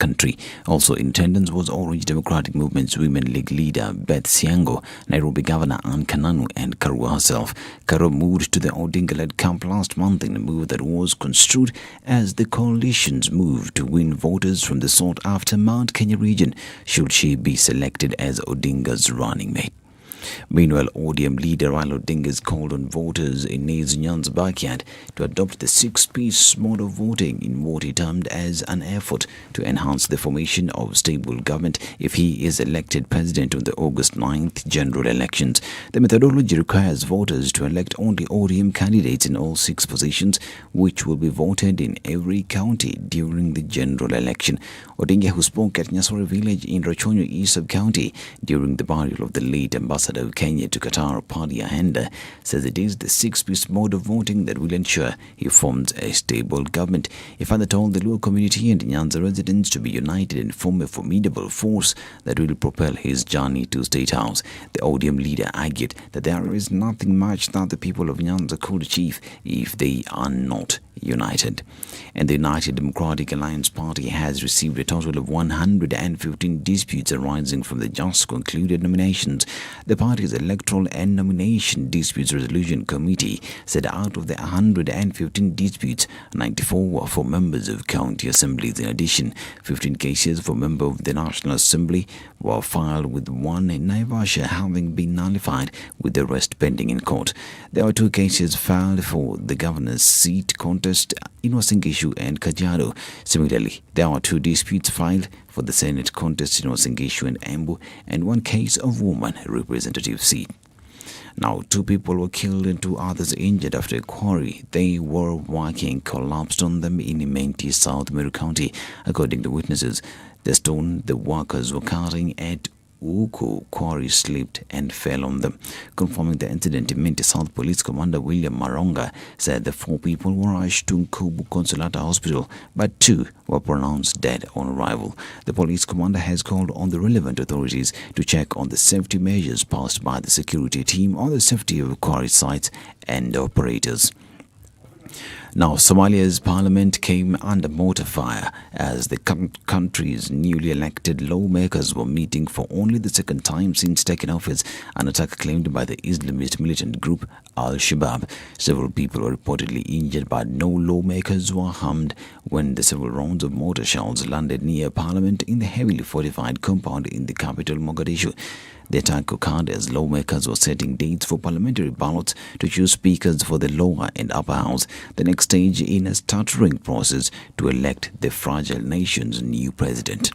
country. Also in attendance was Orange Democratic Movement's Women League leader Beth Siango, Nairobi Governor Anne Kananu, and Karua herself. Karua moved to the Odinga-led camp last month in a move that was construed as the coalition's move to win voters from the sought-after Mount Kenya region should she be selected as Odinga's running mate. Meanwhile, ODM leader Raila Odinga has called on voters in Nyanza's backyard to adopt the six-piece mode of voting in what he termed as an effort to enhance the formation of stable government if he is elected president on the August 9th general elections. The methodology requires voters to elect only ODM candidates in all 6 positions, which will be voted in every county during the general election. Odinga, who spoke at Nyasore village in Rochonyo East Sub-County during the burial of the late Ambassador of Kenya to Qatar, Padia Henda, says it is the six-piece mode of voting that will ensure he forms a stable government. He further told the Luo community and Nyanza residents to be united and form a formidable force that will propel his journey to State House. The ODM leader argued that there is nothing much that the people of Nyanza could achieve if they are not united. And the United Democratic Alliance Party has received a total of 115 disputes arising from the just concluded nominations. The party's Electoral and Nomination Disputes Resolution Committee said out of the 115 disputes, 94 were for members of county assemblies. In addition, 15 cases for members of the National Assembly were filed, with one in Naivasha having been nullified, with the rest pending in court. There were 2 cases filed for the governor's seat contest in Uasin Gishu and Kajiado. Similarly, there were 2 disputes filed for the Senate contest in Uasin Gishu and Embu, and 1 case of woman representative seat. Now, 2 people were killed and 2 others injured after a quarry they were working collapsed on them in Imenti, South Meru County. According to witnesses, the stone the workers were cutting at Okoh quarry slipped and fell on them. Confirming the incident, Imenti South Police Commander William Maronga said the 4 people were rushed to Nkubu Consolata Hospital, but 2 were pronounced dead on arrival. The police commander has called on the relevant authorities to check on the safety measures passed by the security team on the safety of quarry sites and operators. Now, Somalia's parliament came under mortar fire as the country's newly elected lawmakers were meeting for only the second time since taking office, an attack claimed by the Islamist militant group Al-Shabaab. Several people were reportedly injured, but no lawmakers were harmed when the several rounds of mortar shells landed near parliament in the heavily fortified compound in the capital, Mogadishu. The attack occurred as lawmakers were setting dates for parliamentary ballots to choose speakers for the lower and upper house, the next stage in a stuttering process to elect the fragile nation's new president.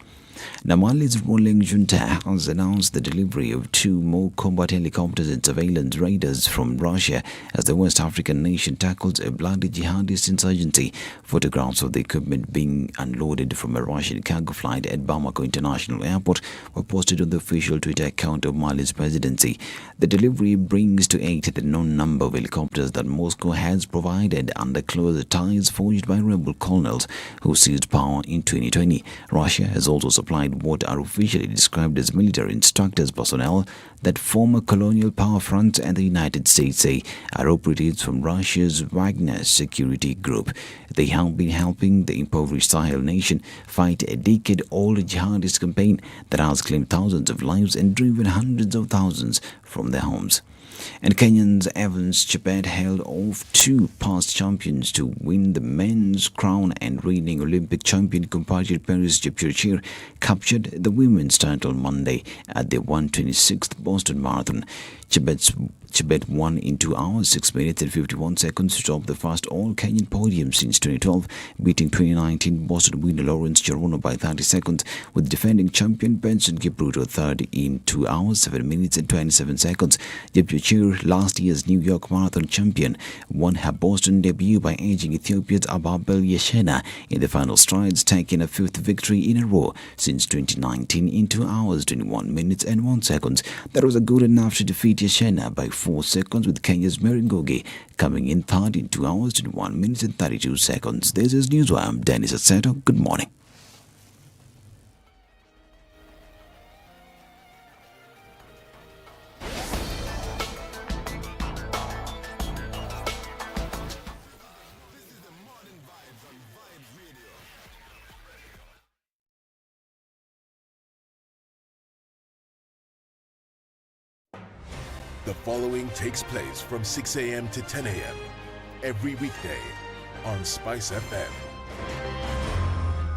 Now, Mali's ruling junta has announced the delivery of 2 more combat helicopters and surveillance radars from Russia as the West African nation tackles a bloody jihadist insurgency. Photographs of the equipment being unloaded from a Russian cargo flight at Bamako International Airport were posted on the official Twitter account of Mali's presidency. The delivery brings to 8 the known number of helicopters that Moscow has provided under close ties forged by rebel colonels who seized power in 2020. Russia has also supplied what are officially described as military instructors personnel that former colonial power fronts and the United States say are operatives from Russia's Wagner security group. They have been helping the impoverished Sahel nation fight a decade-old jihadist campaign that has claimed thousands of lives and driven hundreds of thousands from their homes. And Kenyan's Evans Chebet held off 2 past champions to win the men's crown, and reigning Olympic champion compatriot Paris Jepchirchir captured the women's title Monday at the 126th Boston Marathon. Chebet won in 2 hours, 6 minutes and 51 seconds to top the first all-Kenyan podium since 2012, beating 2019 Boston winner Lawrence Cherono by 30 seconds, with defending champion Benson Kipruto third in 2 hours, 7 minutes and 27 seconds. Jepchirchir, last year's New York Marathon champion, won her Boston debut by edging Ethiopia's Ababel Yeshena in the final strides, taking a 5th victory in a row since 2019 in 2 hours, 21 minutes and 1 seconds. That was a good enough to defeat Yeshena by 4 seconds, with Kenya's Mary Ngugi coming in third in 2 hours, 21 minutes and 32 seconds. This is Newswire. I'm Dennis Aseto. Good morning. The following takes place from 6 a.m. to 10 a.m. every weekday on SpiceFM.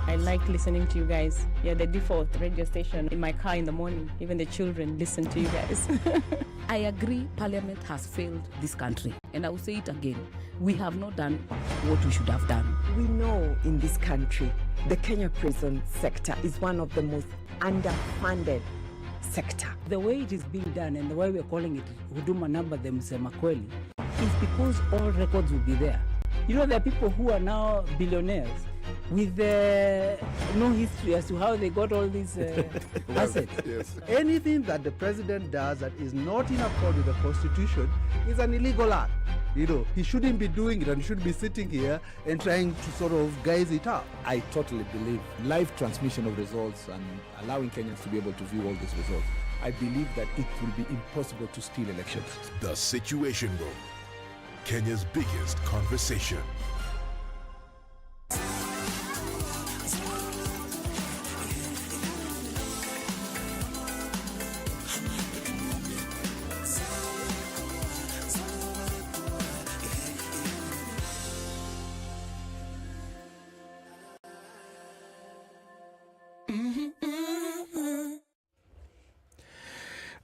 I like listening to you guys. You're the default radio station in my car in the morning. Even the children listen to you guys. I agree Parliament has failed this country. And I will say it again. We have not done what we should have done. We know in this country, the Kenya prison sector is one of the most underfunded sector. The way it is being done and the way we're calling it Huduma Number them Msema Kweli is because all records will be there. You know, there are people who are now billionaires with no history as to how they got all these assets. Yes. Anything that the president does that is not in accord with the constitution is an illegal act. You know, he shouldn't be doing it and he shouldn't be sitting here and trying to sort of guise it up. I totally believe live transmission of results and allowing Kenyans to be able to view all these results. I believe that it will be impossible to steal elections. The Situation Room, Kenya's biggest conversation.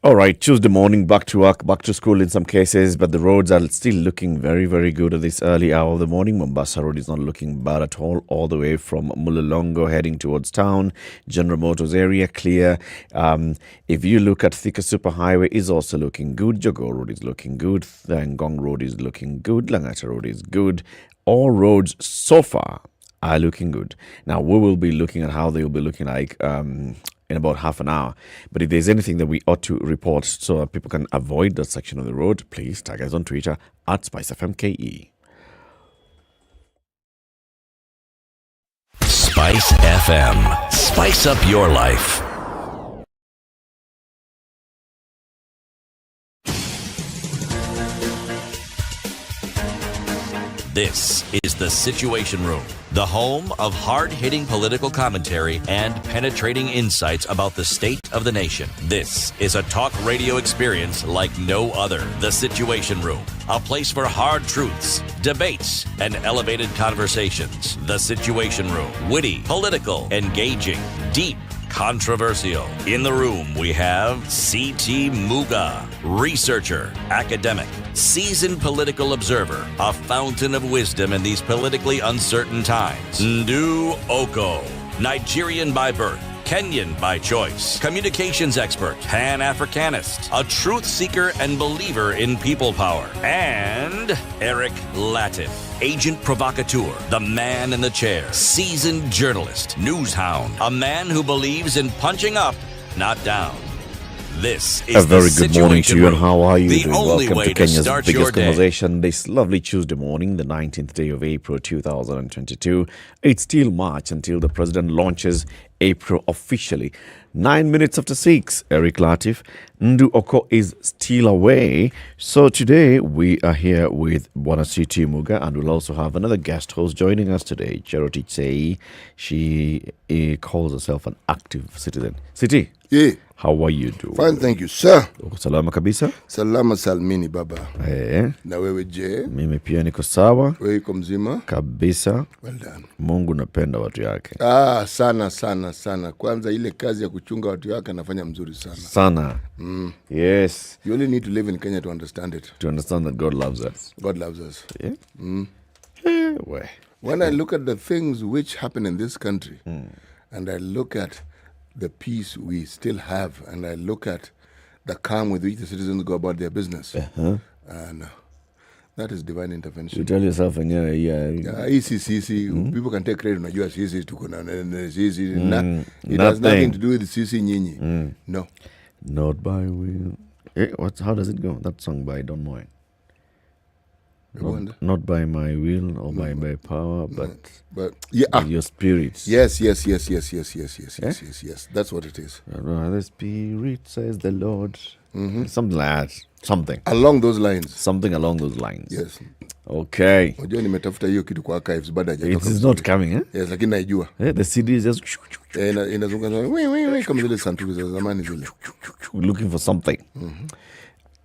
All right, Tuesday morning, back to work, back to school in some cases, but the roads are still looking very, very good at this early hour of the morning. Mombasa Road is not looking bad at all the way from Mulolongo heading towards town. General Motors area clear. If you look at Thika Superhighway, is also looking good. Jogoo Road is looking good. Ngong Road is looking good. Langata Road is good. All roads so far are looking good. Now, we will be looking at how they will be looking like in about half an hour. But if there's anything that we ought to report so that people can avoid that section of the road, please tag us on Twitter at SpiceFMKE. Spice FM. Spice up your life. This is The Situation Room, the home of hard-hitting political commentary and penetrating insights about the state of the nation. This is a talk radio experience like no other. The Situation Room, a place for hard truths, debates, and elevated conversations. The Situation Room, witty, political, engaging, deep, controversial. In the room, we have C.T. Muga, researcher, academic, seasoned political observer, a fountain of wisdom in these politically uncertain times. Ndu Okoh, Nigerian by birth, Kenyan by choice, communications expert, Pan-Africanist, a truth seeker and believer in people power, and Eric Latiff, agent provocateur, the man in the chair, seasoned journalist, news hound, a man who believes in punching up, not down. This is a very good morning to you, and Room, how are you the doing? only Welcome way to Kenya's start biggest your day. conversation this lovely Tuesday morning, the 19th day of April 2022. It's still March until the president launches April officially. 9 minutes after 6, Eric Latiff. Ndu Okoh is still away. So today we are here with Bwana C.T. Muga, and we'll also have another guest host joining us today, Charity Tsei. She calls herself an active citizen. C.T., yeah. How are you doing? Fine, thank you, sir. Uko salama kabisa? Salama salmini, baba. Na wewe je? Mimi pia niko sawa. Wewe uko mzima? Kabisa. Well done. Mungu napenda watu yake. Sana. Kwanza ile kazi ya kuchunga watu yake anafanya mzuri sana. Sana. Yes. You only need to live in Kenya to understand it. To understand that God loves us. God loves us. Yeah? Well. When I look at the things which happen in this country, and I look at the peace we still have, and I look at the calm with which the citizens go about their business, and that is divine intervention. You tell yourself, yeah. People can take credit. Unajua sisi tuko na sisi. It has nothing to do with sisi nyinyi. No. Not by will. How does it go? That song by Don Moen. Not by my will or by my power, but yeah, your spirit. Yes. That's what it is. The spirit says the Lord. Something like that. Something along those lines. Something along those lines. Yes. Okay. Unajua nimetafuta hiyo kitu kwa archives baada ya it is not coming, eh? Yes, lakini naijua. The CD is just inazunguka kama zile santuku za zamani zile. Looking for something.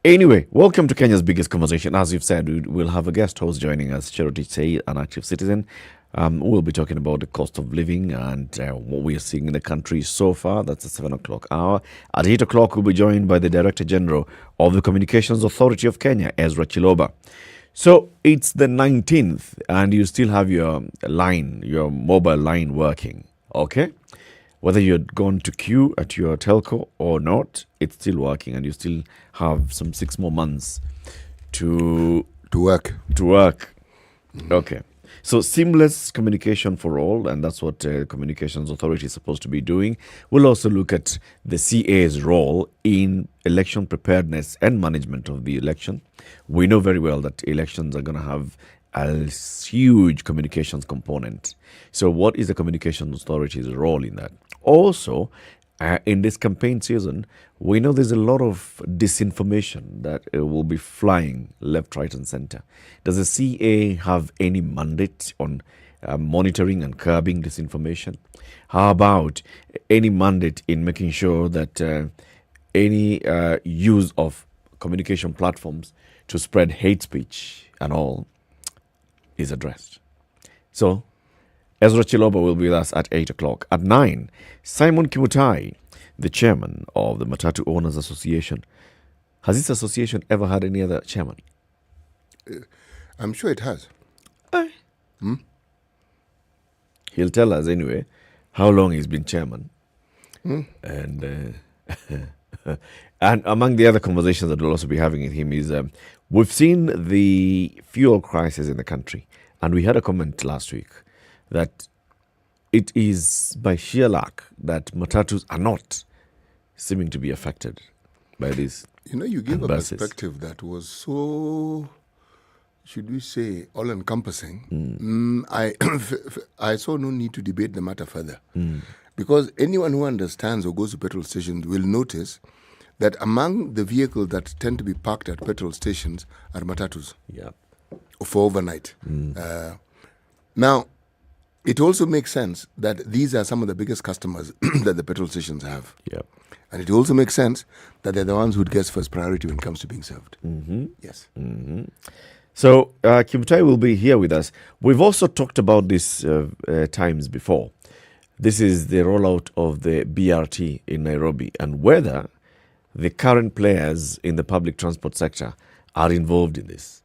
Anyway, welcome to Kenya's biggest conversation. As you've said, we'll have a guest host joining us, Charity Say, an active citizen. We'll be talking about the cost of living and what we are seeing in the country so far. That's the 7 o'clock hour. At 8 o'clock, we'll be joined by the Director General of the Communications Authority of Kenya, Ezra Chiloba. So it's the 19th and you still have your mobile line working, okay? Whether you're gone to queue at your telco or not, it's still working and you still have some 6 more months to work. Okay. So seamless communication for all, and that's what Communications Authority is supposed to be doing. We'll also look at the CA's role in election preparedness and management of the election. We know very well that elections are going to have a huge communications component. So what is the Communications Authority's role in that? Also, in this campaign season, we know there's a lot of disinformation that will be flying left, right, and center. Does the CA have any mandate on monitoring and curbing disinformation? How about any mandate in making sure that any use of communication platforms to spread hate speech and all is addressed? So, Ezra Chiloba will be with us at 8 o'clock. At 9, Simon Kimutai, the chairman of the Matatu Owners Association. Has this association ever had any other chairman? I'm sure it has. He'll tell us anyway how long he's been chairman. And and among the other conversations that we'll also be having with him is we've seen the fuel crisis in the country. And we had a comment last week that it is by sheer luck that matatus are not seeming to be affected by this. You know, you gave a perspective that was so, should we say, all-encompassing. I saw no need to debate the matter further. Because anyone who understands or goes to petrol stations will notice that among the vehicles that tend to be parked at petrol stations are matatus. Yeah. For overnight. Now, it also makes sense that these are some of the biggest customers that the petrol stations have. Yep. And it also makes sense that they're the ones who get first priority when it comes to being served. Yes. So, Kimutai will be here with us. We've also talked about this times before. This is the rollout of the BRT in Nairobi and whether the current players in the public transport sector are involved in this.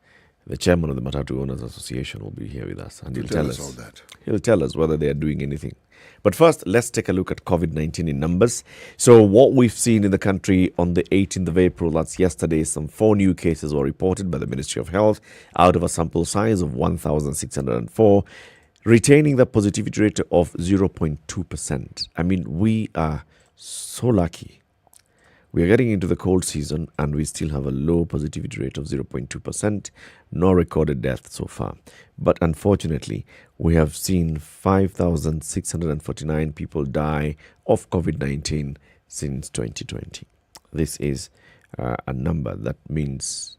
The chairman of the Matatu Owners Association will be here with us and he'll tell us all that. He'll tell us whether they are doing anything. But first, let's take a look at COVID-19 in numbers. So what we've seen in the country on the 18th of April, that's yesterday, some 4 new cases were reported by the Ministry of Health out of a sample size of 1,604, retaining the positivity rate of 0.2%. I mean, we are so lucky. We are getting into the cold season and we still have a low positivity rate of 0.2%, no recorded deaths so far. But unfortunately, we have seen 5,649 people die of COVID-19 since 2020. This is a number that means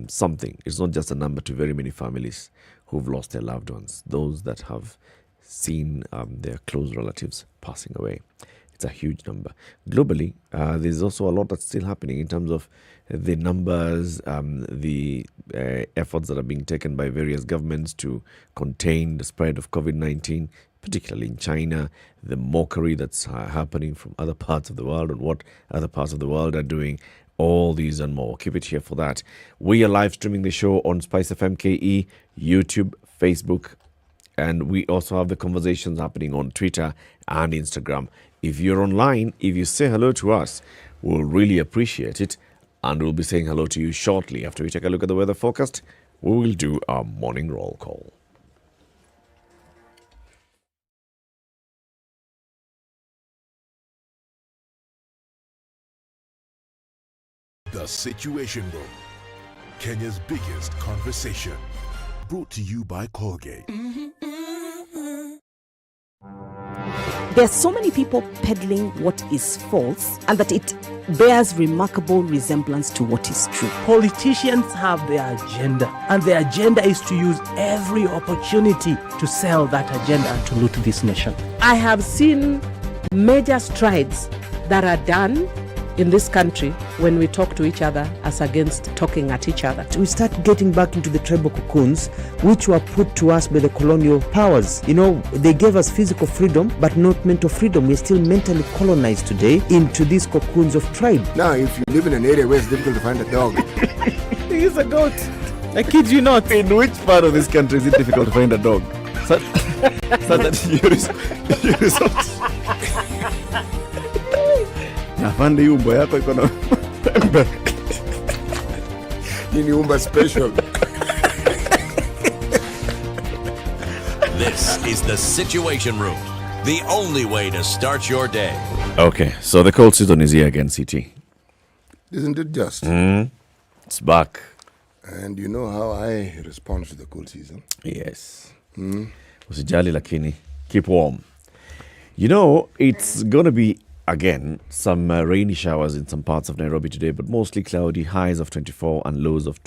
something. It's not just a number to very many families who've lost their loved ones, those that have seen their close relatives passing away. It's a huge number. Globally, there's also a lot that's still happening in terms of the numbers, the efforts that are being taken by various governments to contain the spread of COVID-19, particularly in China, the mockery that's happening from other parts of the world and what other parts of the world are doing. All these and more. Keep it here for that. We are live streaming the show on SpiceFM KE, YouTube, Facebook, and we also have the conversations happening on Twitter and Instagram. If you're online, if you say hello to us, we'll really appreciate it. And we'll be saying hello to you shortly. After we take a look at the weather forecast, we will do our morning roll call. The Situation Room, Kenya's biggest conversation. Brought to you by Colgate. There are so many people peddling what is false and that it bears remarkable resemblance to what is true. Politicians have their agenda, and their agenda is to use every opportunity to sell that agenda and to loot this nation. I have seen major strides that are done in this country when we talk to each other as against talking at each other. We start getting back into the tribal cocoons which were put to us by the colonial powers. You know, they gave us physical freedom but not mental freedom. We're still mentally colonized today into these cocoons of tribe. Now, if you live in an area where it's difficult to find a dog, He's a goat. I kid you not. In which part of this country is it difficult to find a dog? So that you resort. Nafande umbo yako iko na Nini umba special. This is the Situation Room, the only way to start your day. Okay, so the cold season is here again, CT. Isn't it just? It's back. And you know how I respond to the cold season? Yes. Usijali lakini keep warm. You know, it's going to be, again, some rainy showers in some parts of Nairobi today, but mostly cloudy, highs of 24 and lows of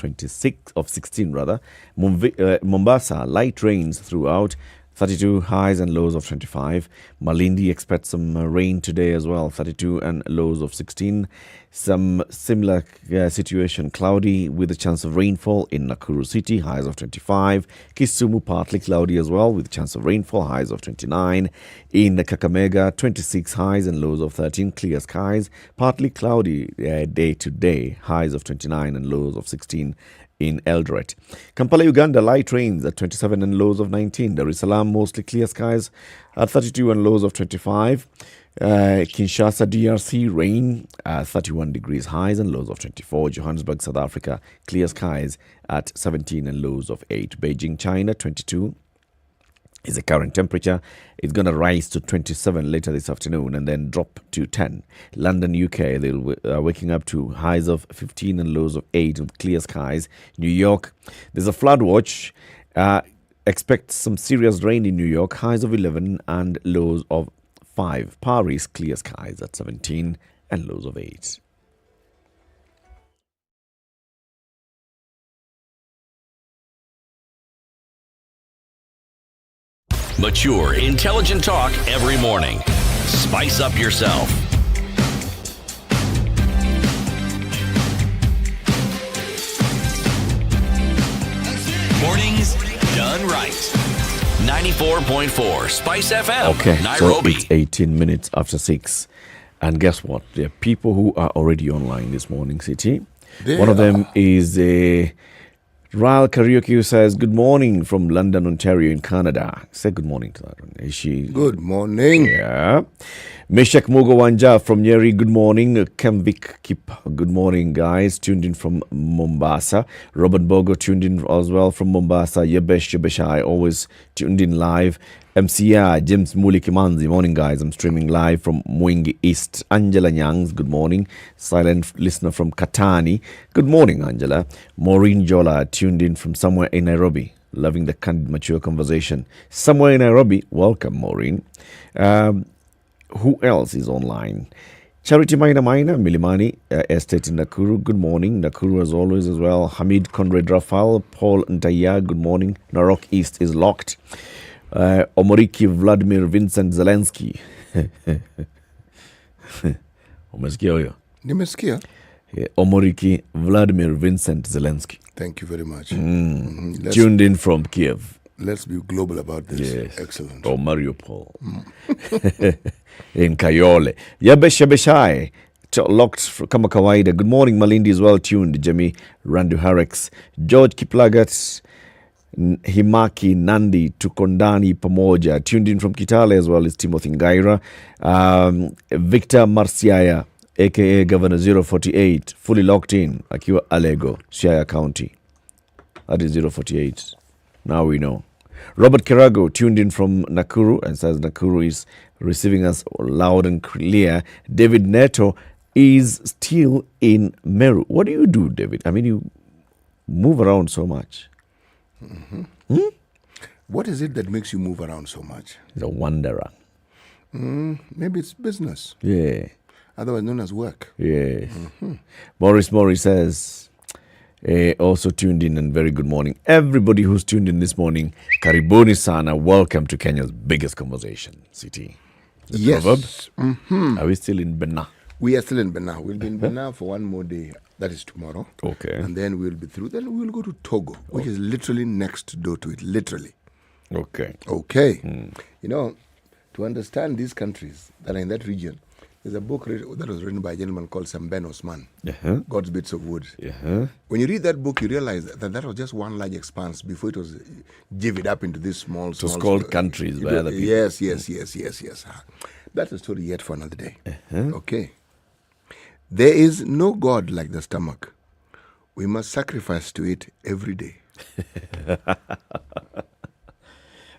16 rather. Mombasa, light rains throughout, 32 highs and lows of 25. Malindi expects some rain today as well, 32 and lows of 16. Some similar situation, cloudy with a chance of rainfall in Nakuru city, highs of 25. Kisumu, partly cloudy as well with a chance of rainfall, highs of 29. In Kakamega, 26 highs and lows of 13. Clear skies, partly cloudy day to day, highs of 29 and lows of 16. In Eldoret. Kampala, Uganda, light rains at 27 and lows of 19. Dar es Salaam, mostly clear skies at 32 and lows of 25. Kinshasa, DRC, rain at 31 degrees, highs and lows of 24. Johannesburg, South Africa, clear skies at 17 and lows of 8. Beijing, China, 22 is the current temperature. It's going to rise to 27 later this afternoon and then drop to 10. London, UK, they're waking up to highs of 15 and lows of 8 with clear skies. New York, there's a flood watch. Expect some serious rain in New York, highs of 11 and lows of 5. Paris, clear skies at 17 and lows of 8. Mature, intelligent talk every morning. Spice up yourself. Mornings done right. 94.4 Spice FM, Okay, Nairobi. so it's 18 minutes after 6. And guess what? There are people who are already online this morning, City. One of them is Ral Karaoke, who says, good morning from London, Ontario in Canada. Say good morning to that one. Is she? Good morning. Yeah. Meshak Muga Wanja from Nyeri, good morning. Kemvik Kip, good morning, guys. Tuned in from Mombasa. Robert Bogo tuned in as well from Mombasa. Yebesh Yebeshai, always tuned in live. MCR, James Muli Kimanzi, morning guys. I'm streaming live from Mwingi East. Angela Nyangs, good morning. Silent listener from Katani. Good morning, Angela. Maureen Jola, tuned in from somewhere in Nairobi. Loving the candid, mature conversation. Somewhere in Nairobi. Welcome, Maureen. Who else is online? Charity Maina Milimani, Estate in Nakuru. Good morning. Nakuru as always as well. Hamid Conrad Rafal, Paul Ntaya, good morning. Narok East is locked. Omoriki Vladimir Vincent Zelensky. Umesikia huyo? Nimesikia. Omoriki Vladimir Vincent Zelensky. Thank you very much. Tuned in from Kiev. Let's be global about this. Yes. Excellent. Or Mariupol. In Kayole. Yabeshai. Locked kama kawaida. Good morning, Malindi is well tuned. Jimmy Randu Harex. George Kiplagat. Himaki Nandi Tukondani Pamoja. Tuned in from Kitale as well as Timothy Ngaira. Victor Marciaya, aka Governor 048, fully locked in. Akiwa Alego, Siaya County. That is 048. Now we know. Robert Kirago tuned in from Nakuru and says Nakuru is receiving us loud and clear. David Neto is still in Meru. What do you do, David? I mean, you move around so much. What is it that makes you move around so much? He's a wanderer. Maybe it's business. Yeah. Otherwise known as work. Yes. Morris says, also tuned in and very good morning. Everybody who's tuned in this morning, karibuni sana. Welcome to Kenya's biggest conversation, City. The yes. proverb. Are we still in Bena? We are still in Benin. We'll be in Benin for one more day. That is tomorrow. Okay. And then we'll be through. Then we'll go to Togo, which is literally next door to it. Literally. Okay. Okay. You know, to understand these countries that are in that region, there's a book that was written by a gentleman called Samben Osman, God's Bits of Wood. When you read that book, you realize that was just one large expanse before it was divvied up into these small... It was called countries by other people. Yes. That's a story yet for another day. Okay. There is no God like the stomach. We must sacrifice to it every day.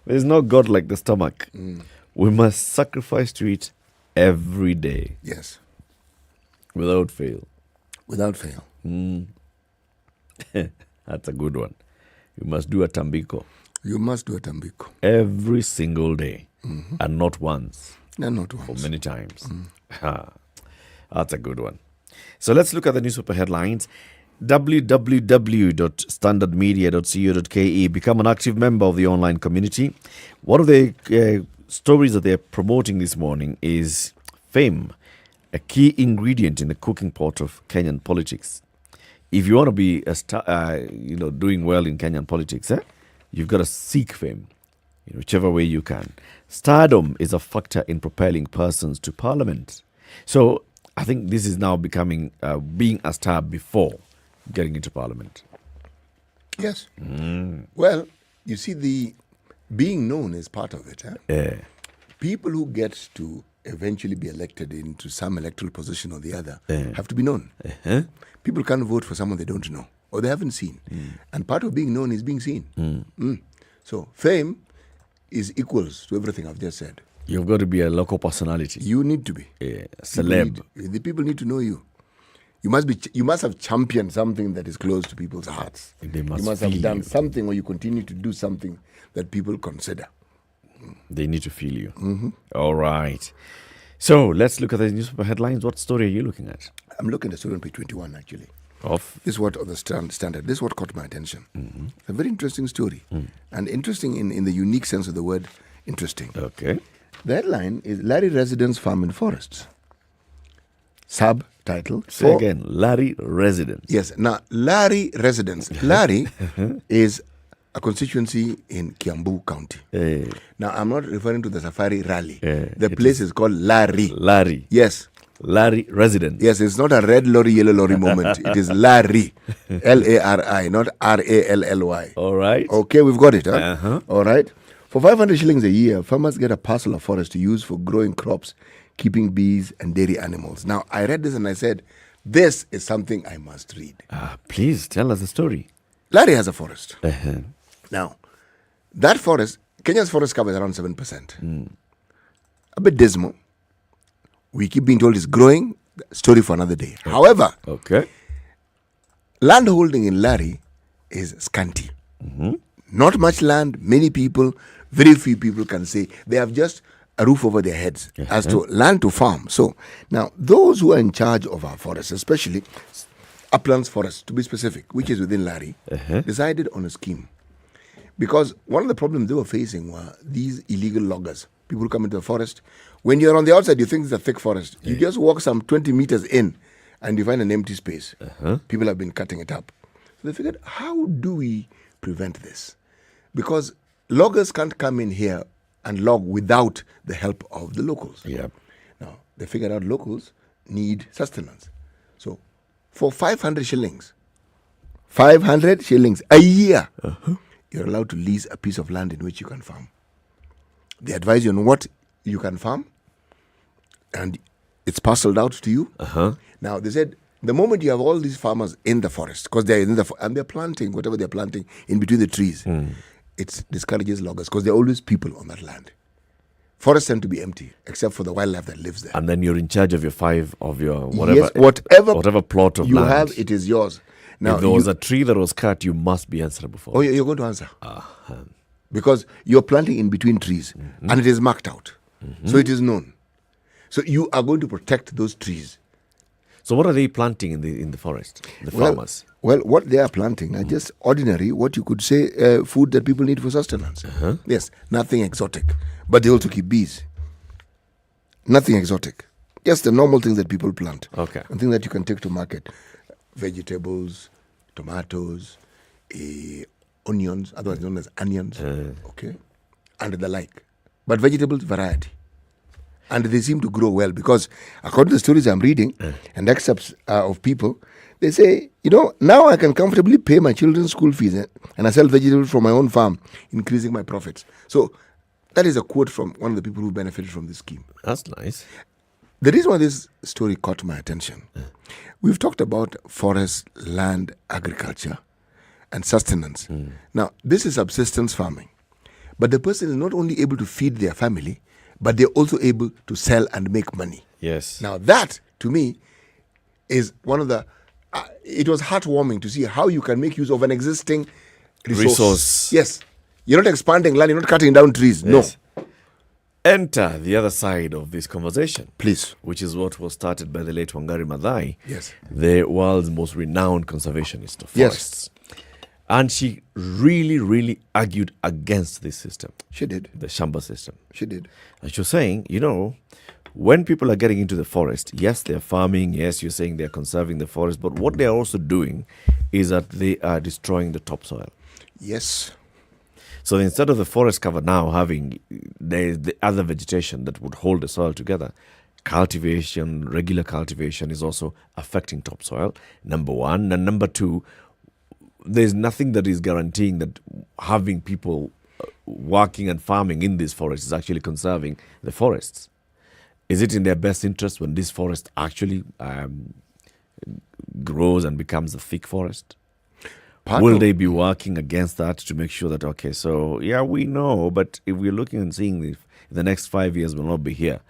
There is no God like the stomach. We must sacrifice to it every day. Yes. Without fail. Without fail. That's a good one. You must do a tambiko. You must do a tambiko. Every single day. And not once. And not once. For many times. That's a good one. So let's look at the newspaper headlines. www.standardmedia.co.ke. Become an active member of the online community. One of the stories that they're promoting this morning is fame, a key ingredient in the cooking pot of Kenyan politics. If you want to be a star, doing well in Kenyan politics, you've got to seek fame in whichever way you can. Stardom is a factor in propelling persons to parliament. So I think this is now becoming being a star before getting into parliament. Yes. Well, you see, the being known is part of it. People who get to eventually be elected into some electoral position or the other have to be known. People can't vote for someone they don't know or they haven't seen. And part of being known is being seen. So fame is equals to everything I've just said. You've got to be a local personality. You need to be. Celeb. The people need to know you. You must have championed something that is close to people's hearts. They You must must feel have done you. something, or you continue to do something that people consider. They need to feel you. All right. So let's look at the newspaper headlines. What story are you looking at? I'm looking at story on page 21, actually. Of? This is what on the Standard. This is what caught my attention. It's a very interesting story. And interesting in the unique sense of the word interesting. Okay. The headline is Larry Residence Farm and Forests. Subtitle. Say again, Larry Residence. Yes. Now, Larry Residence. Larry is a constituency in Kiambu County. Now, I'm not referring to the Safari Rally. The place is called Larry. Larry. Yes. Larry Residence. Yes, it's not a red lorry, yellow lorry moment. It is Larry. L-A-R-I, not R-A-L-L-Y. All right. Okay, we've got it. All right. For 500 shillings a year, farmers get a parcel of forest to use for growing crops, keeping bees and dairy animals. Now, I read this and I said, this is something I must read. Please tell us the story. Larry has a forest. Now, that forest, Kenya's forest cover is around 7%. A bit dismal. We keep being told it's growing. Story for another day. However, land holding in Larry is scanty. Not much land, many people, very few people can say they have just a roof over their heads as to land to farm. So now those who are in charge of our forests, especially Uplands Forest to be specific, which is within Larry, decided on a scheme. Because one of the problems they were facing were these illegal loggers. People who come into the forest. When you're on the outside, you think it's a thick forest. You just walk some 20 meters in and you find an empty space. People have been cutting it up. So they figured, how do we prevent this? Because loggers can't come in here and log without the help of the locals. Now, they figured out locals need sustenance. So, for 500 shillings a year, you're allowed to lease a piece of land in which you can farm. They advise you on what you can farm, and it's parceled out to you. Now, they said, the moment you have all these farmers in the forest, because they're in and they're planting whatever they're planting in between the trees, it discourages loggers because there are always people on that land. Forests tend to be empty, except for the wildlife that lives there. And then you're in charge of your whatever, yes, whatever plot of you land. have, it is yours. Now, if there was a tree that was cut, you must be answerable for. Oh, you're going to answer. Because you're planting in between trees, and it is marked out. So it is known. So you are going to protect those trees. So what are they planting in the forest, the farmers? Well, what they are planting are just ordinary, what you could say, food that people need for sustenance. Yes, nothing exotic. But they also keep bees. Nothing exotic. Just the normal things that people plant. Okay. And things that you can take to market. Vegetables, tomatoes, onions, otherwise known as onions, okay, and the like. But vegetables, variety. And they seem to grow well because according to the stories I'm reading and excerpts of people, they say, now I can comfortably pay my children's school fees and I sell vegetables from my own farm, increasing my profits. So that is a quote from one of the people who benefited from this scheme. That's nice. The reason why this story caught my attention, we've talked about forest, land, agriculture, and sustenance. Now, this is subsistence farming. But the person is not only able to feed their family, but they're also able to sell and make money. Yes. Now, that, to me, is one of the... it was heartwarming to see how you can make use of an existing resource. Yes. You're not expanding land, you're not cutting down trees. Yes. No. Enter the other side of this conversation. Please. Which is what was started by the late Wangari Maathai. Yes. The world's most renowned conservationist of forests. Yes. And she really, really argued against this system. She did. The Shamba system. She did. And she was saying, when people are getting into the forest, yes, they're farming, yes, you're saying they're conserving the forest, but what they're also doing is that they are destroying the topsoil. Yes. So instead of the forest cover now having the other vegetation that would hold the soil together, cultivation, regular cultivation is also affecting topsoil, number one. And number two, there's nothing that is guaranteeing that having people working and farming in these forests is actually conserving the forests. Is it in their best interest when this forest actually grows and becomes a thick forest? Will they be working against that to make sure that, okay, so, yeah, we know, but if we're looking and seeing if the next 5 years will not be here,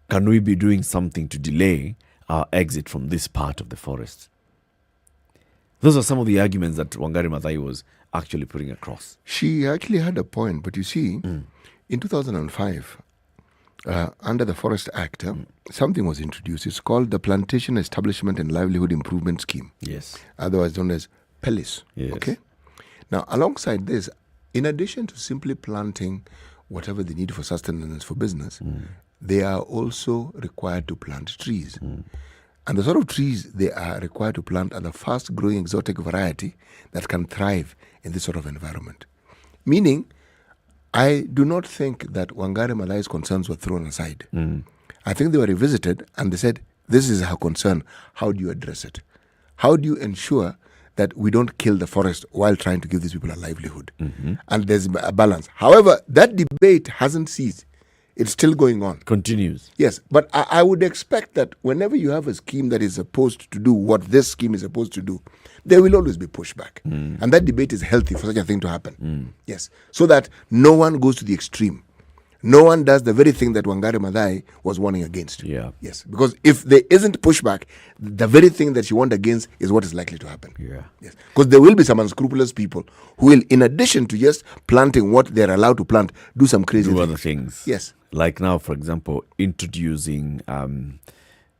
can we be doing something to delay our exit from this part of the forest? Those are some of the arguments that Wangari Maathai was actually putting across. She actually had a point, but you see, in 2005, under the Forest Act, something was introduced. It's called the Plantation Establishment and Livelihood Improvement Scheme. Yes. Otherwise known as PELIS. Yes. Okay? Now, alongside this, in addition to simply planting whatever they need for sustenance for business, they are also required to plant trees. And the sort of trees they are required to plant are the fast-growing exotic variety that can thrive in this sort of environment. Meaning, I do not think that Wangari Maathai's concerns were thrown aside. I think they were revisited and they said, this is her concern. How do you address it? How do you ensure that we don't kill the forest while trying to give these people a livelihood? And there's a balance. However, that debate hasn't ceased. It's still going on. Continues. Yes, but I would expect that whenever you have a scheme that is supposed to do what this scheme is supposed to do, there will always be pushback. And that debate is healthy for such a thing to happen. Yes, so that no one goes to the extreme. No one does the very thing that Wangari Maathai was warning against. Yeah. Yes, because if there isn't pushback, the very thing that she warned against is what is likely to happen. Yeah. Yes, because there will be some unscrupulous people who will, in addition to just planting what they're allowed to plant, do some crazy do things. other things. Yes. Like now, for example, introducing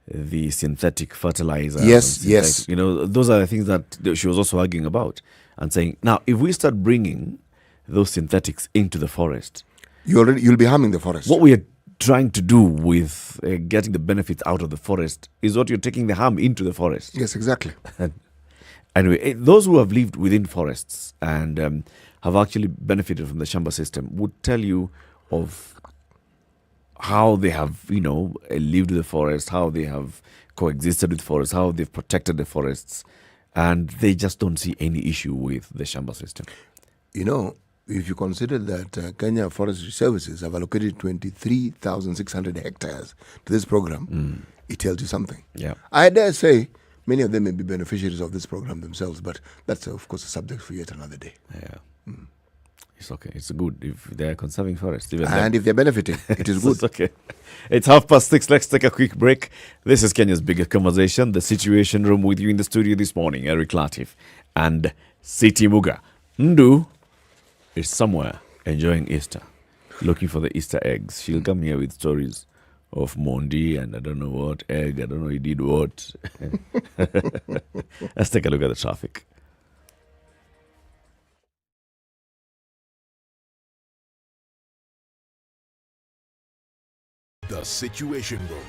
the synthetic fertilizer. Yes, yes. Those are the things that she was also arguing about and saying, now, if we start bringing those synthetics into the forest, you'll be harming the forest. What we are trying to do with getting the benefits out of the forest is what you're taking the harm into the forest. Yes, exactly. Anyway, those who have lived within forests and have actually benefited from the Shamba system would tell you of how they have, lived with the forest, how they have coexisted with forests, how they've protected the forests, and they just don't see any issue with the Shamba system. If you consider that Kenya Forestry Services have allocated 23,600 hectares to this program, it tells you something. Yeah. I dare say many of them may be beneficiaries of this program themselves, but that's, of course, a subject for yet another day. Yeah. It's okay. It's good if they're conserving forests. And if they're benefiting, it is good. It's okay. It's 6:30. Let's take a quick break. This is Kenya's biggest conversation, the Situation Room, with you in the studio this morning, Eric Latiff and City Muga. Ndu is somewhere enjoying Easter, looking for the Easter eggs. She'll come here with stories of Mondi and I don't know what egg. I don't know he did what. Let's take a look at the traffic. The Situation Room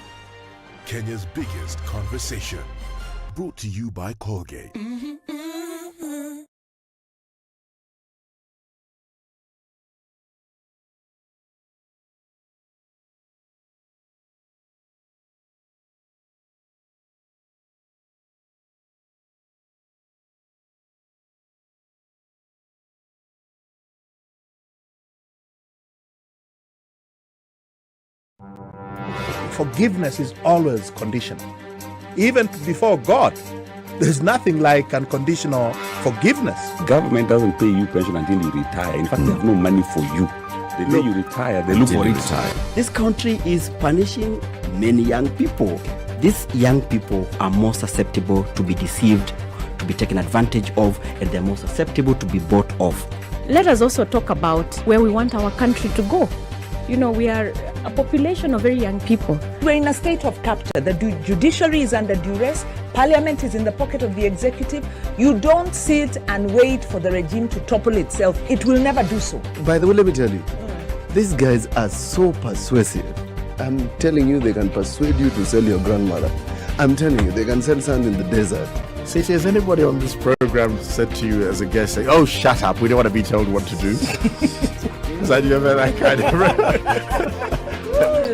Kenya's biggest conversation. Brought to you by Colgate. Forgiveness is always conditional. Even before God, there's nothing like unconditional forgiveness. Government doesn't pay you pension until you retire. In fact, they have no money for you. The day you retire, they look for it. This country is punishing many young people. These young people are more susceptible to be deceived, to be taken advantage of, and they're more susceptible to be bought off. Let us also talk about where we want our country to go. You know, we are a population of very young people. We're in a state of capture. The judiciary is under duress. Parliament is in the pocket of the executive. You don't sit and wait for the regime to topple itself. It will never do so. By the way, let me tell you, these guys are so persuasive. I'm telling you, they can persuade you to sell your grandmother. I'm telling you, they can sell sand in the desert. City, has anybody on this program said to you as a guest, saying, "Oh, shut up, we don't want to be told what to do"? Has you ever that kind of...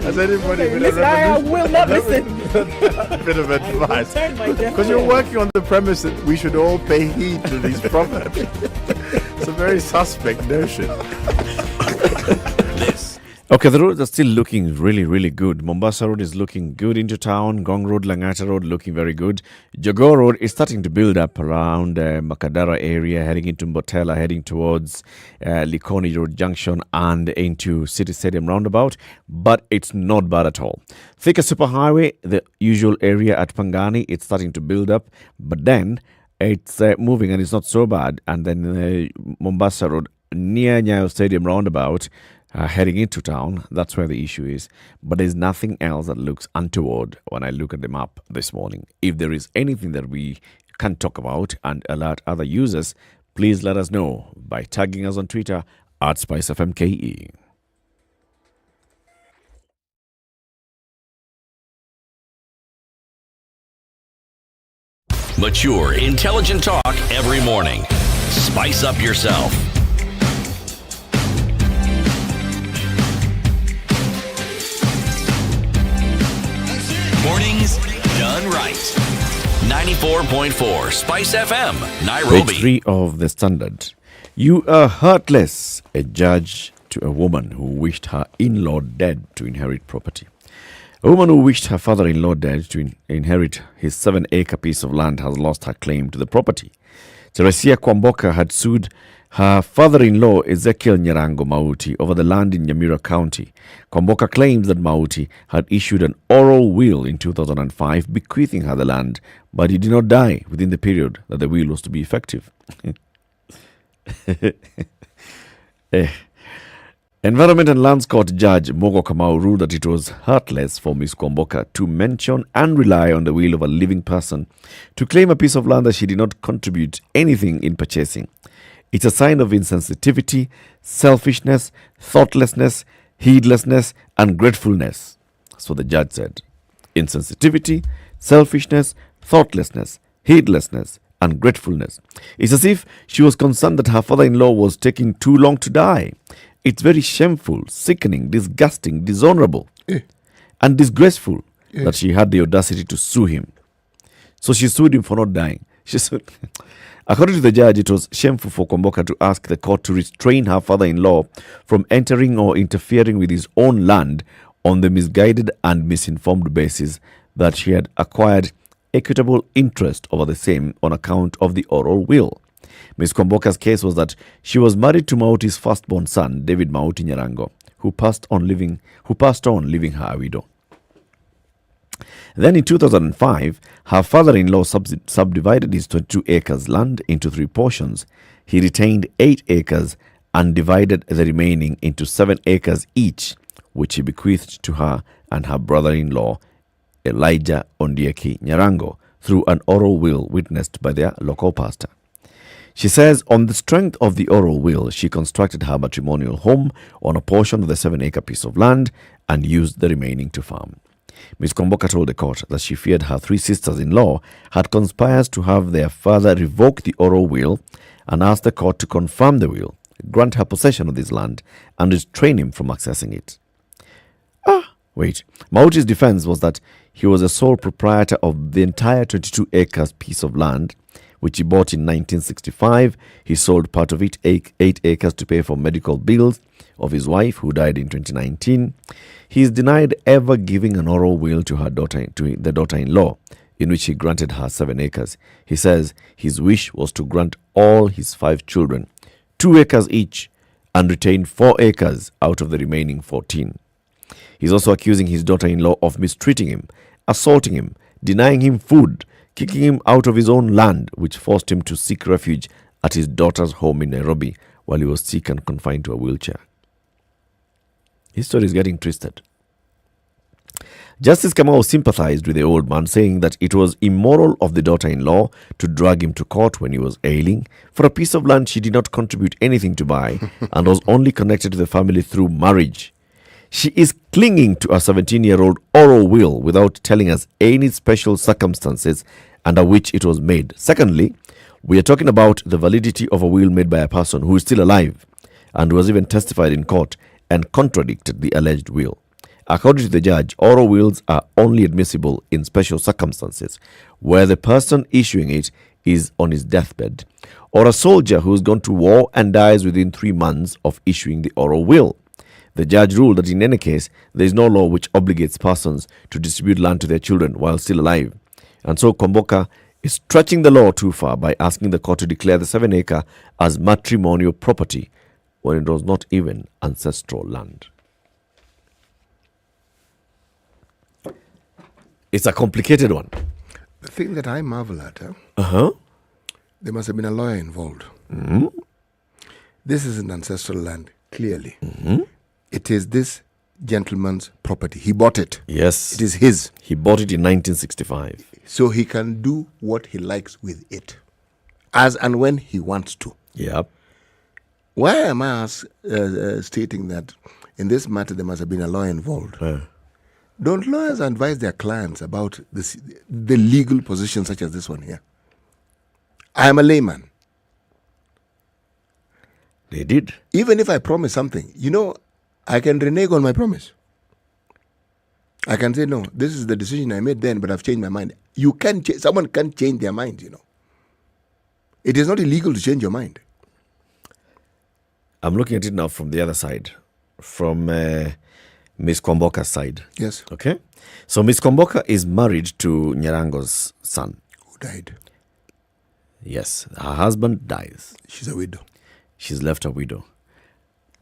Has anybody been I will not listen. A bit of advice? Because you're working on the premise that we should all pay heed to these proverbs. It's a very suspect notion. Okay, the roads are still looking really, really good. Mombasa Road is looking good into town. Gong Road, Langata Road looking very good. Jogoo Road is starting to build up around Makadara area, heading into Mbotela, heading towards Likoni Road Junction and into City Stadium roundabout. But it's not bad at all. Thika Superhighway, the usual area at Pangani, it's starting to build up. But then it's moving and it's not so bad. And then Mombasa Road near Nyayo Stadium roundabout, heading into town, that's where the issue is. But there's nothing else that looks untoward when I look at the map this morning. If there is anything that we can talk about and alert other users, please let us know by tagging us on Twitter at SpiceFMKE. Mature, intelligent talk every morning. Spice up yourself. Mornings done right. 94.4 Spice FM, Nairobi. Page 3 of the Standard. You are heartless, a judge to a woman who wished her in-law dead to inherit property. A woman who wished her father-in-law dead to inherit his 7-acre piece of land has lost her claim to the property. Teresia Kwamboka had sued her father-in-law Ezekiel Nyarango Mauti over the land in Nyamira County. Kwamboka claims that Mauti had issued an oral will in 2005 bequeathing her the land, but he did not die within the period that the will was to be effective. Environment and Lands Court Judge Mogo Kamau ruled that it was heartless for Ms. Kwamboka to mention and rely on the will of a living person to claim a piece of land that she did not contribute anything in purchasing. It's a sign of insensitivity, selfishness, thoughtlessness, heedlessness, and gratefulness. So the judge said. Insensitivity, selfishness, thoughtlessness, heedlessness, and gratefulness. It's as if she was concerned that her father-in-law was taking too long to die. It's very shameful, sickening, disgusting, dishonorable, and disgraceful that she had the audacity to sue him. So she sued him for not dying. She sued. According to the judge, it was shameful for Kwamboka to ask the court to restrain her father-in-law from entering or interfering with his own land on the misguided and misinformed basis that she had acquired equitable interest over the same on account of the oral will. Ms. Kwamboka's case was that she was married to Mauti's firstborn son, David Mauti Nyarango, who passed on leaving her a widow. Then in 2005, her father-in-law subdivided his 22 acres land into 3 portions. He retained 8 acres and divided the remaining into 7 acres each, which he bequeathed to her and her brother-in-law, Elijah Ondieki Nyarango, through an oral will witnessed by their local pastor. She says on the strength of the oral will, she constructed her matrimonial home on a portion of the 7-acre piece of land and used the remaining to farm. Ms. Kwamboka told the court that she feared her 3 sisters-in-law had conspired to have their father revoke the oral will and asked the court to confirm the will, grant her possession of this land, and restrain him from accessing it. Mauti's defense was that he was the sole proprietor of the entire 22 acres piece of land, which he bought in 1965. He sold part of it, 8 acres, to pay for medical bills of his wife, who died in 2019. He is denied ever giving an oral will to her daughter, to the daughter-in-law, in which he granted her 7 acres. He says his wish was to grant all his 5 children 2 acres each and retain 4 acres out of the remaining 14. He's also accusing his daughter-in-law of mistreating him, assaulting him, denying him food, kicking him out of his own land, which forced him to seek refuge at his daughter's home in Nairobi while he was sick and confined to a wheelchair. His story is getting twisted. Justice Kamau sympathized with the old man, saying that it was immoral of the daughter-in-law to drag him to court when he was ailing for a piece of land she did not contribute anything to buy and was only connected to the family through marriage. She is clinging to a 17-year-old oral will without telling us any special circumstances under which it was made. Secondly, we are talking about the validity of a will made by a person who is still alive and who has even testified in court and contradicted the alleged will. According to the judge, oral wills are only admissible in special circumstances where the person issuing it is on his deathbed, or a soldier who has gone to war and dies within 3 months of issuing the oral will. The judge ruled that in any case, there is no law which obligates persons to distribute land to their children while still alive. And so Kwamboka is stretching the law too far by asking the court to declare the 7 acre as matrimonial property when it was not even ancestral land. It's a complicated one. The thing that I marvel at, there must have been a lawyer involved. Mm-hmm. This isn't ancestral land, clearly. Mm-hmm. It is this gentleman's property. He bought it. Yes. It is his. He bought it in 1965. So he can do what he likes with it, as and when he wants to. Yep. Why am I stating that in this matter there must have been a lawyer involved? Don't lawyers advise their clients about the legal position such as this one here? I am a layman. They did. Even if I promise something, I can renege on my promise. I can say, no, this is the decision I made then, but I've changed my mind. Someone can change their mind, It is not illegal to change your mind. I'm looking at it now from the other side, from Ms. Kwamboka's side. Yes. Okay. So Ms. Kwamboka is married to Nyarango's son. Who died? Yes. Her husband dies. She's a widow. She's left a widow.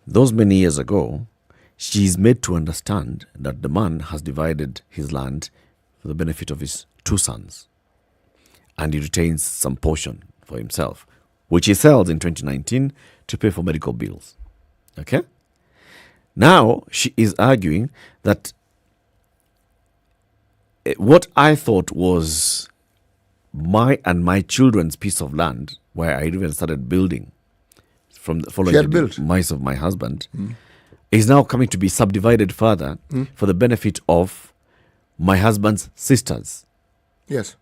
Those many years ago, she's made to understand that the man has divided his land for the benefit of his 2 sons. And he retains some portion for himself, which he sells in 2019 to pay for medical bills. Okay? Now, she is arguing that what I thought was my and my children's piece of land, where I even started building from following the demise of my husband, is now coming to be subdivided further for the benefit of my husband's sisters. Yes.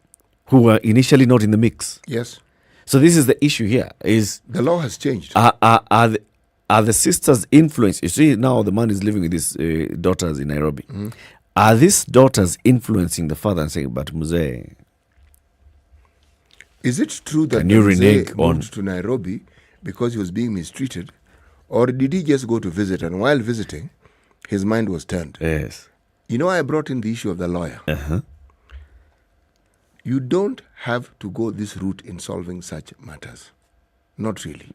Who were initially not in the mix. Yes. So this is the issue here. Is the law has changed. Are the sisters influenced? You see, now the man is living with his daughters in Nairobi. Are these daughters influencing the father and saying, but Muzee, is it true that Muzee moved to Nairobi because he was being mistreated? Or did he just go to visit, and while visiting, his mind was turned? Yes. I brought in the issue of the lawyer. You don't have to go this route in solving such matters. Not really.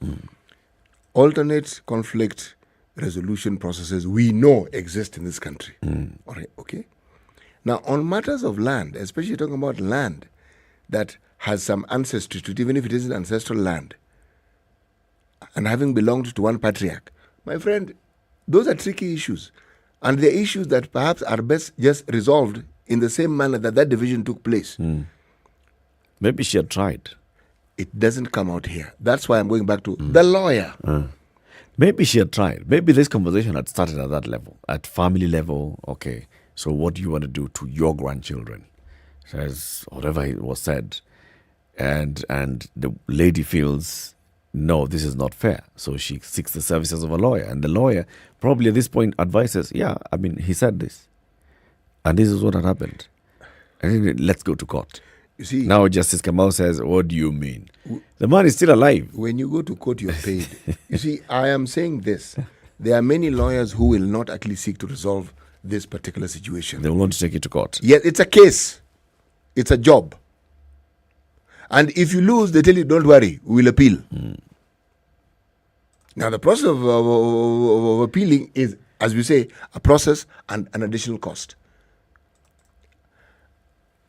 Alternate conflict resolution processes we know exist in this country. All right, okay? Now, on matters of land, especially talking about land that has some ancestry to it, even if it isn't ancestral land, and having belonged to one patriarch, my friend, those are tricky issues. And they're issues that perhaps are best just resolved in the same manner that division took place. Maybe she had tried. It doesn't come out here. That's why I'm going back to the lawyer. Maybe she had tried. Maybe this conversation had started at that level, at family level. Okay, So what do you want to do to your grandchildren? Says whatever it was said. And the lady feels, no, this is not fair. So she seeks the services of a lawyer. And the lawyer probably at this point advises, he said this. And this is what had happened. And let's go to court. You see, now Justice Kamau says, what do you mean? The man is still alive. When you go to court, you're paid. You see, I am saying this. There are many lawyers who will not actually seek to resolve this particular situation. They will want to take it to court. Yes, it's a case. It's a job. And if you lose, they tell you, don't worry, we will appeal. Now, the process of appealing is, as we say, a process and an additional cost.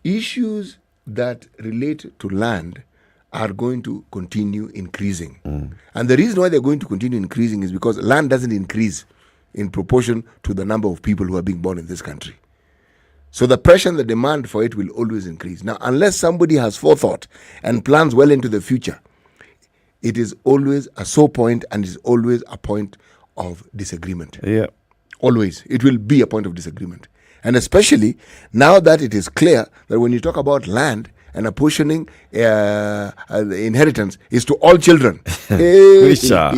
Issues that relate to land are going to continue increasing. And the reason why they're going to continue increasing is because land doesn't increase in proportion to the number of people who are being born in this country. So the pressure and the demand for it will always increase. Now, unless somebody has forethought and plans well into the future, it is always a sore point and is always a point of disagreement. Yeah. Always. It will be a point of disagreement. And especially now that it is clear that when you talk about land and apportioning inheritance is to all children. Kwisha.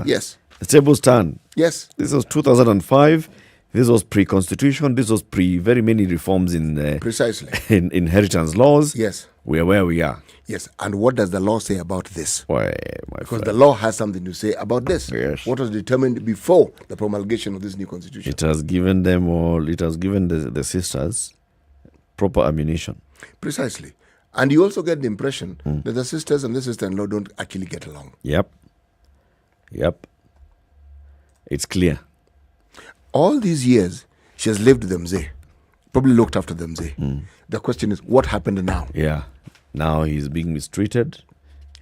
Yes. The tables turn. Yes. This was 2005. This was pre-constitution. This was very many reforms in precisely in inheritance laws. Yes. We are where we are. Yes. And what does the law say about this? Why, because the law has something to say about this. Yes. What was determined before the promulgation of this new constitution? It has given them all. It has given the sisters proper ammunition. Precisely. And you also get the impression that the sisters and the sister-in-law don't actually get along. Yep. It's clear. All these years, she has lived with Mzee, probably looked after Mzee. The question is, what happened now? Yeah. Now he's being mistreated.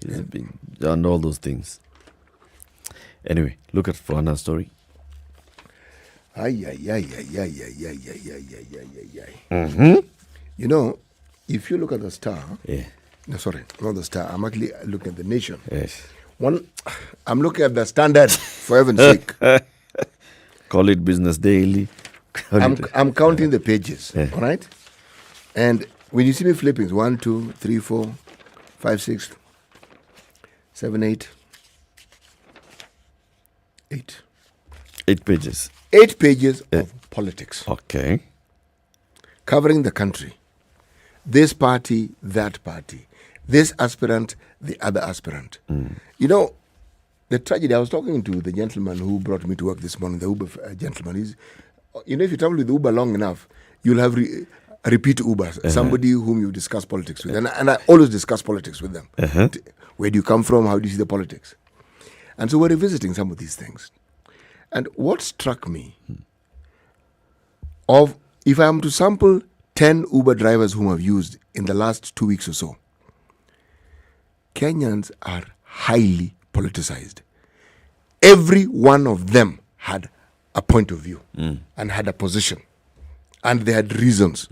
He's being done all those things. Anyway, look at Fuana's story. You know, if you look at the Star, no, sorry, not the Star. I'm actually looking at the Nation. Yes. I'm looking at the Standard, for heaven's sake. Call it Business Daily. I'm counting the pages, all right? And when you see me flipping, it's 1, 2, 3, 4, 5, 6, 7, 8. 8 pages. 8 pages of politics. Okay. Covering the country. This party, that party. This aspirant, the other aspirant. You know, the tragedy, I was talking to the gentleman who brought me to work this morning, the Uber gentleman. He's, if you travel with Uber long enough, you'll have repeat Uber, somebody whom you discuss politics with. And I always discuss politics with them. Where do you come from? How do you see the politics? And so we're revisiting some of these things. And what struck me, if I am to sample 10 Uber drivers whom I've used in the last 2 weeks or so, Kenyans are highly politicized. Every one of them had a point of view and had a position. And they had reasons.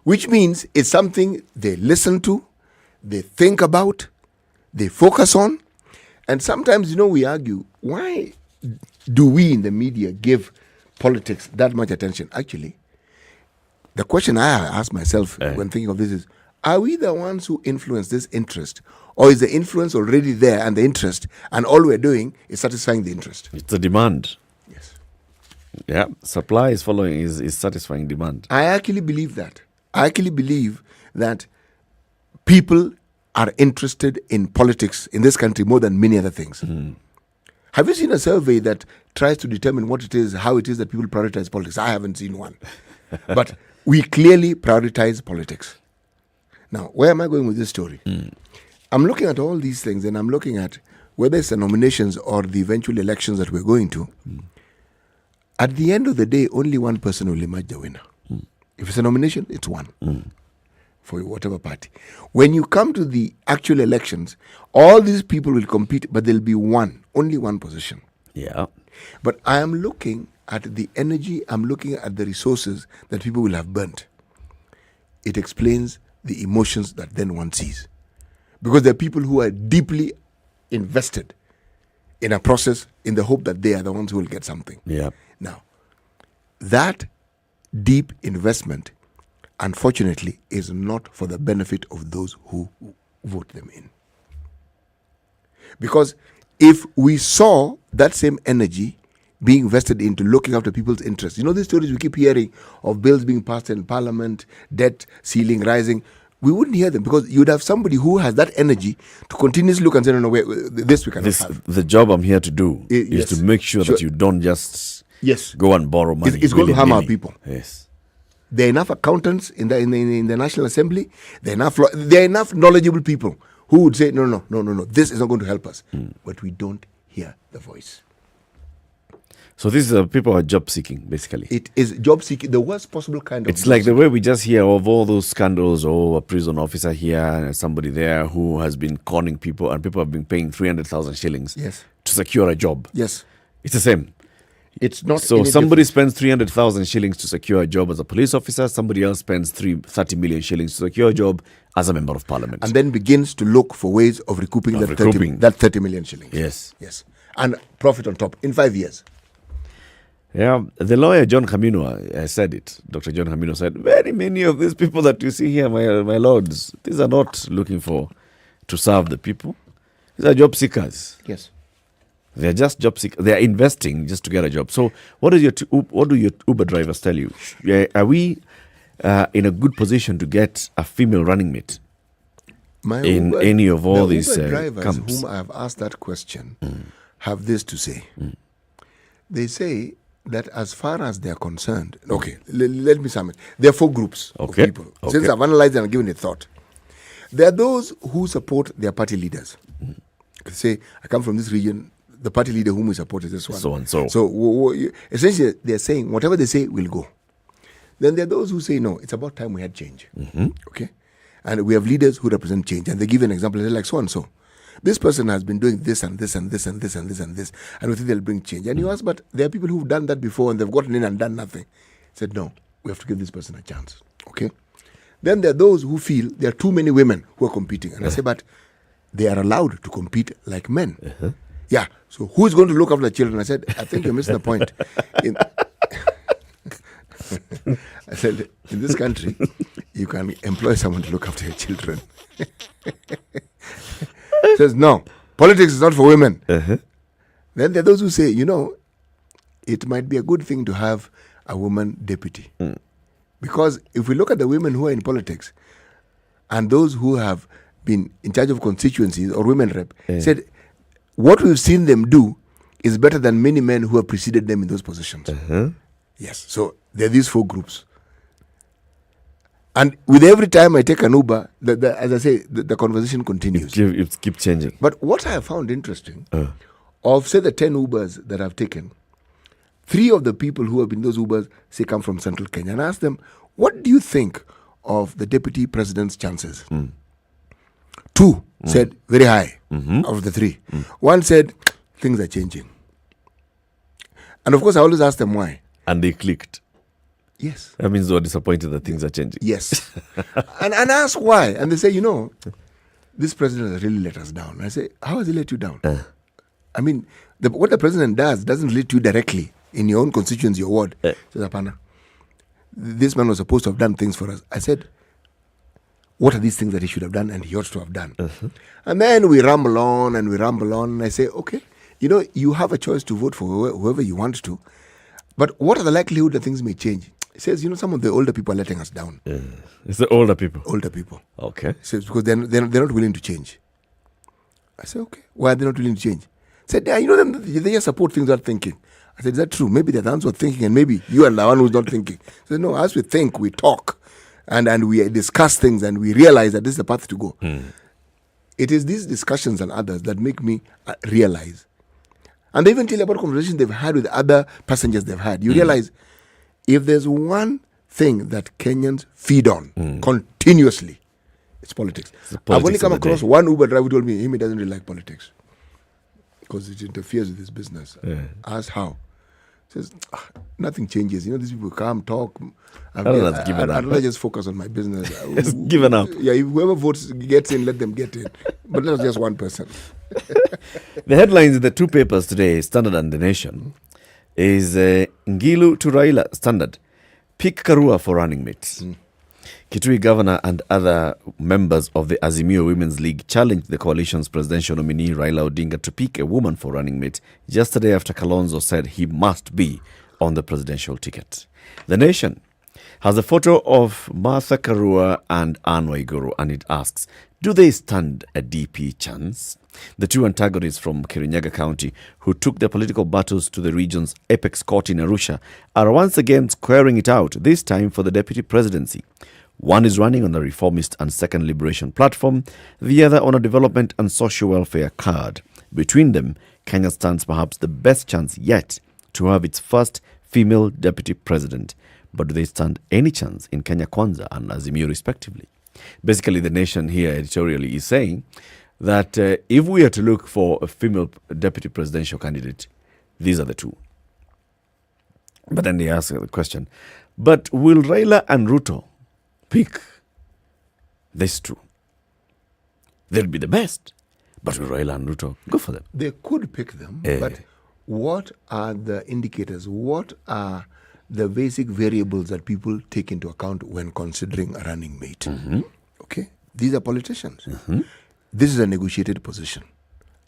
Which means it's something they listen to, they think about, they focus on. And sometimes, we argue, why do we in the media give politics that much attention? Actually, the question I ask myself when thinking of this is, are we the ones who influence this interest? Or is the influence already there and the interest, and all we're doing is satisfying the interest? It's a demand. Yes. Yeah, supply is following, is satisfying demand. I actually believe that. I actually believe that people are interested in politics in this country more than many other things. Have you seen a survey that tries to determine what it is, how it is that people prioritize politics? I haven't seen one. But we clearly prioritize politics. Now, where am I going with this story? I'm looking at all these things, and I'm looking at whether it's the nominations or the eventual elections that we're going to. At the end of the day, only one person will emerge the winner. If it's a nomination, it's one for whatever party. When you come to the actual elections, all these people will compete, but there'll be only one position. Yeah. But I am looking at the energy, I'm looking at the resources that people will have burnt. It explains the emotions that then one sees. Because there are people who are deeply invested in a process in the hope that they are the ones who will get something. Yeah. Now, that deep investment, unfortunately, is not for the benefit of those who vote them in. Because if we saw that same energy being invested into looking after people's interests, these stories we keep hearing of bills being passed in Parliament, debt ceiling rising, we wouldn't hear them because you'd have somebody who has that energy to continuously look and say, no, wait, this we cannot have. The job I'm here to do is to make sure that you don't just go and borrow money. It's going to harm our people. Yes. There are enough accountants in the National Assembly. There are enough knowledgeable people who would say, no, this is not going to help us. But we don't hear the voice. So these are people who are job seeking, basically. It is job seeking, the worst possible kind of. It's like the way we just hear of all those scandals, a prison officer here and somebody there who has been conning people, and people have been paying 300,000 shillings to secure a job. Yes. It's the same. It's not. So somebody spends 300,000 shillings to secure a job as a police officer. Somebody else spends 30 million shillings to secure a job as a member of parliament. And then begins to look for ways of recouping that 30 million shillings. Yes. Yes. And profit on top in 5 years. Yeah, the lawyer John Kamino said it. Dr. John Kamino said, very many of these people that you see here, my lords, these are not looking to serve the people. These are job seekers. Yes. They are just job seekers. They are investing just to get a job. So what do your Uber drivers tell you? Are we in a good position to get a female running mate in any of all these Uber drivers camps? whom I have asked that question have this to say. They say that as far as they are concerned, let me sum it. There are 4 groups of people. Since I've analyzed and given it thought. There are those who support their party leaders. They say, I come from this region, the party leader whom we support is this one. So and so. So essentially, they're saying whatever they say will go. Then there are those who say, no, it's about time we had change. Okay? And we have leaders who represent change. And they give an example, they're like so and so. This person has been doing this and this and this and this and this and this, and we think they'll bring change. And you ask, but there are people who've done that before and they've gotten in and done nothing. Said, no, we have to give this person a chance. Okay? Then there are those who feel there are too many women who are competing. And I say, but they are allowed to compete like men. Yeah, so who is going to look after the children? I said, I think you're missing the point. I said, in this country, you can employ someone to look after your children. Says, no, politics is not for women. Then there are those who say, it might be a good thing to have a woman deputy. Because if we look at the women who are in politics and those who have been in charge of constituencies or women rep, said, what we've seen them do is better than many men who have preceded them in those positions. Yes, so there are these 4 groups. And with every time I take an Uber, as I say, the conversation continues. It keeps changing. But what I have found interesting, of say the 10 Ubers that I've taken, 3 of the people who have been those Ubers say come from Central Kenya. And I asked them, what do you think of the deputy president's chances? 2 said very high out of the 3. 1 said things are changing. And of course, I always ask them why. And they clicked. Yes. That means they were disappointed that things are changing. Yes. and ask why. And they say, this president has really let us down. And I say, how has he let you down? I mean, what the president doesn't let you directly in your own constituency, your ward. Says, Apana, this man was supposed to have done things for us. I said, what are these things that he should have done and he ought to have done? And then we ramble on. And I say, okay, you have a choice to vote for whoever you want to. But what are the likelihood that things may change? It says, some of the older people are letting us down. It's the older people? Older people. Okay. It says, because they're not willing to change. I said, okay. Why are they not willing to change? He said, they just support things without thinking. I said, is that true? Maybe they're the ones who are thinking, and maybe you are the one who's not thinking. He said, no, as we think, we talk. And we discuss things, and we realize that this is the path to go. It is these discussions and others that make me realize. And they even tell you about conversations they've had with other passengers they've had. You realize if there's one thing that Kenyans feed on continuously, it's politics. I've only come across one Uber driver who told me he doesn't really like politics because it interferes with his business. Asked how? He says, nothing changes. These people come, talk. I'd rather just focus on my business. It's given up. Yeah, whoever votes gets in, let them get in. But not just one person. The headlines in the 2 papers today, Standard and The Nation, is Ngilu to Raila Standard. Pick Karua for running mates. Kitui Governor and other members of the Azimio Women's League challenged the coalition's presidential nominee Raila Odinga to pick a woman for running mate yesterday after Kalonzo said he must be on the presidential ticket. The Nation has a photo of Martha Karua and Anne Waiguru, and it asks, do they stand a DP chance? The two antagonists from Kirinyaga County, who took their political battles to the region's apex court in Arusha, are once again squaring it out, this time for the deputy presidency. One is running on a reformist and second liberation platform, the other on a development and social welfare card. Between them, Kenya stands perhaps the best chance yet to have its first female deputy president. But do they stand any chance in Kenya Kwanza and Azimio respectively? Basically, the Nation here editorially is saying that if we are to look for a female deputy presidential candidate, these are the two. But then they ask the question, but will Raila and Ruto pick these two? They'll be the best. But will Raila and Ruto go for them? They could pick them, but what are the indicators? What are the basic variables that people take into account when considering a running mate? Okay, these are politicians. This is a negotiated position.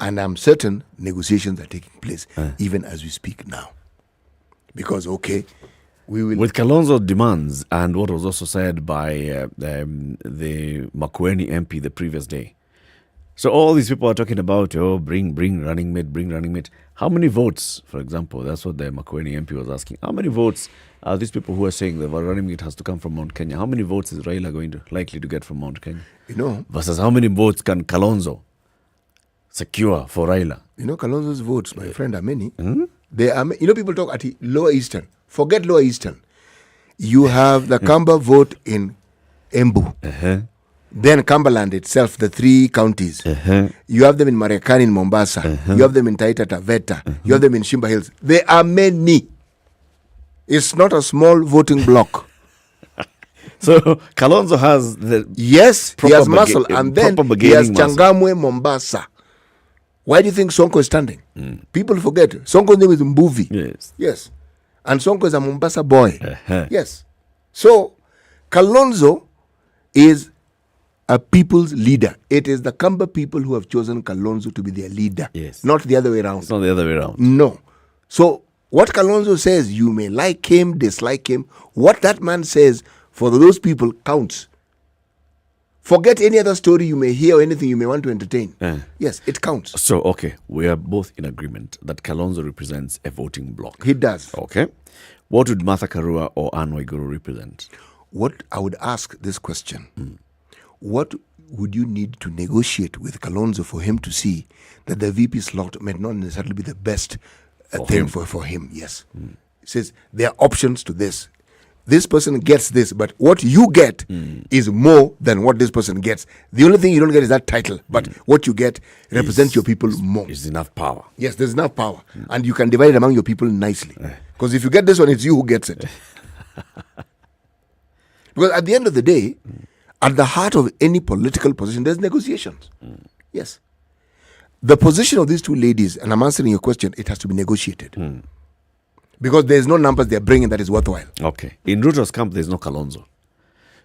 And I'm certain negotiations are taking place even as we speak now. Because, okay, we will... With Kalonzo's demands and what was also said by the Makueni MP the previous day. So all these people are talking about, bring running mate. How many votes, for example, that's what the Makueni MP was asking. How many votes are these people who are saying that running mate has to come from Mount Kenya? How many votes is Raila likely to get from Mount Kenya? Versus how many votes can Kalonzo secure for Raila? Kalonzo's votes, my friend, are many. They are. People talk at Lower Eastern. Forget Lower Eastern. You have the Kamba vote in Embu. Then Cumberland itself, the three counties. You have them in Marekani in Mombasa. You have them in Taita Taveta. You have them in Shimba Hills. There are many. It's not a small voting block. So Kalonzo has the... Yes, he has muscle. And then he has Changamwe, Mombasa. Why do you think Sonko is standing? People forget. Sonko's name is Mbuvi. Yes. And Sonko is a Mombasa boy. Yes. So Kalonzo is a people's leader. It is the Kamba people who have chosen Kalonzo to be their leader. Yes. Not the other way around. It's not the other way around. No. So what Kalonzo says, you may like him, dislike him. What that man says for those people counts. Forget any other story you may hear or anything you may want to entertain. Yes, it counts. So, okay, we are both in agreement that Kalonzo represents a voting bloc. He does. Okay. What would Martha Karua or Anne Waiguru represent? What I would ask this question, what would you need to negotiate with Kalonzo for him to see that the VP slot may not necessarily be the best thing for him? Yes. He says there are options to this. This person gets this, but what you get is more than what this person gets. The only thing you don't get is that title, but what you get represents your people more. Is enough power. Yes, there's enough power. And you can divide it among your people nicely. Because if you get this one, it's you who gets it. Because at the end of the day, at the heart of any political position, there's negotiations. Yes. The position of these two ladies, and I'm answering your question, it has to be negotiated. Because there's no numbers they're bringing that is worthwhile. Okay. In Ruto's camp, there's no Kalonzo.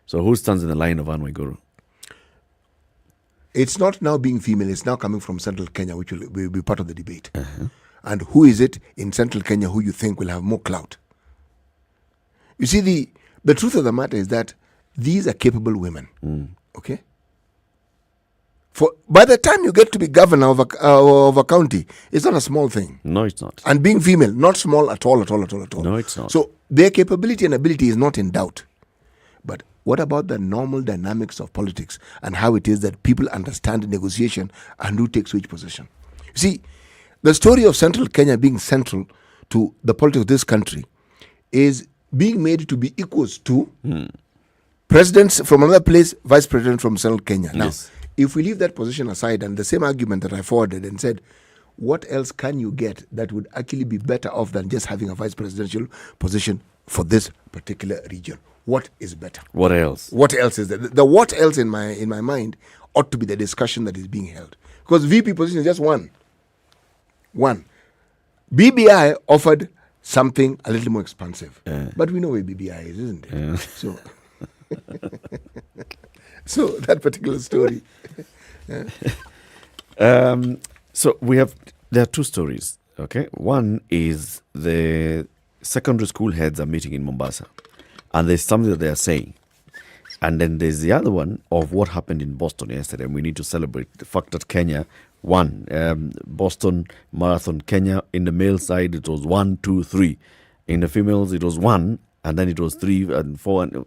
So who stands in the line of Anne Waiguru? It's not now being female. It's now coming from Central Kenya, which will be part of the debate. And who is it in Central Kenya who you think will have more clout? You see, the truth of the matter is that these are capable women. Okay? By the time you get to be governor of a county, it's not a small thing. No, it's not. And being female, not small at all. No, it's not. So their capability and ability is not in doubt. But what about the normal dynamics of politics and how it is that people understand negotiation and who takes which position? You see, the story of Central Kenya being central to the politics of this country is being made to be equals to presidents from another place, vice president from Central Kenya. Now, if we leave that position aside and the same argument that I forwarded and said, what else can you get that would actually be better off than just having a vice presidential position for this particular region? What is better? What else? What else is there? The what else in my mind ought to be the discussion that is being held. Because VP position is just one. BBI offered something a little more expansive. But we know where BBI is, isn't it? So, so that particular story. So there are two stories. Okay, one is the secondary school heads are meeting in Mombasa, and there's something that they are saying. And then there's the other one of what happened in Boston yesterday. And we need to celebrate the fact that Kenya won. Boston Marathon, Kenya, in the male side, it was 1, 2, 3. In the females, it was 1, and then it was 3 and 4. And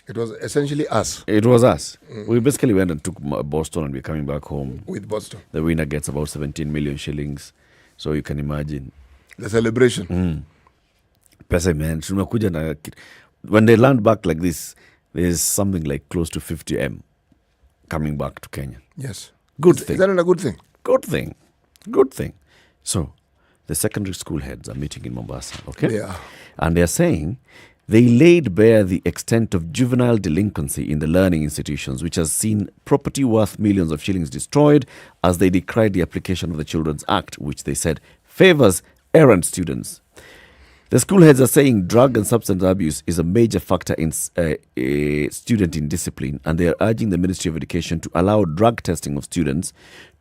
it was essentially us. It was us. We basically went and took Boston, and we're coming back home. With Boston. The winner gets about 17 million shillings. So you can imagine. The celebration. Pesa, man. When they land back like this, there's something like close to 50M coming back to Kenya. Yes. Good thing. Is that not a good thing? Good thing. Good thing. So, the secondary school heads are meeting in Mombasa, okay? Yeah. And they're saying they laid bare the extent of juvenile delinquency in the learning institutions, which has seen property worth millions of shillings destroyed, as they decried the application of the Children's Act, which they said favors errant students. The school heads are saying drug and substance abuse is a major factor in student indiscipline, and they are urging the Ministry of Education to allow drug testing of students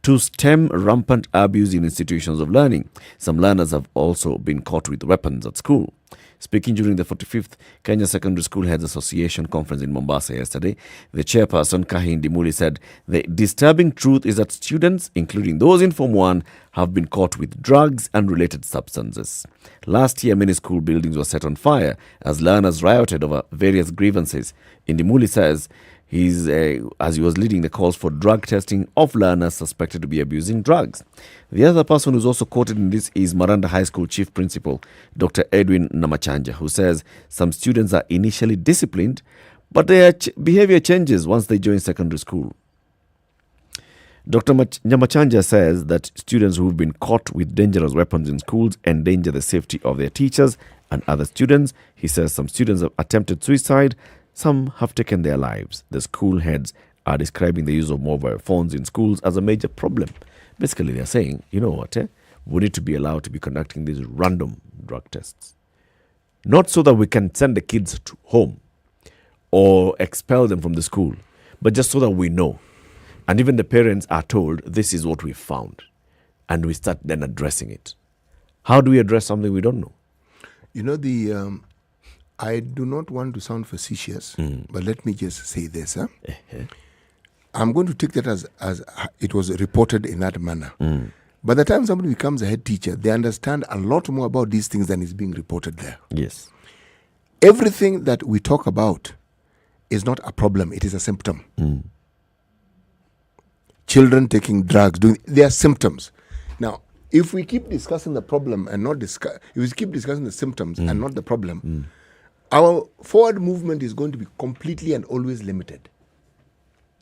to stem rampant abuse in institutions of learning. Some learners have also been caught with weapons at school. Speaking during the 45th Kenya Secondary School Heads Association conference in Mombasa yesterday, the chairperson, Kahin Dimuli, said the disturbing truth is that students, including those in Form 1, have been caught with drugs and related substances. Last year, many school buildings were set on fire as learners rioted over various grievances. Indimuli says as he was leading the calls for drug testing of learners suspected to be abusing drugs. The other person who's also quoted in this is Maranda High School Chief Principal, Dr. Edwin Namachanja, who says some students are initially disciplined, but their behavior changes once they join secondary school. Dr. Namachanja says that students who've been caught with dangerous weapons in schools endanger the safety of their teachers and other students. He says some students have attempted suicide. Some have taken their lives. The school heads are describing the use of mobile phones in schools as a major problem. Basically, they're saying, you know what, we need to be allowed to be conducting these random drug tests. Not so that we can send the kids to home or expel them from the school, but just so that we know. And even the parents are told, this is what we found. And we start then addressing it. How do we address something we don't know? You know, I do not want to sound facetious, but let me just say this. I'm going to take that as it was reported in that manner. By the time somebody becomes a head teacher, they understand a lot more about these things than is being reported there. Yes. Everything that we talk about is not a problem, it is a symptom. Children taking drugs, they are symptoms. Now, if we keep discussing the problem and not if we keep discussing the symptoms and not the problem, our forward movement is going to be completely and always limited.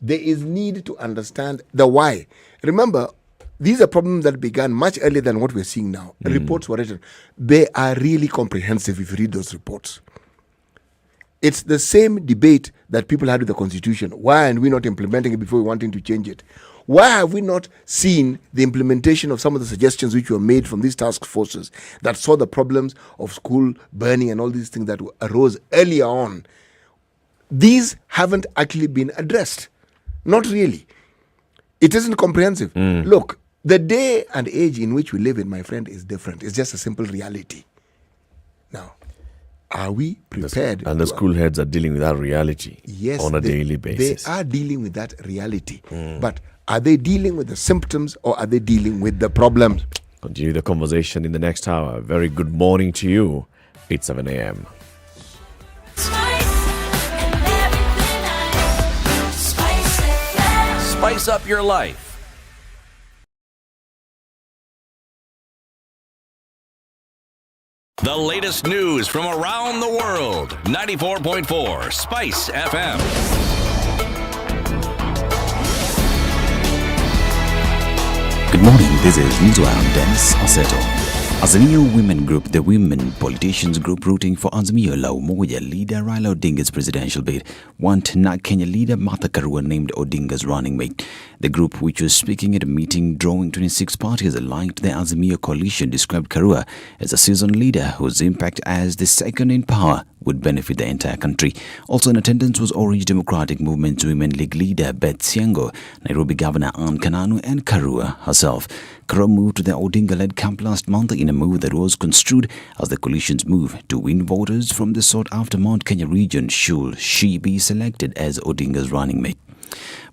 There is need to understand the why. Remember, these are problems that began much earlier than what we're seeing now. Reports were written. They are really comprehensive if you read those reports. It's the same debate that people had with the Constitution. Why are we not implementing it before we wanting to change it? Why have we not seen the implementation of some of the suggestions which were made from these task forces that saw the problems of school burning and all these things that arose earlier on? These haven't actually been addressed. Not really. It isn't comprehensive. Look, the day and age in which we live in, my friend, is different. It's just a simple reality. Now, are we prepared? And the school heads are dealing with that reality on a daily basis. They are dealing with that reality. But are they dealing with the symptoms or are they dealing with the problems? Continue the conversation in the next hour. Very good morning to you. It's 7 a.m. Spice up your life. The latest news from around the world. 94.4 Spice FM. Good morning, this is Newswire. Dennis Oseto. Azimio Women Group, the women politicians group rooting for Azimio La Umoja leader Raila Odinga's presidential bid, want Kenya leader Martha Karua named Odinga's running mate. The group, which was speaking at a meeting drawing 26 parties aligned to the Azimio coalition, described Karua as a seasoned leader whose impact as the second in power would benefit the entire country. Also in attendance was Orange Democratic Movement's Women League leader Beth Siango, Nairobi Governor Anne Kananu and Karua herself. Karua moved to the Odinga-led camp last month in a move that was construed as the coalition's move to win voters from the sought-after Mount Kenya region should she be selected as Odinga's running mate.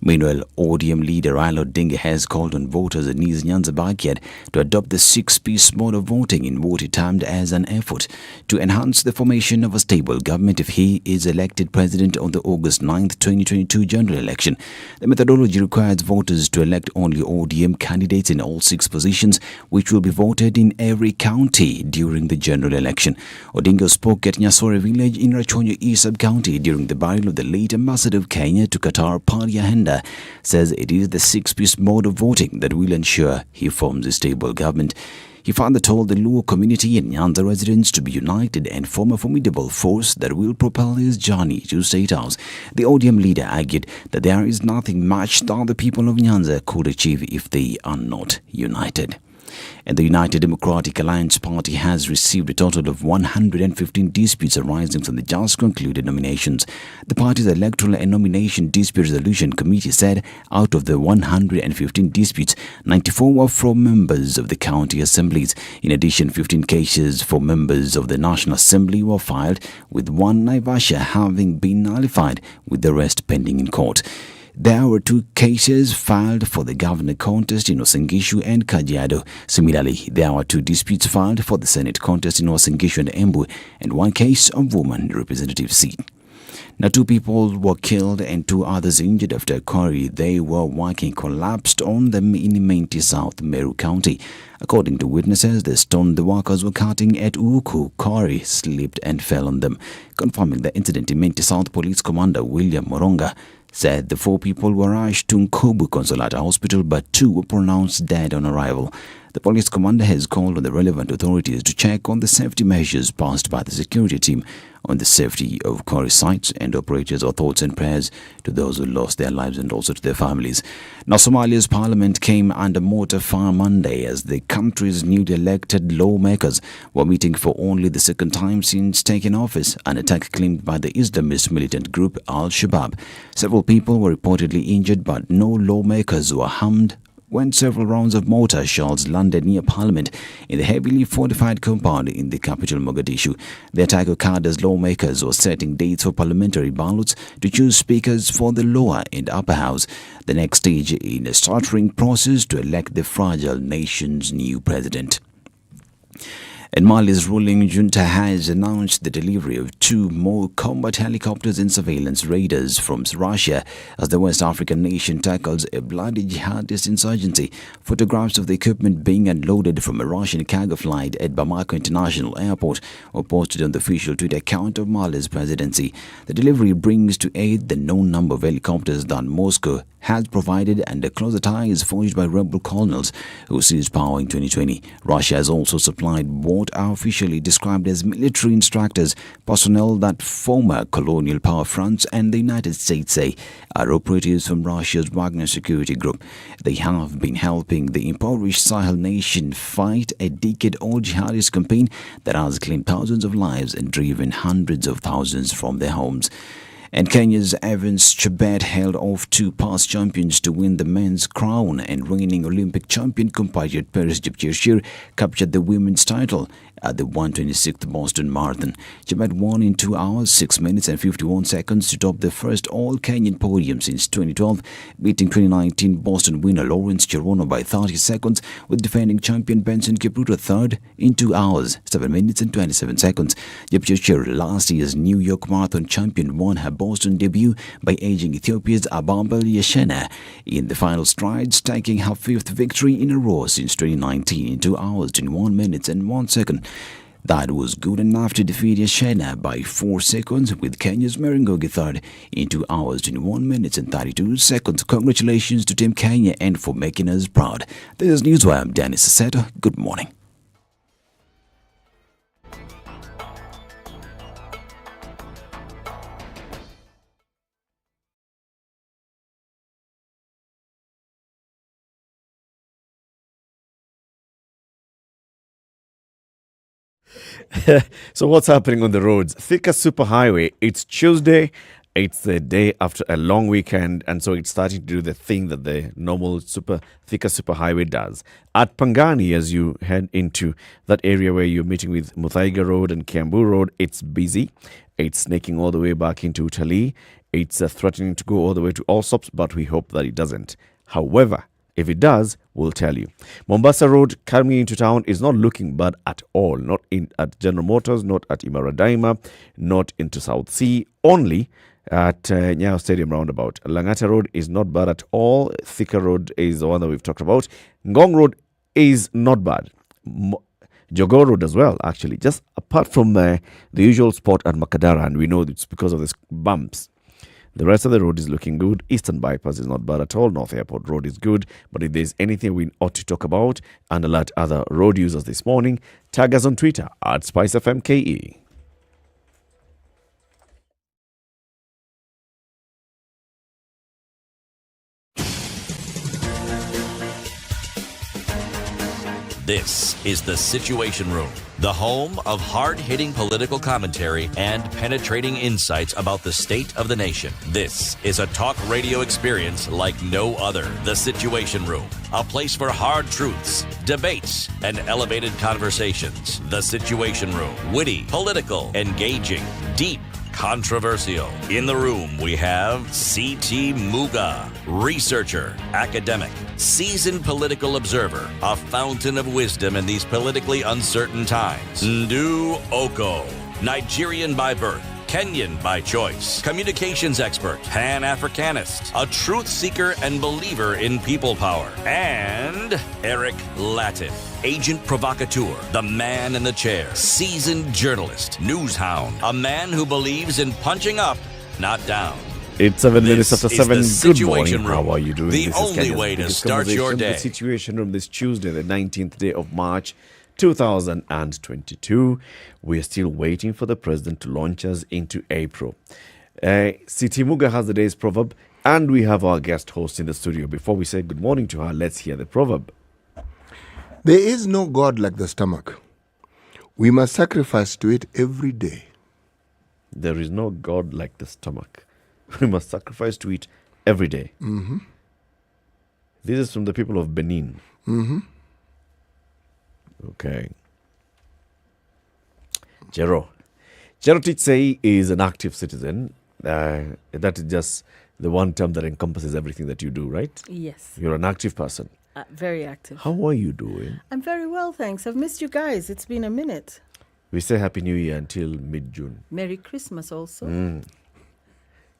Meanwhile, ODM leader Raila Odinga has called on voters in his Nyanza backyard to adopt the six-piece mode of voting in what he termed as an effort to enhance the formation of a stable government if he is elected president on the August 9th, 2022 general election. The methodology requires voters to elect only ODM candidates in all 6 positions, which will be voted in every county during the general election. Odinga spoke at Nyasore village in Rachonyo East sub-county during the burial of the late ambassador of Kenya to Qatar, Padia Henda, says it is the 6-piece mode of voting that will ensure he forms a stable government. He further told the Luo community and Nyanza residents to be united and form a formidable force that will propel his journey to State House. The ODM leader argued that there is nothing much that the people of Nyanza could achieve if they are not united. And the United Democratic Alliance Party has received a total of 115 disputes arising from the just concluded nominations. The party's Electoral and Nomination Dispute Resolution Committee said out of the 115 disputes, 94 were from members of the county assemblies. In addition, 15 cases for members of the National Assembly were filed, with one Naivasha having been nullified, with the rest pending in court. There were 2 cases filed for the governor contest in Uasin Gishu and Kajiado. Similarly, there were 2 disputes filed for the Senate contest in Uasin Gishu and Embu, and 1 case of woman representative seat. Now, 2 people were killed and 2 others injured after a quarry they were working collapsed on them in Imenti, South Meru County. According to witnesses, the stone the workers were cutting at Okoh quarry slipped and fell on them. Confirming the incident, Imenti South Police Commander William Moronga said the 4 people were rushed to Nkobu Consolata Hospital, but 2 were pronounced dead on arrival. The police commander has called on the relevant authorities to check on the safety measures passed by the security team on the safety of quarry sites and operators. Our thoughts and prayers to those who lost their lives and also to their families. Now, Somalia's parliament came under mortar fire Monday as the country's newly elected lawmakers were meeting for only the second time since taking office, an attack claimed by the Islamist militant group Al-Shabaab. Several people were reportedly injured, but no lawmakers were harmed when several rounds of mortar shells landed near Parliament in the heavily fortified compound in the capital Mogadishu. The attack occurred as lawmakers were setting dates for parliamentary ballots to choose speakers for the lower and upper house, the next stage in a stuttering process to elect the fragile nation's new president. And Mali's ruling junta has announced the delivery of 2 more combat helicopters and surveillance radars from Russia as the West African nation tackles a bloody jihadist insurgency. Photographs of the equipment being unloaded from a Russian cargo flight at Bamako International Airport were posted on the official Twitter account of Mali's presidency. The delivery brings to 8 the known number of helicopters that Moscow has provided and a closer tie is forged by rebel colonels who seized power in 2020. Russia has also supplied what are officially described as military instructors, personnel that former colonial power France and the United States say are operatives from Russia's Wagner security group. They have been helping the impoverished Sahel nation fight a decade-old jihadist campaign that has claimed thousands of lives and driven hundreds of thousands from their homes. And Kenya's Evans Chebet held off 2 past champions to win the men's crown, and reigning Olympic champion compatriot Paris Jepchirchir captured the women's title at the 126th Boston Marathon. Chebet won in 2 hours, 6 minutes and 51 seconds to top the first all-Kenyan podium since 2012, beating 2019 Boston winner Lawrence Cherono by 30 seconds, with defending champion Benson Kipruto third in 2 hours, 7 minutes and 27 seconds. Jepchirchir, last year's New York Marathon champion, won her Boston debut by edging Ethiopia's Abambel Yeshena in the final strides, taking her 5th victory in a row since 2019 in 2 hours, 21 minutes and 1 second. That was good enough to defeat Yeshena by 4 seconds, with Kenya's Meringogi third in 2 hours, 21 minutes and 32 seconds. Congratulations to Team Kenya and for making us proud. This is Newswire. I'm Dennis Saseto. Good morning. So what's happening on the roads? Thika Superhighway, it's Tuesday. It's the day after a long weekend, and so it's starting to do the thing that the normal Thika Superhighway does. At Pangani, as you head into that area where you're meeting with Muthaiga Road and Kiambu Road, it's busy. It's snaking all the way back into Utalii. It's threatening to go all the way to Allsops, but we hope that it doesn't. However, if it does, we'll tell you. Mombasa Road coming into town is not looking bad at all. Not at General Motors, not at Imaradaima, not into South Sea, only at Nyayo Stadium roundabout. Langata Road is not bad at all. Thika Road is the one that we've talked about. Ngong Road is not bad. Jogoo Road as well, actually. Just apart from the usual spot at Makadara, and we know it's because of the bumps. The rest of the road is looking good. Eastern Bypass is not bad at all. North Airport Road is good. But if there's anything we ought to talk about and alert other road users this morning, tag us on Twitter at SpiceFMKE. This is The Situation Room, the home of hard-hitting political commentary and penetrating insights about the state of the nation. This is a talk radio experience like no other. The Situation Room, a place for hard truths, debates, and elevated conversations. The Situation Room, witty, political, engaging, deep, controversial. In the room, we have C.T. Muga, researcher, academic, seasoned political observer, a fountain of wisdom in these politically uncertain times. Ndu Okoh, Nigerian by birth, Kenyan by choice, communications expert, Pan-Africanist, a truth seeker and believer in people power, and Eric Latiff, agent provocateur, the man in the chair, seasoned journalist, news hound, a man who believes in punching up, not down. It's 7 minutes after 7. Good morning. Room. How are you doing? The this only way to start your day. The Situation Room this Tuesday, the 19th day of March, 2022. We're still waiting for the president to launch us into April. Siti Muga has the day's proverb, and we have our guest host in the studio. Before we say good morning to her, let's hear the proverb. There is no God like the stomach. We must sacrifice to it every day. There is no God like the stomach. We must sacrifice to it every day. Mm-hmm. This is from the people of Benin. Mm-hmm. Okay. Jero Titsei is an active citizen. That is just the one term that encompasses everything that you do, right? Yes. You're an active person. Very active. How are you doing? I'm very well, thanks. I've missed you guys. It's been a minute. We say Happy New Year until mid-June. Merry Christmas also.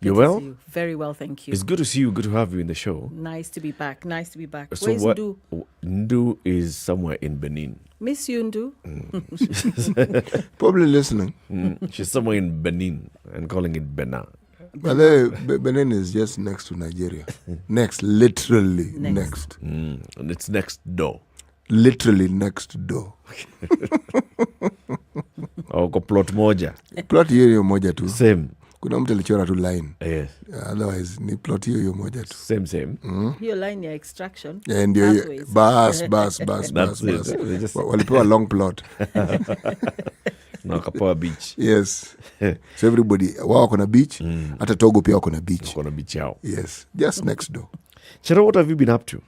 You well? You. Very well, thank you. It's good to see you. Good to have you in the show. Nice to be back. So where's Ndu? Ndu is somewhere in Benin. Miss you, Ndu. Probably listening. She's somewhere in Benin and calling it Bena. But Benin is just next to Nigeria. Literally next. And it's next door. Literally next door. Kwa plot moja. Plot hiyo moja tu. Same. Kuna mtu alichora tu line. Yes. Otherwise ni plot hiyo moja tu. Same. Hiyo line ya extraction. Ndio hiyo. Bas. Walipewa long plot. Na wakapewa beach. Yes. So everybody wao wako na beach, hata Togo pia wako na beach. Wako na beach yao. Yes. Just next door. Chero, what have you been up to?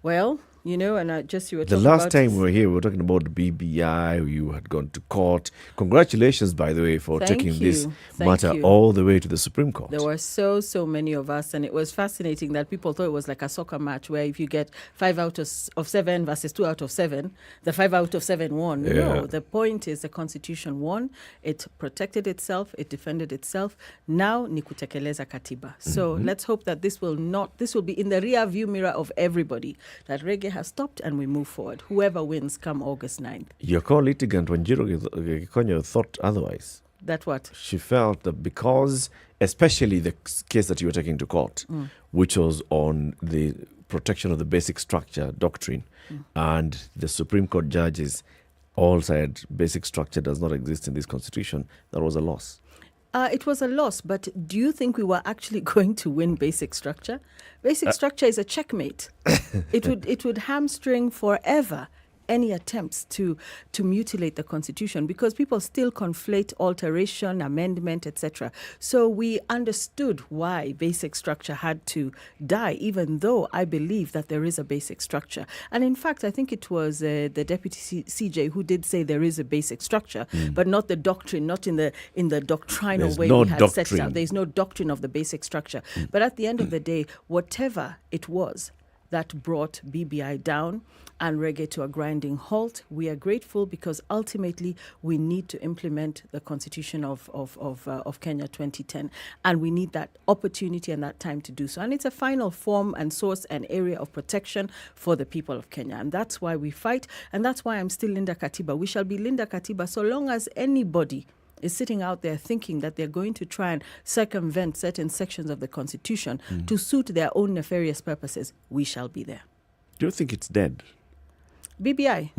Well, you know, and you were the talking last about time we were here, we were talking about the BBI. You had gone to court. Congratulations, by the way, for taking this matter all the way to the Supreme Court. There were so many of us, and it was fascinating that people thought it was like a soccer match where if you get 5 out of 7 versus 2 out of 7, the 5 out of 7 won. Yeah. No, the point is the Constitution won. It protected itself. It defended itself. Now ni kutekeleza katiba. So let's hope that this will be in the rear view mirror of everybody, that reggae has stopped and we move forward. Whoever wins come August 9th. Your co-litigant Wanjiru Gikonyo thought otherwise. That what? She felt that because, especially the case that you were taking to court, which was on the protection of the basic structure doctrine, and the Supreme Court judges all said basic structure does not exist in this constitution, that was a loss. It was a loss, but do you think we were actually going to win basic structure? Basic structure is a checkmate. It would hamstring forever any attempts to mutilate the constitution, because people still conflate alteration, amendment, etc. So we understood why basic structure had to die, even though I believe that there is a basic structure. And in fact, I think it was the Deputy CJ who did say there is a basic structure, but not the doctrine, not in the doctrinal There's way no we had set it doctrine. out. There is no doctrine of the basic structure. But at the end of the day, whatever it was that brought BBI down and reggae to a grinding halt, we are grateful, because ultimately we need to implement the Constitution of Kenya 2010, and we need that opportunity and that time to do so. And it's a final form and source and area of protection for the people of Kenya, and that's why we fight, and that's why I'm still Linda Katiba. We shall be Linda Katiba so long as anybody is sitting out there thinking that they're going to try and circumvent certain sections of the Constitution to suit their own nefarious purposes. We shall be there. Do you think it's dead? BBI?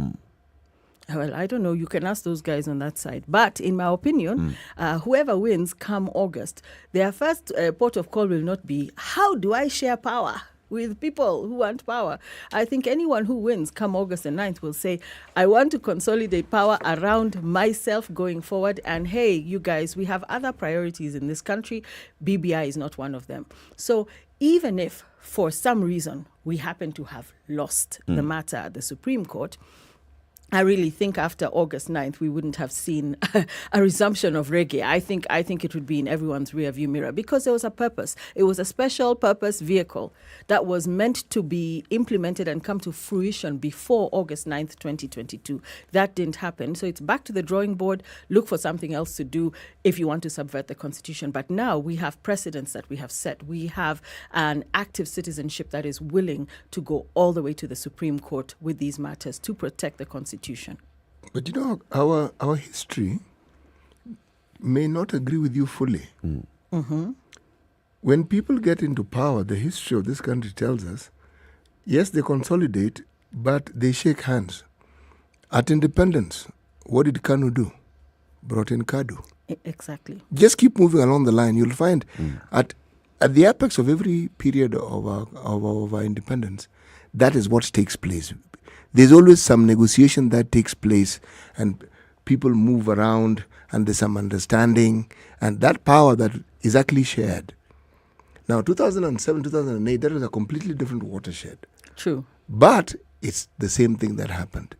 Well, I don't know. You can ask those guys on that side. But in my opinion, whoever wins come August, their first port of call will not be, how do I share power with people who want power? I think anyone who wins come August the 9th will say, I want to consolidate power around myself going forward. And hey, you guys, we have other priorities in this country. BBI is not one of them. So even if for some reason we happen to have lost the matter at the Supreme Court, I really think after August 9th, we wouldn't have seen a resumption of reggae. I think it would be in everyone's rearview mirror, because there was a purpose. It was a special purpose vehicle that was meant to be implemented and come to fruition before August 9th, 2022. That didn't happen. So it's back to the drawing board. Look for something else to do if you want to subvert the Constitution. But now we have precedents that we have set. We have an active citizenship that is willing to go all the way to the Supreme Court with these matters to protect the Constitution. But you know, our history may not agree with you fully. When people get into power, the history of this country tells us, yes, they consolidate, but they shake hands. At independence, what did Kanu do? Brought in Kadu. Exactly. Just keep moving along the line. You'll find at the apex of every period of our independence, that is what takes place. There's always some negotiation that takes place, and people move around, and there's some understanding, and that power that is actually shared. Now, 2007, 2008, that was a completely different watershed. True. But it's the same thing that happened.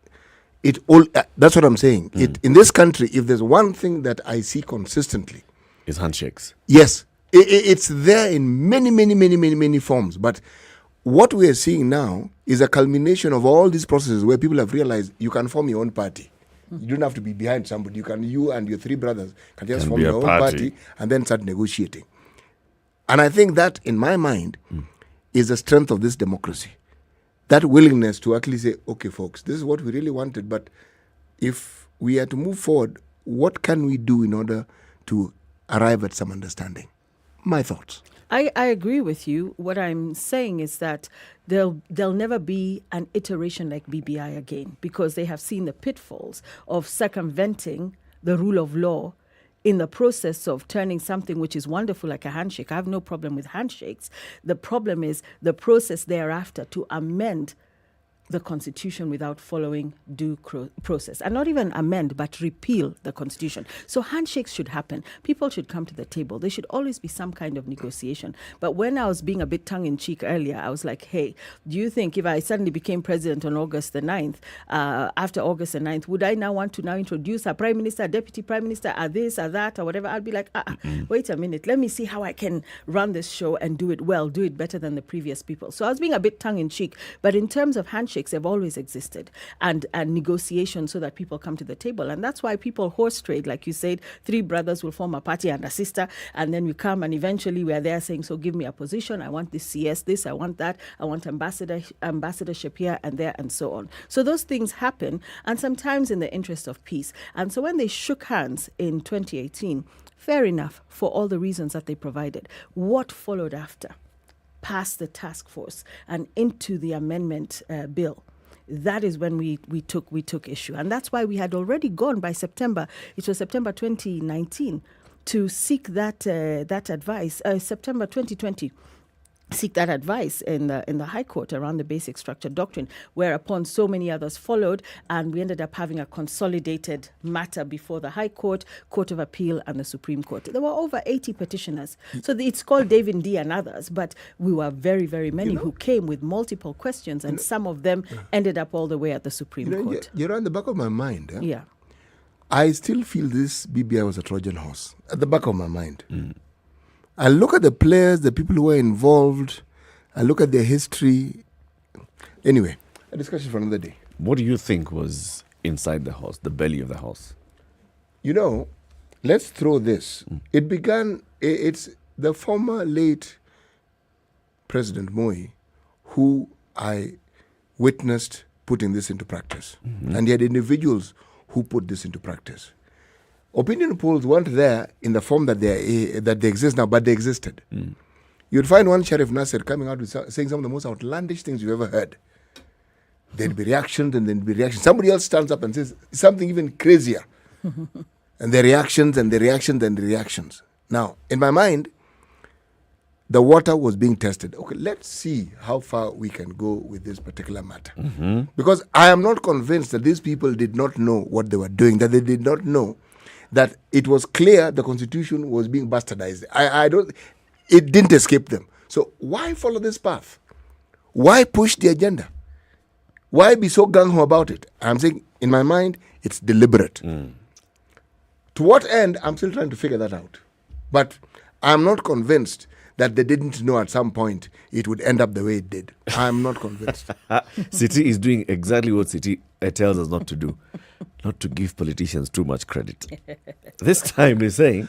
That's what I'm saying. In this country, if there's one thing that I see consistently, it's handshakes. Yes. It's there in many forms. But what we are seeing now is a culmination of all these processes where people have realized you can form your own party. You don't have to be behind somebody. You and your three brothers can just form your own party and then start negotiating. And I think that, in my mind, is the strength of this democracy. That willingness to actually say, okay, folks, this is what we really wanted, but if we are to move forward, what can we do in order to arrive at some understanding? My thoughts. I agree with you. What I'm saying is that there'll never be an iteration like BBI again, because they have seen the pitfalls of circumventing the rule of law in the process of turning something which is wonderful like a handshake. I have no problem with handshakes. The problem is the process thereafter to amend the Constitution without following due process. And not even amend, but repeal the Constitution. So handshakes should happen. People should come to the table. There should always be some kind of negotiation. But when I was being a bit tongue-in-cheek earlier, I was like, hey, do you think if I suddenly became president on August the 9th, after August the 9th, would I now want to now introduce a prime minister, a deputy prime minister, a this, a that, or whatever? I'd be like, wait a minute, let me see how I can run this show and do it well, do it better than the previous people. So I was being a bit tongue-in-cheek. But in terms of handshakes, have always existed, and negotiation so that people come to the table. And that's why people horse trade. Like you said, three brothers will form a party and a sister, and then we come and eventually we are there saying, so give me a position, I want this CS, this, I want that, I want ambassadorship here and there, and so on. So those things happen, and sometimes in the interest of peace. And so when they shook hands in 2018, fair enough, for all the reasons that they provided. What followed after? Past the task force and into the amendment bill, that is when we took issue. And that's why we had already gone by September, it was September 2019, to seek that advice, September 2020, seek that advice in the High Court around the basic structure doctrine, whereupon so many others followed, and we ended up having a consolidated matter before the High Court, Court of Appeal, and the Supreme Court. There were over 80 petitioners. So it's called David D and others, but we were very, very many who came with multiple questions, and some of them ended up all the way at the Supreme Court. You're on the back of my mind. Yeah. I still feel this BBI was a Trojan horse at the back of my mind. I look at the players, the people who were involved. I look at their history. Anyway, a discussion for another day. What do you think was inside the horse, the belly of the horse? Let's throw this. It began, it's the former late President Moi who I witnessed putting this into practice. And he had individuals who put this into practice. Opinion polls weren't there in the form that they exist now, but they existed. You'd find one Sheriff Nasser coming out with saying some of the most outlandish things you've ever heard. There'd be reactions and there'd be reactions. Somebody else stands up and says something even crazier. And the reactions and the reactions and the reactions. Now, in my mind, the water was being tested. Okay, let's see how far we can go with this particular matter. Because I am not convinced that these people did not know what they were doing, that they did not know that it was clear the Constitution was being bastardized. It didn't escape them. So why follow this path? Why push the agenda? Why be so gung-ho about it? I'm saying, in my mind, it's deliberate. To what end, I'm still trying to figure that out. But I'm not convinced that they didn't know at some point it would end up the way it did. I'm not convinced. City is doing exactly what City tells us not to do. Not to give politicians too much credit. This time they're saying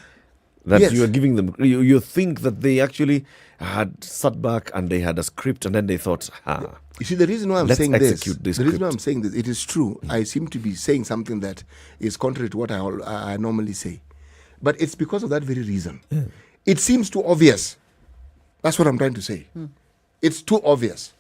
that you are giving them, you think that they actually had sat back and they had a script and then they thought, You see, the reason why I'm saying this, it is true. I seem to be saying something that is contrary to what I normally say. But it's because of that very reason. It seems too obvious. That's what I'm trying to say. It's too obvious.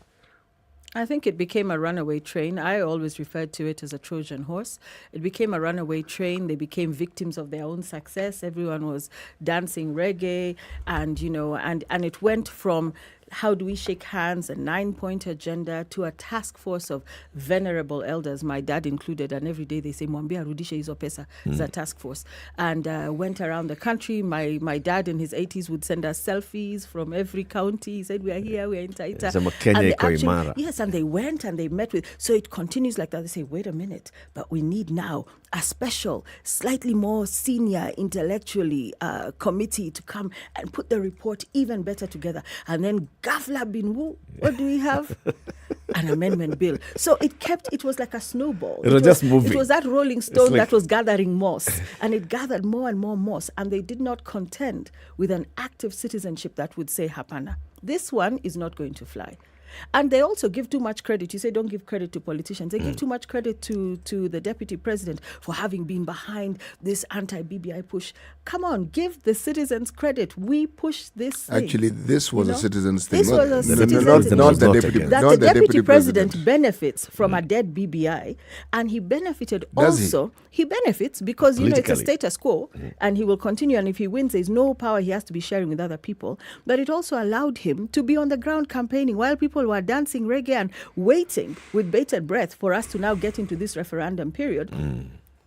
I think it became a runaway train. I always referred to it as a Trojan horse. It became a runaway train. They became victims of their own success. Everyone was dancing reggae, and it went from how do we shake hands, a 9-point agenda, to a task force of venerable elders, my dad included, and every day they say, Mwambia rudishe hizo pesa, it's a task force. And went around the country. My dad in his 80s would send us selfies from every county. He said, we are here, we are in Taita. Yes, and they went and they met with, so it continues like that. They say, wait a minute, but we need now a special, slightly more senior intellectually committee to come and put the report even better together. And then Gafla Binwu, what do we have? An amendment bill. So it was like a snowball. It was just moving. It was that rolling stone that was gathering moss, and it gathered more and more moss, and they did not contend with an active citizenship that would say, Hapana, this one is not going to fly. And they also give too much credit. You say don't give credit to politicians. They give too much credit to the deputy president for having been behind this anti-BBI push. Come on, give the citizens credit. We push this thing. Actually, this was a citizens thing. This was a citizens thing. Not the deputy president. That the deputy president benefits from a dead BBI, and he benefited also. He benefits because, it's a status quo, and he will continue. And if he wins, there's no power he has to be sharing with other people. But it also allowed him to be on the ground campaigning while people were dancing reggae and waiting with bated breath for us to now get into this referendum period.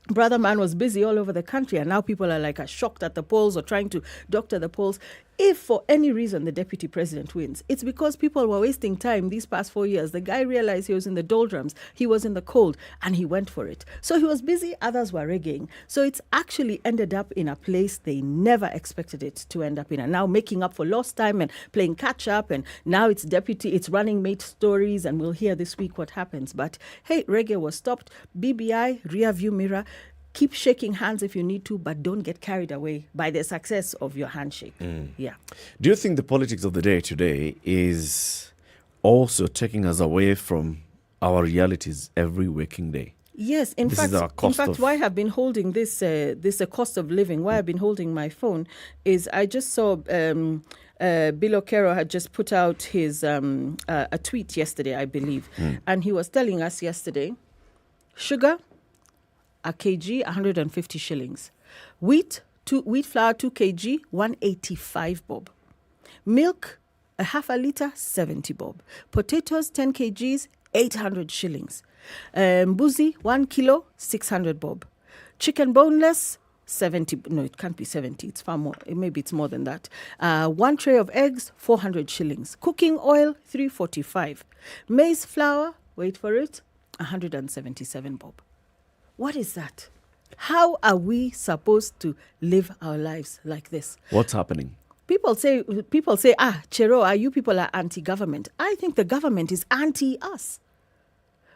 Brother man was busy all over the country, and now people are shocked at the polls or trying to doctor the polls. If for any reason the deputy president wins, it's because people were wasting time these past 4 years. The guy realized he was in the doldrums, he was in the cold, and he went for it. So he was busy, others were reggaeing. So it's actually ended up in a place they never expected it to end up in. And now making up for lost time and playing catch up, and now it's running mate stories, and we'll hear this week what happens. But hey, reggae was stopped. BBI, rear view mirror. Keep shaking hands if you need to, but don't get carried away by the success of your handshake. Yeah. Do you think the politics of the day today is also taking us away from our realities every waking day? Yes, in fact, why I've been holding this cost of living, why I've been holding my phone is I just saw Bill Okoh had just put out his a tweet yesterday, I believe, and he was telling us yesterday, sugar, a kg, 150 shillings. Wheat flour, 2 kg, 185 bob. Milk, a half a litre, 70 bob. Potatoes, 10 kgs, 800 shillings. Mbuzi, 1 kilo, 600 bob. Chicken boneless, 70. No, it can't be 70. It's far more. Maybe it's more than that. 1 tray of eggs, 400 shillings. Cooking oil, 345. Maize flour, wait for it, 177 bob. What is that? How are we supposed to live our lives like this? What's happening? People say, Chero, you people are anti-government. I think the government is anti-us.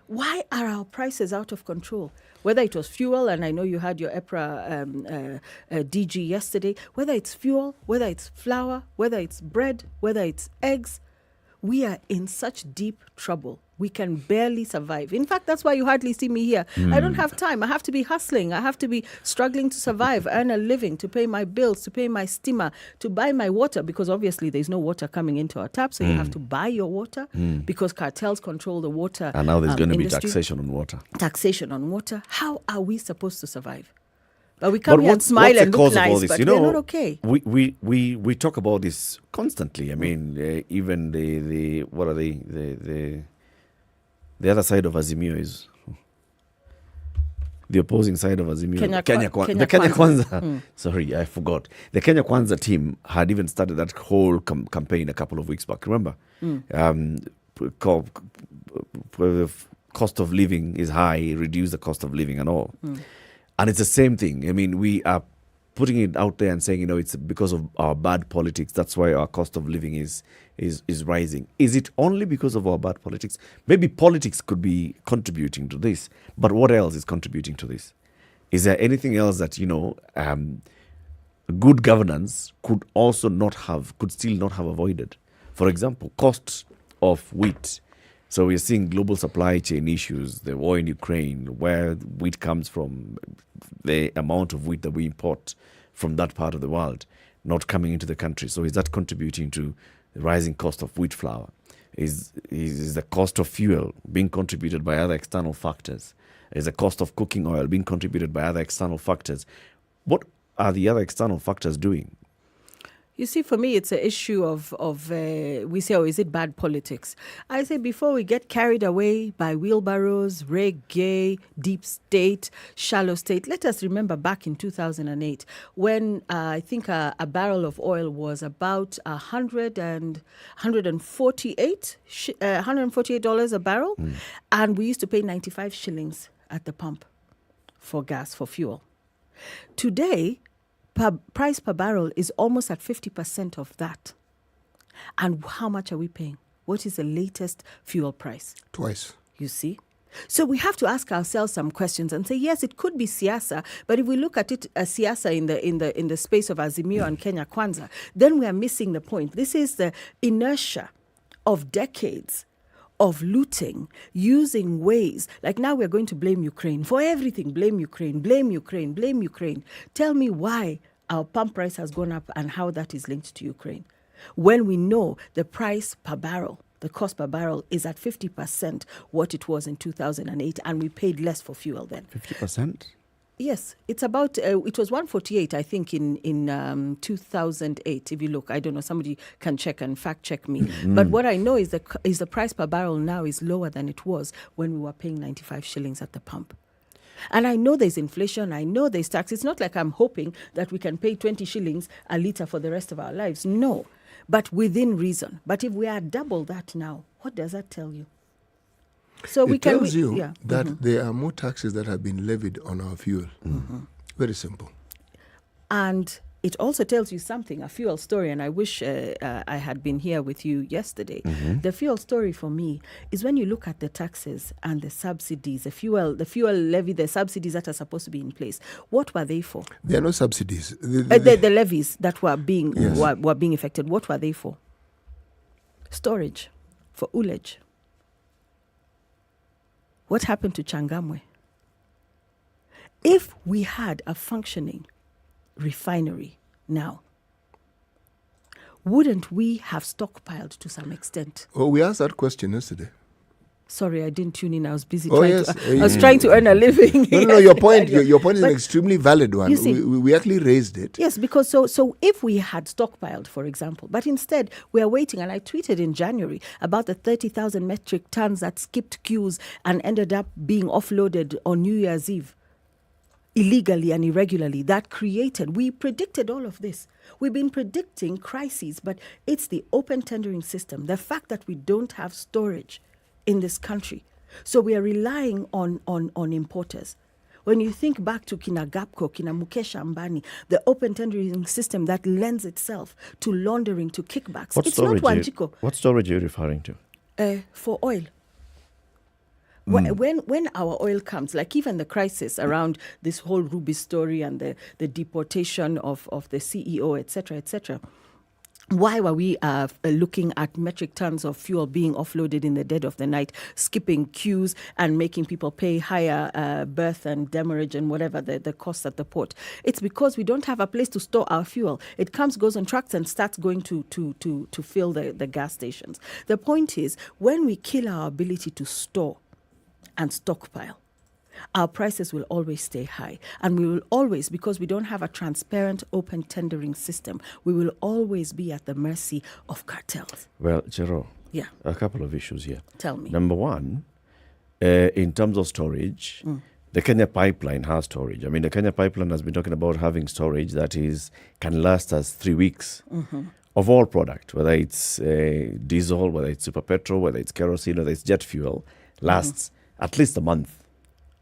Why are our prices out of control? Whether it was fuel, and I know you had your EPRA DG yesterday, whether it's fuel, whether it's flour, whether it's bread, whether it's eggs, we are in such deep trouble. We can barely survive. In fact, that's why you hardly see me here. I don't have time. I have to be hustling. I have to be struggling to survive, earn a living, to pay my bills, to pay my steamer, to buy my water, because obviously there's no water coming into our tap, so you have to buy your water because cartels control the water. And now there's going to be industry. taxation on water. Taxation on water. How are we supposed to survive? But we come here and smile and look nice, but we're not okay. We talk about this constantly. I mean, even the other side of Azimio is the opposing side of Azimio. Kenya Kwanza. Sorry, I forgot. The Kenya Kwanza team had even started that whole campaign a couple of weeks back. Remember? Cost of living is high, reduce the cost of living and all. And it's the same thing. I mean, we are putting it out there and saying, it's because of our bad politics. That's why our cost of living is rising. Is it only because of our bad politics? Maybe politics could be contributing to this, but what else is contributing to this? Is there anything else that, good governance could still not have avoided? For example, cost of wheat. So we're seeing global supply chain issues, the war in Ukraine, where wheat comes from, the amount of wheat that we import from that part of the world not coming into the country. So is that contributing to the rising cost of wheat flour? Is the cost of fuel being contributed by other external factors? Is the cost of cooking oil being contributed by other external factors? What are the other external factors doing? You see, for me, it's an issue of we say, is it bad politics? I say before we get carried away by wheelbarrows, reggae, deep state, shallow state, let us remember back in 2008 when I think a barrel of oil was about $148 a barrel, and we used to pay 95 shillings at the pump for gas, for fuel. Today, price per barrel is almost at 50% of that. And how much are we paying? What is the latest fuel price? Twice. You see? So we have to ask ourselves some questions and say, yes, it could be siasa, but if we look at it as siasa in the space of Azimio and Kenya Kwanza, then we are missing the point. This is the inertia of decades of looting, using ways. Like now we're going to blame Ukraine for everything. Blame Ukraine, blame Ukraine, blame Ukraine. Tell me why our pump price has gone up and how that is linked to Ukraine. When we know the price per barrel, the cost per barrel is at 50% what it was in 2008, and we paid less for fuel then. 50%? Yes, it's about, it was 148, I think, in 2008. If you look, I don't know, somebody can check and fact check me. But what I know is the price per barrel now is lower than it was when we were paying 95 shillings at the pump. And I know there's inflation, I know there's tax. It's not like I'm hoping that we can pay 20 shillings a litre for the rest of our lives. No, but within reason. But if we are double that now, what does that tell you? So it tells you that there are more taxes that have been levied on our fuel. Very simple. And it also tells you something, a fuel story, and I wish I had been here with you yesterday. The fuel story for me is when you look at the taxes and the subsidies, the fuel levy, the subsidies that are supposed to be in place. What were they for? There are no subsidies. The levies that were being were being affected, what were they for? Storage, for ullage. What happened to Changamwe? If we had a functioning refinery now, wouldn't we have stockpiled to some extent? Oh, we asked that question yesterday. Sorry, I didn't tune in. I was busy trying to earn a living. No, your point is an extremely valid one. You see, we actually raised it. Yes, because so if we had stockpiled, for example, but instead we are waiting, and I tweeted in January about the 30,000 metric tons that skipped queues and ended up being offloaded on New Year's Eve, illegally and irregularly. We predicted all of this. We've been predicting crises, but it's the open tendering system, the fact that we don't have storage in this country. So we are relying on importers. When you think back to Kina Gapco, Kina Mukesh Ambani, the open tendering system that lends itself to laundering, to kickbacks. It's not Wanjiko. What storage are you referring to? For oil. When our oil comes, like even the crisis around this whole Ruby story and the deportation of the CEO, etc., why were we looking at metric tons of fuel being offloaded in the dead of the night, skipping queues and making people pay higher berth and demurrage and whatever the costs at the port? It's because we don't have a place to store our fuel. It goes on trucks and starts going to fill the gas stations. The point is, when we kill our ability to store and stockpile, our prices will always stay high. And we will always, because we don't have a transparent open tendering system, we will always be at the mercy of cartels. Well, Jero, yeah, a couple of issues here. Tell me. Number one, in terms of storage, the Kenya pipeline has storage. I mean, the Kenya pipeline has been talking about having storage that can last us 3 weeks. Of all product, whether it's diesel, whether it's super petrol, whether it's kerosene, whether it's jet fuel, lasts at least a month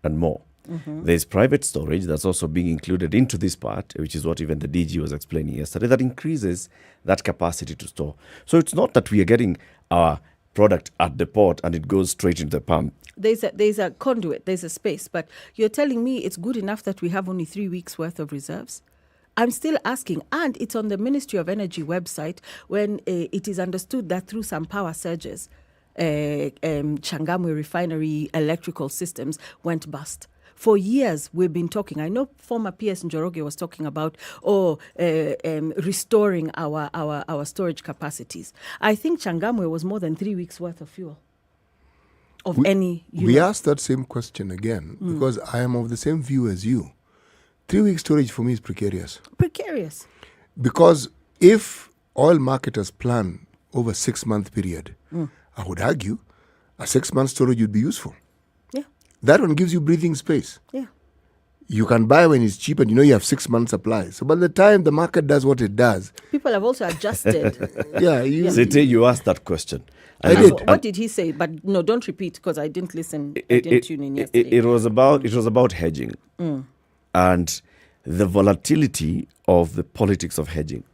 and more. There's private storage that's also being included into this part, which is what even the DG was explaining yesterday, that increases that capacity to store. So it's not that we are getting our product at the port and it goes straight into the pump. There's a conduit, there's a space, but you're telling me it's good enough that we have only 3 weeks worth of reserves? I'm still asking, and it's on the Ministry of Energy website when it is understood that through some power surges, Changamwe refinery electrical systems went bust. For years, we've been talking. I know former PS Njoroge was talking about restoring our storage capacities. I think Changamwe was more than 3 weeks worth of fuel. We asked that same question again because I am of the same view as you. 3 weeks storage for me is precarious. Precarious. Because if oil marketers plan over 6 month period, I would argue a 6 month storage would be useful. Yeah. That one gives you breathing space. Yeah. You can buy when it's cheap and you know you have 6 months supply. So by the time the market does what it does. People have also adjusted. Zete, you asked that question. I did. What did he say? But no, don't repeat because I didn't listen. I didn't tune in yesterday. It was about hedging and the volatility of the politics of hedging.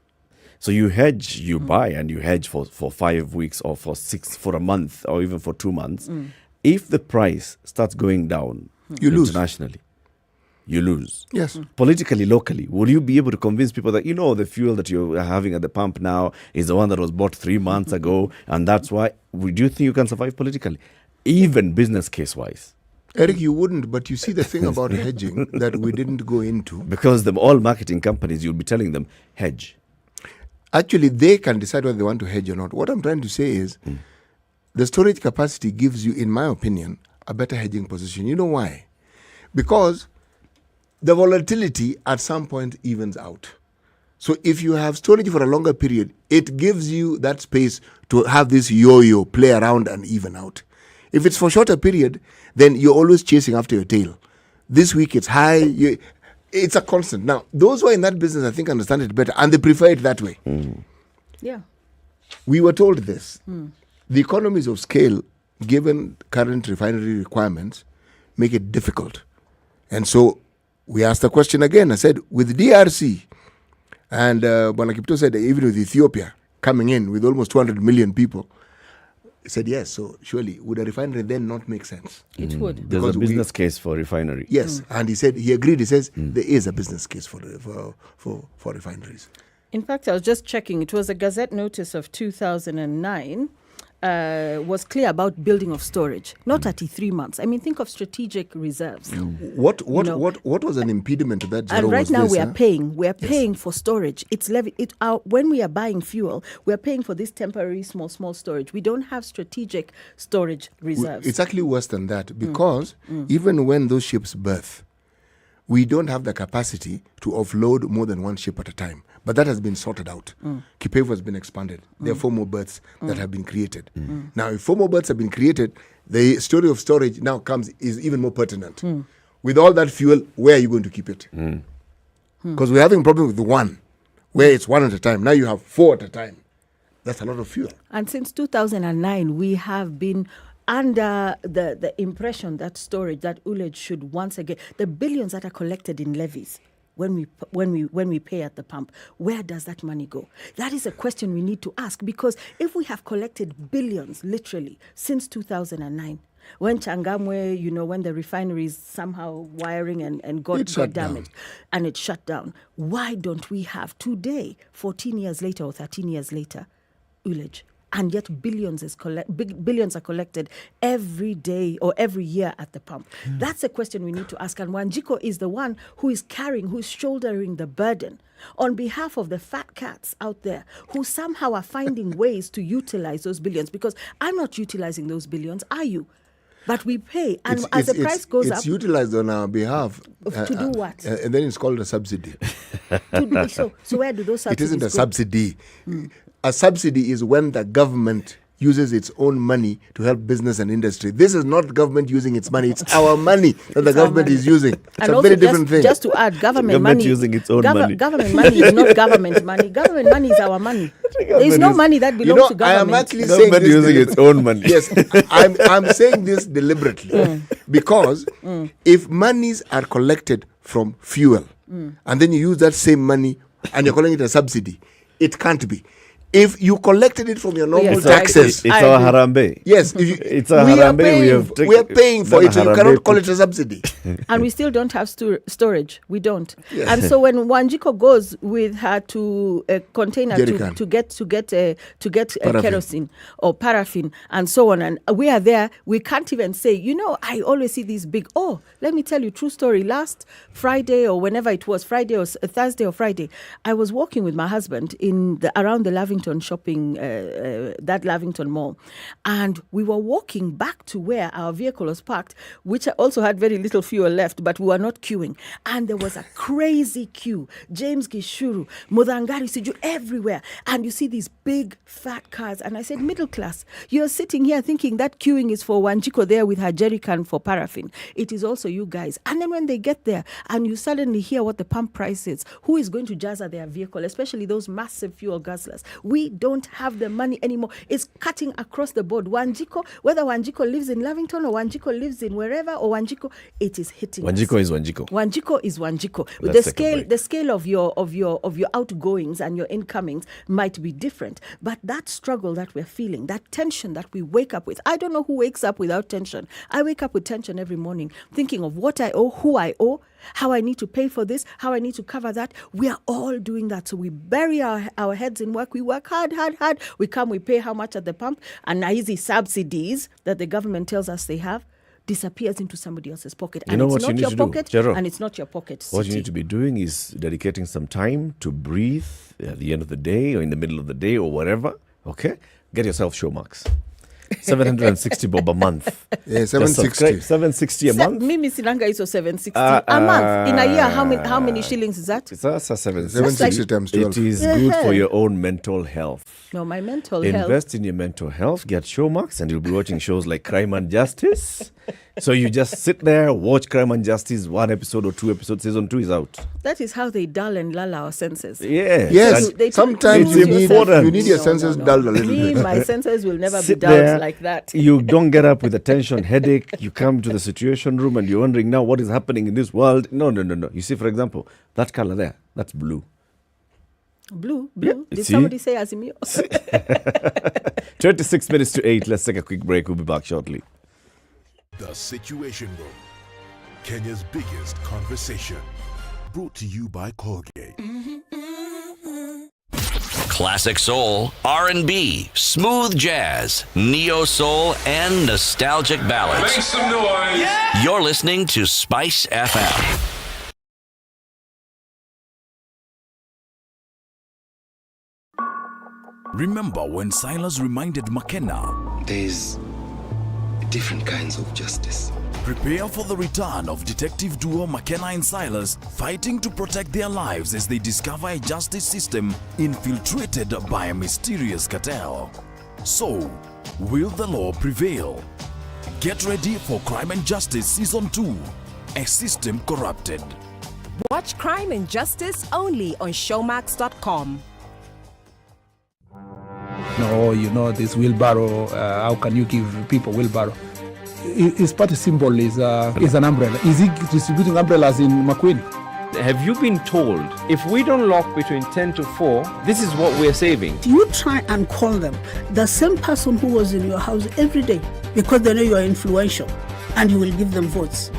So you hedge, you buy and you hedge for 5 weeks or for a month or even for 2 months. If the price starts going down internationally, you lose. Yes. Politically, locally, will you be able to convince people that, the fuel that you're having at the pump now is the one that was bought 3 months ago, and that's why? Do you think you can survive politically? Even business case-wise? Eric, you wouldn't, but you see the thing about hedging that we didn't go into. Because all marketing companies, you'll be telling them, hedge. Actually, they can decide whether they want to hedge or not. What I'm trying to say is the storage capacity gives you, in my opinion, a better hedging position. You know why? Because the volatility at some point evens out. So if you have storage for a longer period, it gives you that space to have this yo-yo play around and even out. If it's for a shorter period, then you're always chasing after your tail. This week it's high. It's a constant. Now, those who are in that business, I think, understand it better, and they prefer it that way. Yeah. We were told this. The economies of scale, given current refinery requirements, make it difficult. And so we asked the question again. I said, with DRC, and Bwana Kipto said, even with Ethiopia coming in with almost 200 million people, he said, yes, so surely would a refinery then not make sense? It would. There's a business case for refinery. Yes, and he said, he agreed, he says, there is a business case for refineries. In fact, I was just checking. It was a Gazette notice of 2009. was clear about building of storage, not 33 months. I mean, think of strategic reserves. What was an impediment to that? And right now we are paying for storage. It's when we are buying fuel, we are paying for this temporary small storage. We don't have strategic storage reserves. It's actually worse than that, because even when those ships berth, we don't have the capacity to offload more than one ship at a time. But that has been sorted out. Kipevu has been expanded. There are 4 more berths that have been created. Now, if 4 more berths have been created, the story of storage now is even more pertinent. With all that fuel, where are you going to keep it? Because we're having a problem with the one, where it's 1 at a time. Now you have 4 at a time. That's a lot of fuel. And since 2009, we have been under the impression that storage, that ullage should once again, the billions that are collected in levies when we pay at the pump, where does that money go? That is a question we need to ask, because if we have collected billions literally since 2009, when Changamwe, when the refinery is somehow wiring and got damaged and it shut down, why don't we have today, 14 years later or 13 years later, ullage? And yet billions are collected every day or every year at the pump. That's a question we need to ask. And Wanjiku is the one who's shouldering the burden on behalf of the fat cats out there who somehow are finding ways to utilize those billions. Because I'm not utilizing those billions, are you? But we pay, and as the price goes up... It's utilized on our behalf. To do what? And then it's called a subsidy. So where do those subsidies It isn't a go? subsidy. A subsidy is when the government uses its own money to help business and industry. This is not government using its money. It's our money that the government is using. It's a very different thing. Just to add, government money using its own money. Government money is not government money. Government money is our money. There is no money that belongs to government. I am actually saying this using its own money. Yes, I'm saying this deliberately because if monies are collected from fuel and then you use that same money and you're calling it a subsidy, it can't be. If you collected it from your normal taxes, it's our harambe. Yes, it's our harambe. We are paying for it. So you cannot call it a subsidy. And we still don't have storage. We don't. Yes. And so when Wanjiku goes with her to a container to get kerosene or paraffin and so on, and we are there, we can't even say, I always see these big. Oh, let me tell you, true story. Last Friday or whenever it was, Friday or Thursday or Friday, I was walking with my husband around the Lavington shopping, that Lavington mall, and we were walking back to where our vehicle was parked, which also had very little fuel left, but we were not queuing, and there was a crazy queue. James Gishuru, Mudangari Siju, everywhere, and you see these big fat cars, and I said, middle class, you're sitting here thinking that queuing is for Wanjiku there with her jerry can for paraffin. It is also you guys. And then when they get there and you suddenly hear what the pump price is, who is going to jazza their vehicle, especially those massive fuel guzzlers? We don't have the money anymore. It's cutting across the board. Wanjiku, whether Wanjiku lives in Lavington or Wanjiku lives in wherever, or Wanjiku, it is hitting Wanjiku us. is Wanjiku. Wanjiku is Wanjiku. The scale of your outgoings and your incomings might be different, but that struggle that we're feeling, that tension that we wake up with, I don't know who wakes up without tension. I wake up with tension every morning, thinking of what I owe, who I owe, how I need to pay for this, how I need to cover that. We are all doing that. So we bury our heads in work. We work hard. We come, we pay how much at the pump, and now easy subsidies that the government tells us they have disappears into somebody else's pocket. And it's not your pocket, and it's not your pocket. What you need to be doing is dedicating some time to breathe at the end of the day or in the middle of the day or whatever. Okay? Get yourself show marks. 760 bob a month. Yeah, 760. 760 a month. Mimi Sinanga is 760 a month. In a year, how many shillings is that? It's also 760 times 12. It is good for your own mental health. No, my mental health. Invest in your mental health, get show marks, and you'll be watching shows like Crime and Justice. So you just sit there, watch Crime and Justice, 1 episode or 2 episodes. Season 2 is out. That is how they dull and lull our senses. Yes. Sometimes you need your senses dulled a little bit. My senses will never be dulled like that. You don't get up with a tension headache. You come to the situation room and you're wondering now what is happening in this world. No. You see, for example, that color there, that's blue. Blue? Yeah, Did somebody say Azimio? 26 minutes to 8. Let's take a quick break. We'll be back shortly. The Situation Room, Kenya's biggest conversation. Brought to you by Colgate. Classic soul, R&B, smooth jazz, neo soul, and nostalgic ballads. Make some noise. Yeah! You're listening to Spice FM. Remember when Silas reminded McKenna? There's different kinds of justice. Prepare for the return of detective duo McKenna and Silas, fighting to protect their lives as they discover a justice system infiltrated by a mysterious cartel. So, will the law prevail? Get ready for Crime and Justice Season 2, A System Corrupted. Watch Crime and Justice only on showmax.com. No, you know, this wheelbarrow, how can you give people wheelbarrow? His party symbol is an umbrella. Is he distributing umbrellas in McQueen? Have you been told if we don't lock between 10 to 4, this is what we're saving? You try and call them, the same person who was in your house every day, because they know you are influential and you will give them votes.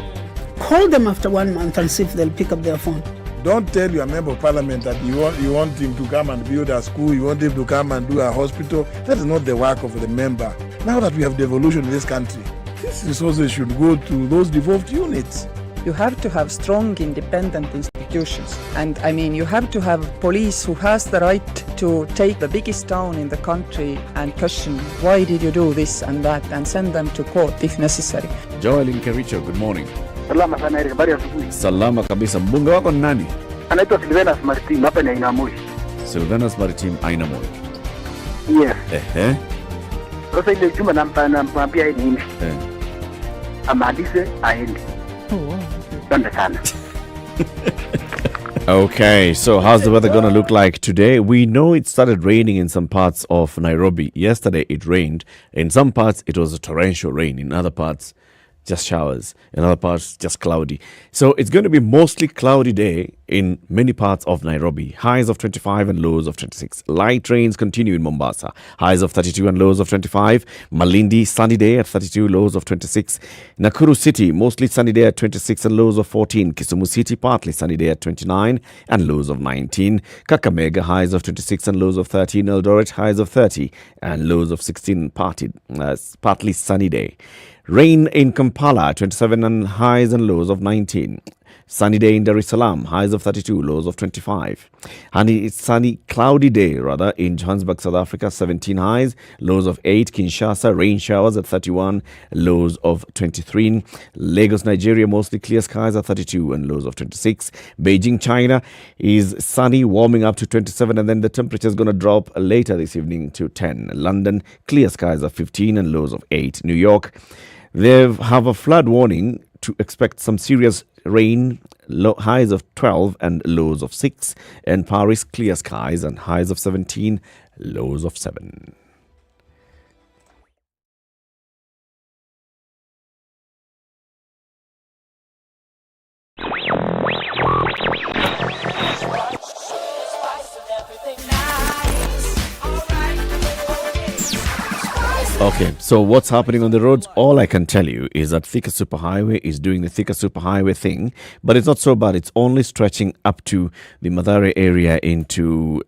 Call them after 1 month and see if they'll pick up their phone. Don't tell your member of parliament that you want him to come and build a school, you want him to come and do a hospital. That is not the work of the member. Now that we have devolution in this country, these resources should go to those devolved units. You have to have strong, independent institutions. And I mean, you have to have police who has the right to take the biggest town in the country and question, why did you do this and that, and send them to court if necessary. Joel in Kericho, good morning. Salama sana, habari ya asubuhi. Salama kabisa. Mbunge wako ni nani? Anaitwa Silvanus Maritim, hapa ni Ainamoi. Silvanus Maritim, Ainamoi. Yes. Sasa ile juma nampambia yeye nini? Amalize aende. Asante sana. Okay, so how's the weather going to look like today? We know it started raining in some parts of Nairobi. Yesterday it rained. In some parts it was a torrential rain. In other parts, just showers. In other parts, just cloudy. So it's going to be mostly cloudy day in many parts of Nairobi. Highs of 25 and lows of 26. Light rains continue in Mombasa. Highs of 32 and lows of 25. Malindi, sunny day at 32, lows of 26. Nakuru City, mostly sunny day at 26 and lows of 14. Kisumu City, partly sunny day at 29 and lows of 19. Kakamega, highs of 26 and lows of 13. Eldoret, highs of 30 and lows of 16. Partly sunny day. Rain in Kampala, 27 and highs and lows of 19. Sunny day in Dar es Salaam, highs of 32, lows of 25. Sunny, cloudy day rather in Johannesburg, South Africa, 17 highs, lows of 8. Kinshasa, rain showers at 31, lows of 23. Lagos, Nigeria, mostly clear skies at 32 and lows of 26. Beijing, China is sunny, warming up to 27, and then the temperature is going to drop later this evening to 10. London, clear skies of 15 and lows of 8. New York, they have a flood warning to expect some serious rain, highs of 12 and lows of 6. And Paris, clear skies and highs of 17, lows of 7. Okay, so what's happening on the roads? All I can tell you is that Thika Superhighway is doing the Thika Superhighway thing, but it's not so bad. It's only stretching up to the Mathare area into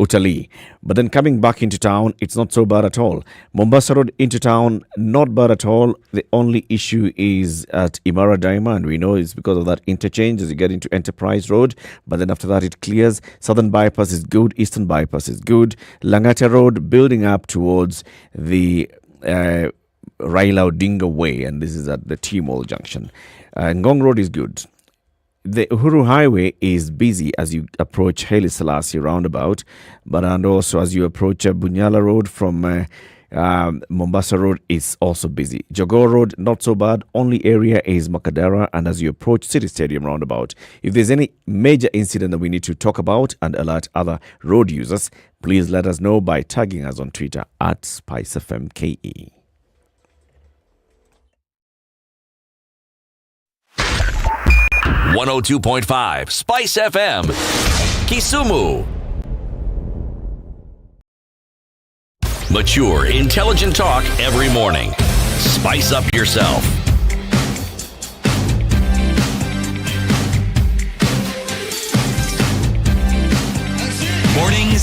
Utalii. But then coming back into town, it's not so bad at all. Mombasa Road into town, not bad at all. The only issue is at Imara Daima, and we know it's because of that interchange as you get into Enterprise Road. But then after that, it clears. Southern Bypass is good. Eastern Bypass is good. Langata Road building up towards the Raila Odinga Way, and this is at the T-Mall Junction. Ngong Road is good. The Uhuru Highway is busy as you approach Haile Selassie roundabout, and also as you approach Bunyala Road from Mombasa Road is also busy. Jogoo Road, not so bad. Only area is Makadara, and as you approach City Stadium roundabout. If there's any major incident that we need to talk about and alert other road users, please let us know by tagging us on Twitter at SpiceFMKE. .5 Spice FM, Kisumu. Mature, intelligent talk every morning. Spice up yourself. Mornings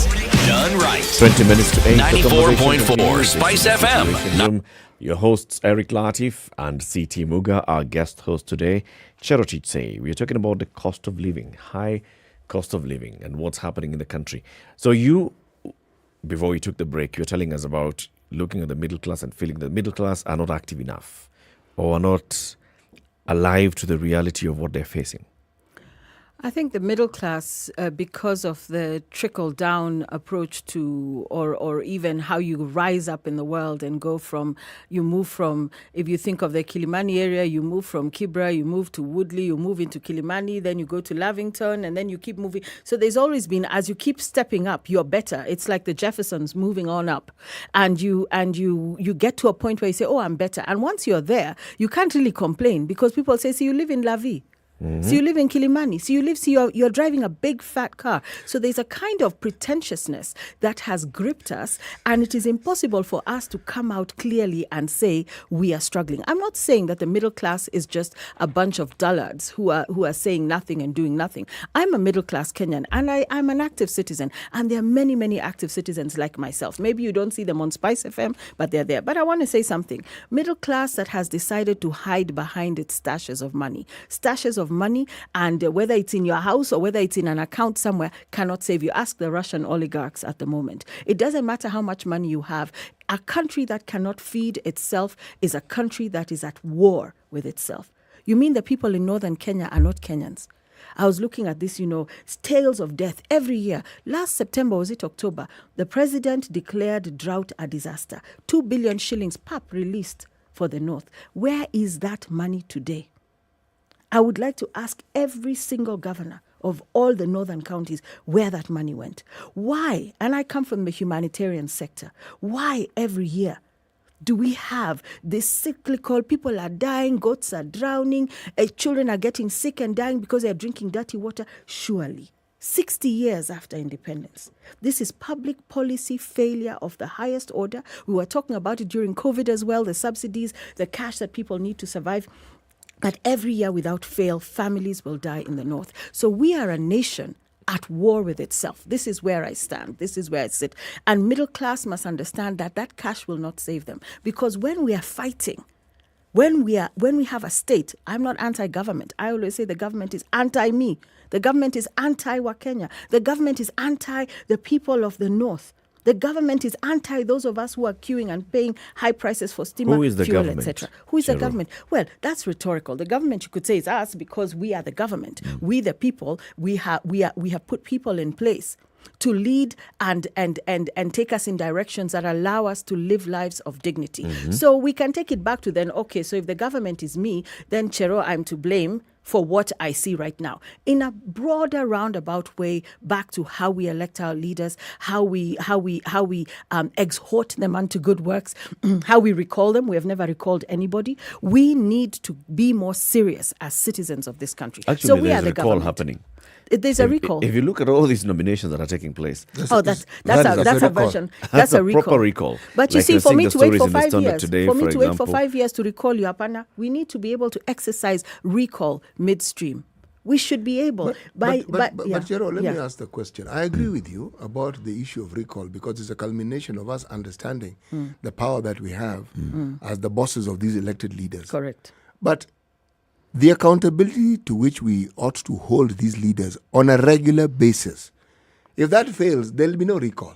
done right. 20 minutes to 8. 94.4 Spice FM. Your hosts, Eric Latiff and CT Muga, our guest host today. Cherochiche, we are talking about the cost of living, high cost of living, and what's happening in the country. So you, before we took the break, you were telling us about looking at the middle class and feeling the middle class are not active enough or are not alive to the reality of what they're facing. I think the middle class, because of the trickle-down approach to, or even how you rise up in the world and you move from, if you think of the Kilimani area, you move from Kibra, you move to Woodley, you move into Kilimani, then you go to Lavington, and then you keep moving. So there's always been, as you keep stepping up, you're better. It's like the Jeffersons moving on up. And you get to a point where you say, oh, I'm better. And once you're there, you can't really complain because people say, see, you live in La Vie. Mm-hmm. So you live in Kilimani. So you're driving a big fat car. So there's a kind of pretentiousness that has gripped us, and it is impossible for us to come out clearly and say we are struggling. I'm not saying that the middle class is just a bunch of dullards who are saying nothing and doing nothing. I'm a middle class Kenyan, and I'm an active citizen, and there are many, many active citizens like myself. Maybe you don't see them on SpiceFM, but they're there. But I want to say something. Middle class that has decided to hide behind its stashes of money, and whether it's in your house or whether it's in an account somewhere, cannot save you. Ask the Russian oligarchs at the moment. It doesn't matter how much money you have. A country that cannot feed itself is a country that is at war with itself. You mean the people in northern Kenya are not Kenyans? I was looking at this, tales of death every year. Last September, was it October, the president declared drought a disaster. 2 billion shillings released for the north. Where is that money today? I would like to ask every single governor of all the northern counties where that money went. Why? And I come from the humanitarian sector. Why every year do we have this cyclical, people are dying, goats are drowning, children are getting sick and dying because they're drinking dirty water? Surely, 60 years after independence. This is public policy failure of the highest order. We were talking about it during COVID as well, the subsidies, the cash that people need to survive. But every year without fail, families will die in the north. So we are a nation at war with itself. This is where I stand. This is where I sit. And middle class must understand that cash will not save them. Because when we are fighting, when we have a state, I'm not anti-government. I always say the government is anti-me. The government is anti-Wakenya. The government is anti the people of the north. The government is anti those of us who are queuing and paying high prices for steamer, fuel, etc. Who is the government? Well, that's rhetorical. The government, you could say, is us because we are the government. We, the people, we have put people in place to lead and take us in directions that allow us to live lives of dignity. Mm-hmm. So we can take it back to then, okay, so if the government is me, then Chero, I'm to blame for what I see right now. In a broader roundabout way, back to how we elect our leaders, how we exhort them unto good works, how we recall them. We have never recalled anybody. We need to be more serious as citizens of this country. Actually, so we there's are the a recall government. happening. There's a recall. If you look at all these nominations that are taking place, that's a version. That's a recall. Proper recall. But you see, for me to wait for 5 years, wait for 5 years to recall you, Apana, we need to be able to exercise recall midstream. We should be able. But Jero, let me ask the question. I agree with you about the issue of recall because it's a culmination of us understanding the power that we have as the bosses of these elected leaders. Correct. But the accountability to which we ought to hold these leaders on a regular basis, if that fails, there will be no recall.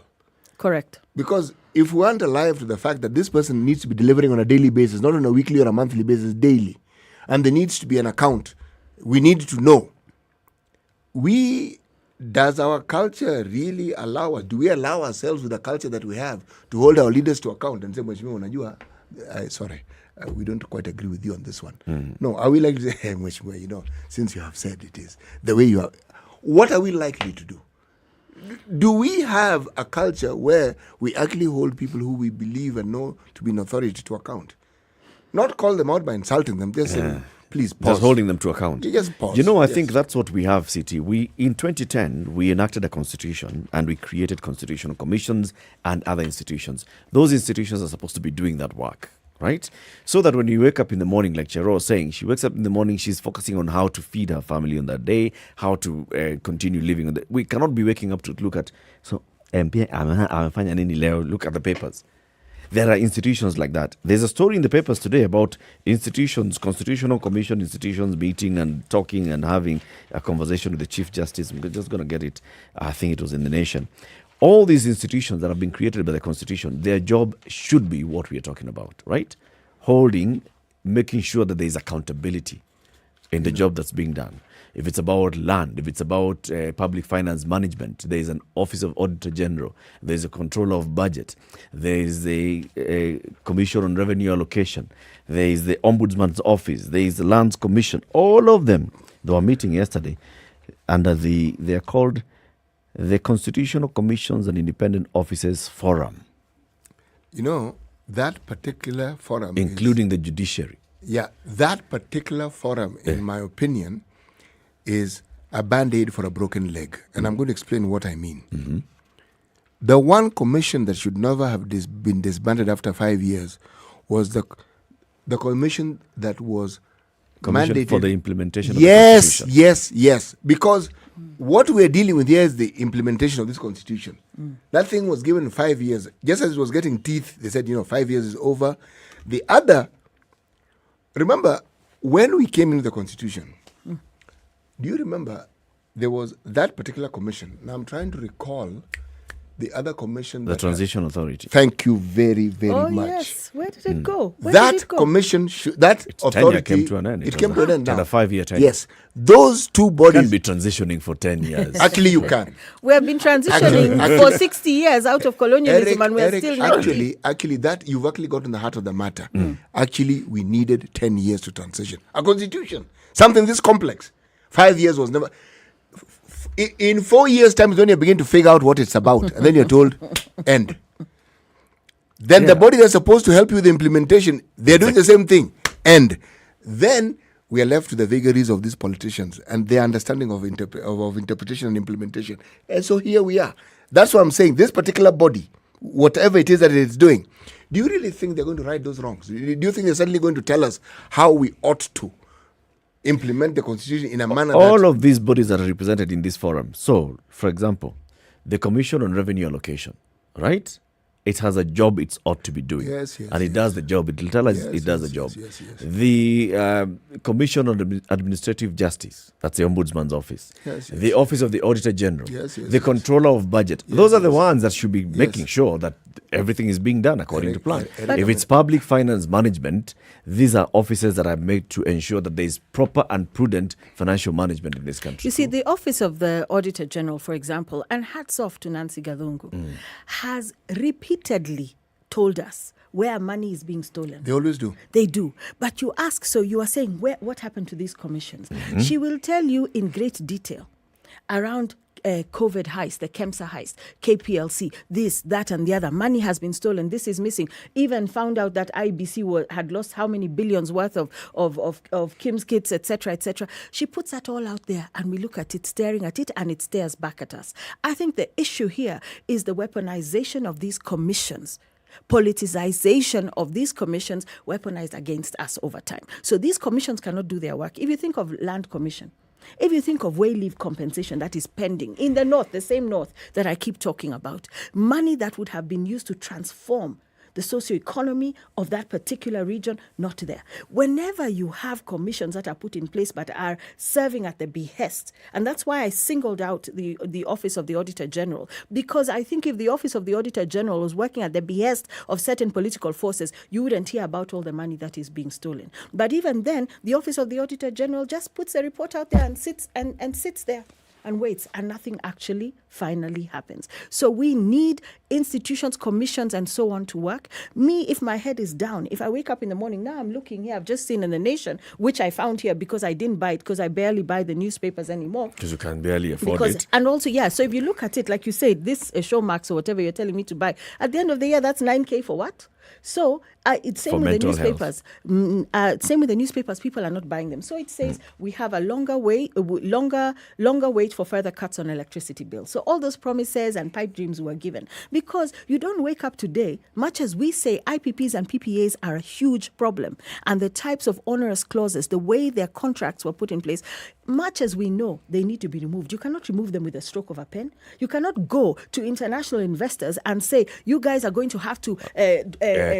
Correct. Because if we aren't alive to the fact that this person needs to be delivering on a daily basis, not on a weekly or a monthly basis, daily, and there needs to be an account, we need to know. Does our culture really allow us, do we allow ourselves with the culture that we have to hold our leaders to account and say, Mheshimiwa, unajua, we don't quite agree with you on this one. No, are we like to say, hey, Mheshimiwa, since you have said it is the way you are, what are we likely to do? Do we have a culture where we actually hold people who we believe and know to be an authority to account? Not call them out by insulting them, just say, please pause. Just holding them to account. Just pause. I think that's what we have, CT. In 2010, we enacted a constitution and we created constitutional commissions and other institutions. Those institutions are supposed to be doing that work, right? So that when you wake up in the morning, like Chero was saying, she wakes up in the morning, she's focusing on how to feed her family on that day, how to continue living. We cannot be waking up to look at, so MP amefanya nini leo? Look at the papers. There are institutions like that. There's a story in the papers today about institutions, Constitutional Commission institutions meeting and talking and having a conversation with the Chief Justice. I'm just going to get it. I think it was in The Nation. All these institutions that have been created by the Constitution, their job should be what we are talking about, right? Holding, making sure that there is accountability in the job that's being done. If it's about land, if it's about public finance management, there is an Office of Auditor General, there is a Controller of Budget, there is a Commission on Revenue Allocation, there is the Ombudsman's Office, there is the Lands Commission. All of them, they were meeting yesterday under they are called the Constitutional Commissions and Independent Officers Forum. You know, that particular forum, including the judiciary. Yeah, that particular forum, in my opinion, is a band-aid for a broken leg. And I'm going to explain what I mean. Mm-hmm. The one commission that should never have been disbanded after 5 years was the commission that was mandated for the implementation of the Constitution. Yes. Because what we're dealing with here is the implementation of this Constitution. That thing was given 5 years. Just as it was getting teeth, they said, 5 years is over. The other, remember, when we came into the Constitution, do you remember there was that particular commission? Now I'm trying to recall the other commission. The Transition Authority. Thank you very, very much. Oh, yes. Where did it go? That commission, that authority, came to an end. It came to an end now. It had a 5-year tenure. Yes. Those two bodies. Can't be transitioning for 10 years. Actually, you can. We have been transitioning for 60 years out of colonialism, and we're still not. Actually, that you've actually gotten the heart of the matter. Actually, we needed 10 years to transition. A constitution, something this complex. 5 years was never. In 4 years' time is when you begin to figure out what it's about, and then you're told, end. Then the body that's supposed to help you with the implementation, they're doing the same thing, end. Then we are left to the vagaries of these politicians and their understanding of interpretation and implementation. And so here we are. That's what I'm saying. This particular body, whatever it is that it's doing, do you really think they're going to right those wrongs? Do you think they're suddenly going to tell us how we ought to implement the Constitution in a manner all of these bodies are represented in this forum? So, for example, the Commission on Revenue Allocation, right? It has a job it ought to be doing. And it does the job. It will tell us it does the job. The Commission on Administrative Justice, that's the Ombudsman's Office. The Office of the Auditor General. The Controller of Budget. Those are the ones that should be making sure that everything is being done according to plan. If it's public finance management, these are offices that are made to ensure that there is proper and prudent financial management in this country. You see, the Office of the Auditor General, for example, and hats off to Nancy Gathungu, has repeatedly told us where money is being stolen. They always do. They do. But you ask, so you are saying, what happened to these commissions? She will tell you in great detail around COVID heist, the KEMSA heist, KPLC, this, that, and the other. Money has been stolen. This is missing. Even found out that IBC had lost how many billions worth of Kim's kits, etc., etc. She puts that all out there, and we look at it, staring at it, and it stares back at us. I think the issue here is the weaponization of these commissions. Politicization of these commissions weaponized against us over time. So these commissions cannot do their work. If you think of Land Commission, if you think of way leave compensation that is pending in the north, the same north that I keep talking about, money that would have been used to transform the socioeconomy of that particular region, not there. Whenever you have commissions that are put in place but are serving at the behest, and that's why I singled out the Office of the Auditor General, because I think if the Office of the Auditor General was working at the behest of certain political forces, you wouldn't hear about all the money that is being stolen. But even then, the Office of the Auditor General just puts a report out there and sits there and waits, and nothing actually finally happens. So we need institutions, commissions, and so on to work. Me, if my head is down, if I wake up in the morning, now I'm looking here, I've just seen in The Nation, which I found here because I didn't buy it, because I barely buy the newspapers anymore. Because you can barely afford it. And also, so if you look at it, like you said, this Showmax or whatever you're telling me to buy, at the end of the year, that's 9K for what? So it's same with the newspapers. Same with the newspapers. People are not buying them. So it says we have a longer wait for further cuts on electricity bills. So all those promises and pipe dreams were given, because you don't wake up today. Much as we say IPPs and PPAs are a huge problem, and the types of onerous clauses, the way their contracts were put in place, much as we know they need to be removed, you cannot remove them with a stroke of a pen. You cannot go to international investors and say, you guys are going to have to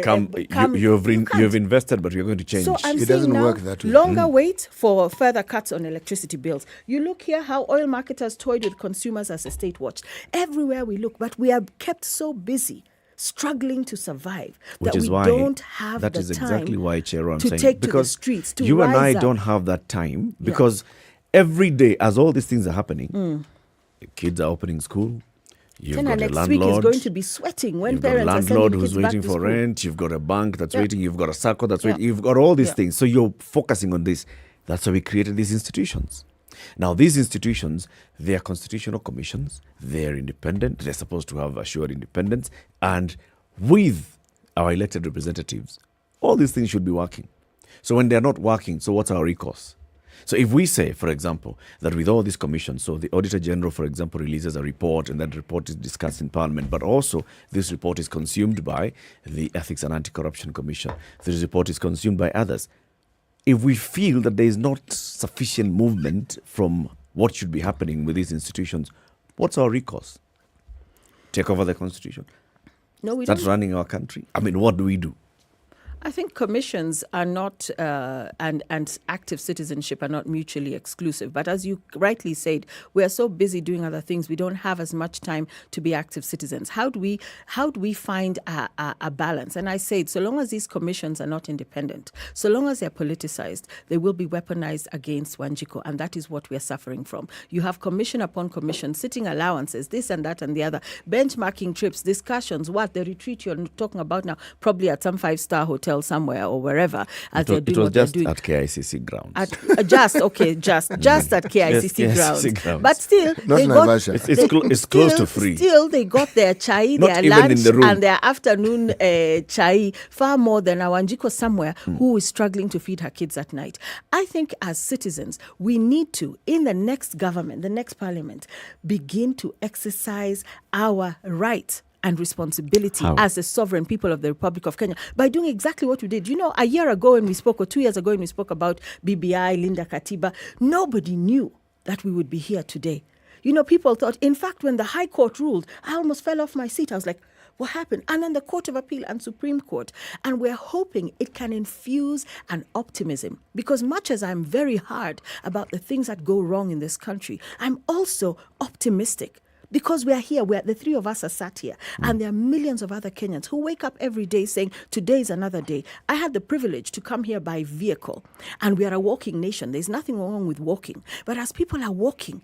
come. You've invested, but you're going to change. So I'm It saying doesn't now, work that way. longer wait for further cuts on electricity bills. You look here how oil marketers toyed with consumers as the state watched. Everywhere we look, but we are kept so busy struggling to survive that we don't have the time. That is exactly why, Chero, I'm to saying, take because to the streets, to you and I rise up. don't have that time, because every day as all these things are happening, the kids are opening school. You've Then got a next landlord. week is going to be sweating when You've got a parents are landlord sending who's kids back waiting to for school. rent. You've got a bank that's Yeah. waiting. You've got a SACCO that's Yeah. waiting. You've got all these Yeah. things. So you're focusing on this. That's why we created these institutions. Now, these institutions, they are constitutional commissions. They're independent. They're supposed to have assured independence. And with our elected representatives, all these things should be working. So when they're not working, so what's our recourse? So if we say, for example, that with all these commissions, so the Auditor General, for example, releases a report and that report is discussed in Parliament, but also this report is consumed by the Ethics and Anti-Corruption Commission. This report is consumed by others. If we feel that there is not sufficient movement from what should be happening with these institutions, what's our recourse? Take over the constitution? No, we Start don't. running our country? I mean, what do we do? I think commissions are not, and active citizenship are not mutually exclusive. But as you rightly said, we are so busy doing other things, we don't have as much time to be active citizens. How do we find a balance? And I said, so long as these commissions are not independent, so long as they're politicized, they will be weaponized against Wanjiku, and that is what we are suffering from. You have commission upon commission, sitting allowances, this and that and the other, benchmarking trips, discussions, the retreat you're talking about now, probably at some 5-star hotel somewhere or wherever, as they're doing it was what they're just doing. at KICC grounds. Just at KICC grounds. But still, Not they got, it's close to free. Still, they got their chai, Not their even lunch, in the room. and their afternoon chai far more than our Wanjiko somewhere who is struggling to feed her kids at night. I think as citizens, we need to, in the next government, the next parliament, begin to exercise our right and responsibility as the sovereign people of the Republic of Kenya by doing exactly what we did. You know, a year ago when we spoke, or 2 years ago when we spoke about BBI, Linda Katiba, nobody knew that we would be here today. You know, people thought, in fact, when the High Court ruled, I almost fell off my seat. I was like, what happened? And then the Court of Appeal and Supreme Court. And we're hoping it can infuse an optimism. Because much as I'm very hard about the things that go wrong in this country, I'm also optimistic. Because we are here, the three of us are sat here, and there are millions of other Kenyans who wake up every day saying, today is another day. I had the privilege to come here by vehicle, and we are a walking nation. There's nothing wrong with walking. But as people are walking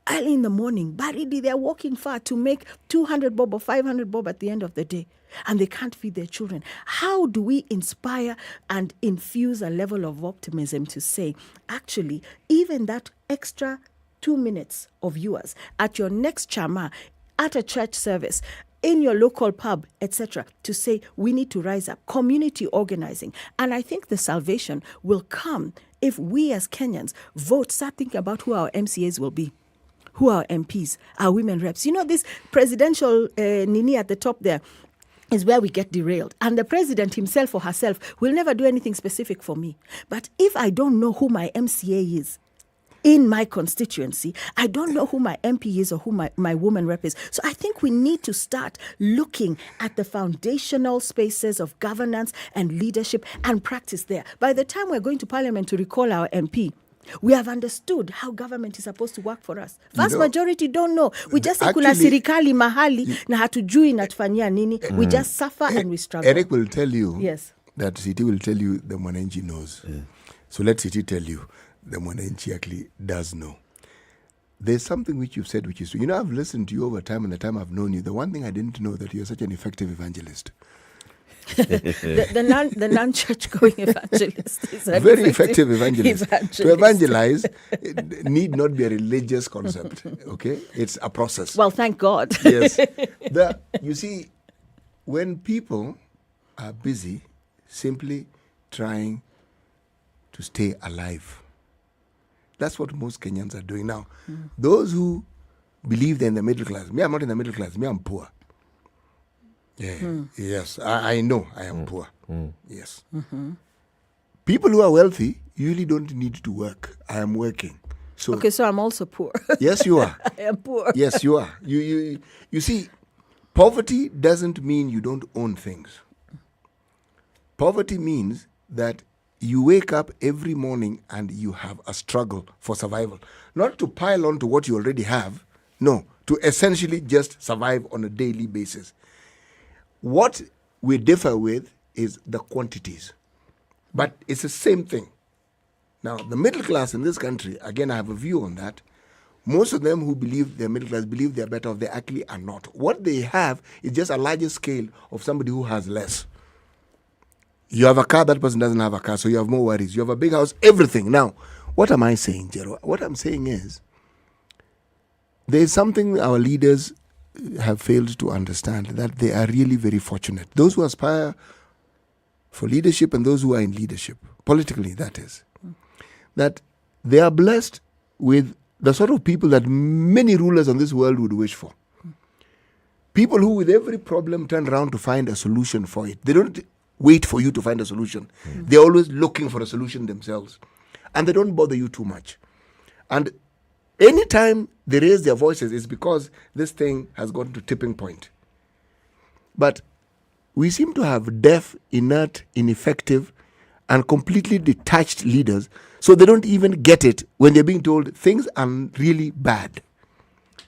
early in the morning, baridi, they're walking far to make 200 bob or 500 bob at the end of the day, and they can't feed their children. How do we inspire and infuse a level of optimism to say, actually, even that extra 2 minutes of yours at your next chama, at a church service, in your local pub, etc., to say we need to rise up, community organizing. And I think the salvation will come if we as Kenyans vote, start thinking about who our MCAs will be, who our MPs, our women reps. You know, this presidential nini at the top there is where we get derailed. And the president himself or herself will never do anything specific for me. But if I don't know who my MCA is, in my constituency, I don't know who my MP is or who my woman rep is. So I think we need to start looking at the foundational spaces of governance and leadership and practice there. By the time we're going to Parliament to recall our MP, we have understood how government is supposed to work for us. Vast majority don't know. We just say kuna serikali mahali na hatujui inatufanyia nini. We just suffer and we struggle. Eric will tell you that City will tell you the Mwananchi knows. So let City tell you the Mwananchi actually does know. There's something which you've said which is true. You know, I've listened to you over time, and the time I've known you, the one thing I didn't know that you're such an effective evangelist. the non-church going evangelist is a very effective evangelist. To evangelize need not be a religious concept. Okay, it's a process. Well, thank God. Yes. You see, when people are busy simply trying to stay alive, that's what most Kenyans are doing now. Those who believe they're in the middle class, me, I'm not in the middle class, me, I'm poor. Yeah. Yes, I know I am poor. Yes. People who are wealthy usually don't need to work. I am working. So okay, so I'm also poor. Yes, you are. I am poor. Yes, you are. You see, poverty doesn't mean you don't own things. Poverty means that you wake up every morning and you have a struggle for survival. Not to pile on to what you already have, no, to essentially just survive on a daily basis. What we differ with is the quantities. But it's the same thing. Now, the middle class in this country, again, I have a view on that. Most of them who believe they're middle class believe they're better off. They actually are not. What they have is just a larger scale of somebody who has less. You have a car, that person doesn't have a car, so you have more worries. You have a big house, everything. Now, what am I saying, Jero? What I'm saying is, there is something our leaders have failed to understand, that they are really very fortunate. Those who aspire for leadership and those who are in leadership, politically that is, that they are blessed with the sort of people that many rulers on this world would wish for. People who with every problem turn around to find a solution for it. They don't wait for you to find a solution. They're always looking for a solution themselves. And they don't bother you too much. And anytime they raise their voices, it's because this thing has gotten to tipping point. But we seem to have deaf, inert, ineffective, and completely detached leaders, so they don't even get it when they're being told things are really bad.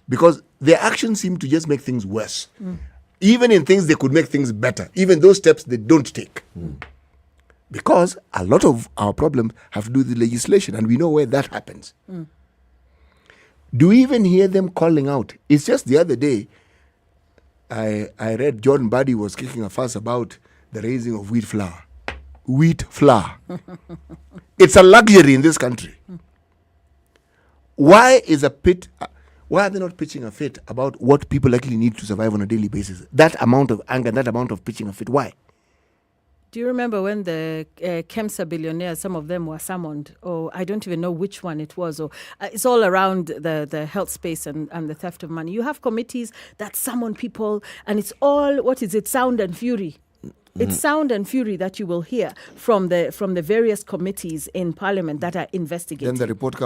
Because their actions seem to just make things worse. Even in things they could make things better. Even those steps they don't take. Because a lot of our problems have to do with the legislation, and we know where that happens. Do we even hear them calling out? It's just the other day, I read John Buddy was kicking a fuss about the raising of wheat flour. Wheat flour. It's a luxury in this country. Why are they not pitching a fit about what people actually need to survive on a daily basis? That amount of anger, that amount of pitching a fit, why? Do you remember when the KEMSA billionaires, some of them were summoned, or I don't even know which one it was, or it's all around the health space and the theft of money. You have committees that summon people, and it's all, sound and fury. It's sound and fury that you will hear from the various committees in Parliament that are investigating. Then the report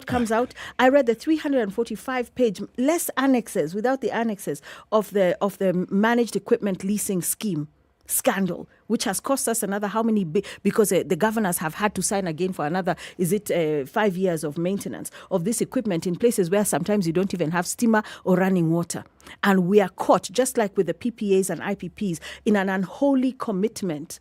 comes out? I read the 345-page, less annexes, without the annexes, of the managed equipment leasing scheme scandal, which has cost us another how many, because the governors have had to sign again for another, 5 years of maintenance of this equipment in places where sometimes you don't even have steamer or running water. And we are caught, just like with the PPAs and IPPs, in an unholy commitment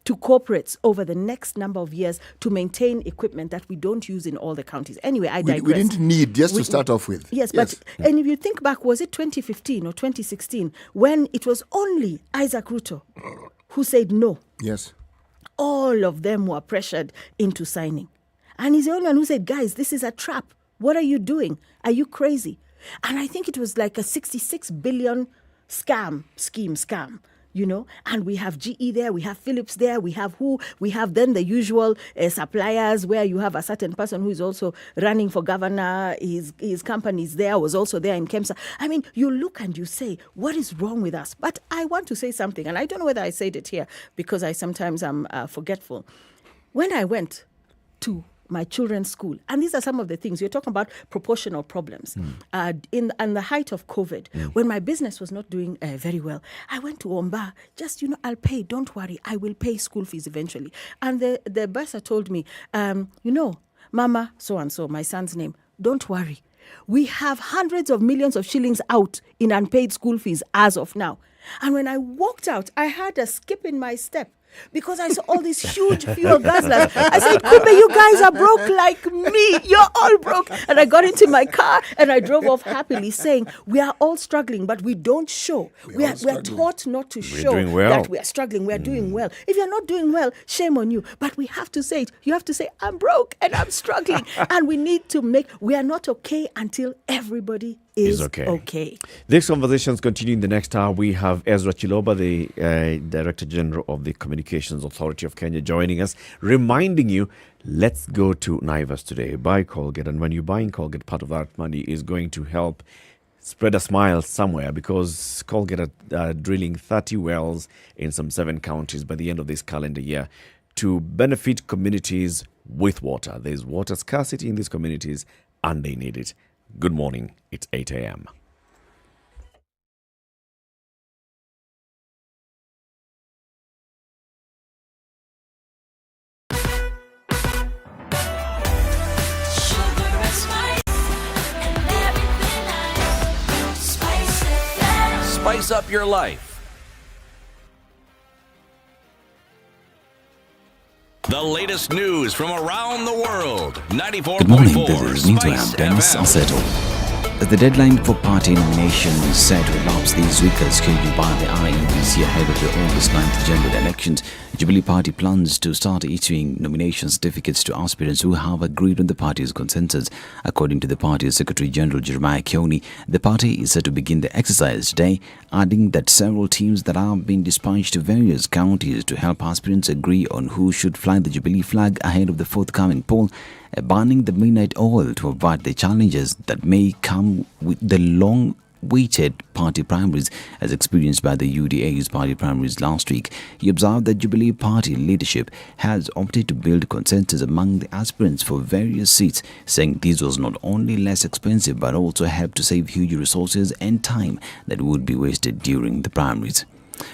to corporates over the next number of years to maintain equipment that we don't use in all the counties. Anyway, I digress. We didn't need, to start off with. Yes, but and if you think back, was it 2015 or 2016 when it was only Isaac Ruto who said no? Yes. All of them were pressured into signing. And he's the only one who said, guys, this is a trap. What are you doing? Are you crazy? And I think it was like a 66 billion scam. And we have GE there, we have Philips there, we have then the usual suppliers where you have a certain person who is also running for governor, his company's there, was also there in KEMSA. I mean, you look and you say, what is wrong with us? But I want to say something, and I don't know whether I said it here because I sometimes am forgetful. When I went to my children's school, and these are some of the things you're talking about, proportional problems. In the height of COVID, when my business was not doing very well, I went to Omba. Just I'll pay. Don't worry, I will pay school fees eventually. And the bursar told me, Mama, so and so, my son's name. Don't worry, we have hundreds of millions of shillings out in unpaid school fees as of now. And when I walked out, I had a skip in my step, because I saw all these huge fuel guzzlers. I said, Kumbe, you guys are broke like me. You're all broke. And I got into my car and I drove off happily saying, we are all struggling, but we don't show. We are taught not to show that we are struggling. We are doing well. If you're not doing well, shame on you. But we have to say it. You have to say, I'm broke and I'm struggling. And we need to we are not okay until everybody is okay. These conversations continue in the next hour. We have Ezra Chiloba, the Director General of the Communications Authority of Kenya, joining us, reminding you, let's go to Naivas today. Buy Colgate. And when you're buying Colgate, part of that money is going to help spread a smile somewhere, because Colgate are drilling 30 wells in some 7 counties by the end of this calendar year to benefit communities with water. There's water scarcity in these communities and they need it. Good morning. It's 8 a.m. Spice up your life. The latest news from around the world. 94.4 Good morning, this is Nitwam Spice Dennis FM. Aseto. The deadline for party nominations set to lapse this week as scheduled by the IEBC ahead of the August 9th general elections. Jubilee Party plans to start issuing nomination certificates to aspirants who have agreed on the party's consensus. According to the party's Secretary General Jeremiah Kioni, the party is set to begin the exercise today, adding that several teams that have been dispatched to various counties to help aspirants agree on who should fly the Jubilee flag ahead of the forthcoming poll, banning the midnight oil to avoid the challenges that may come with the long-awaited party primaries as experienced by the UDA's party primaries last week. He observed that Jubilee Party leadership has opted to build consensus among the aspirants for various seats, saying this was not only less expensive but also helped to save huge resources and time that would be wasted during the primaries.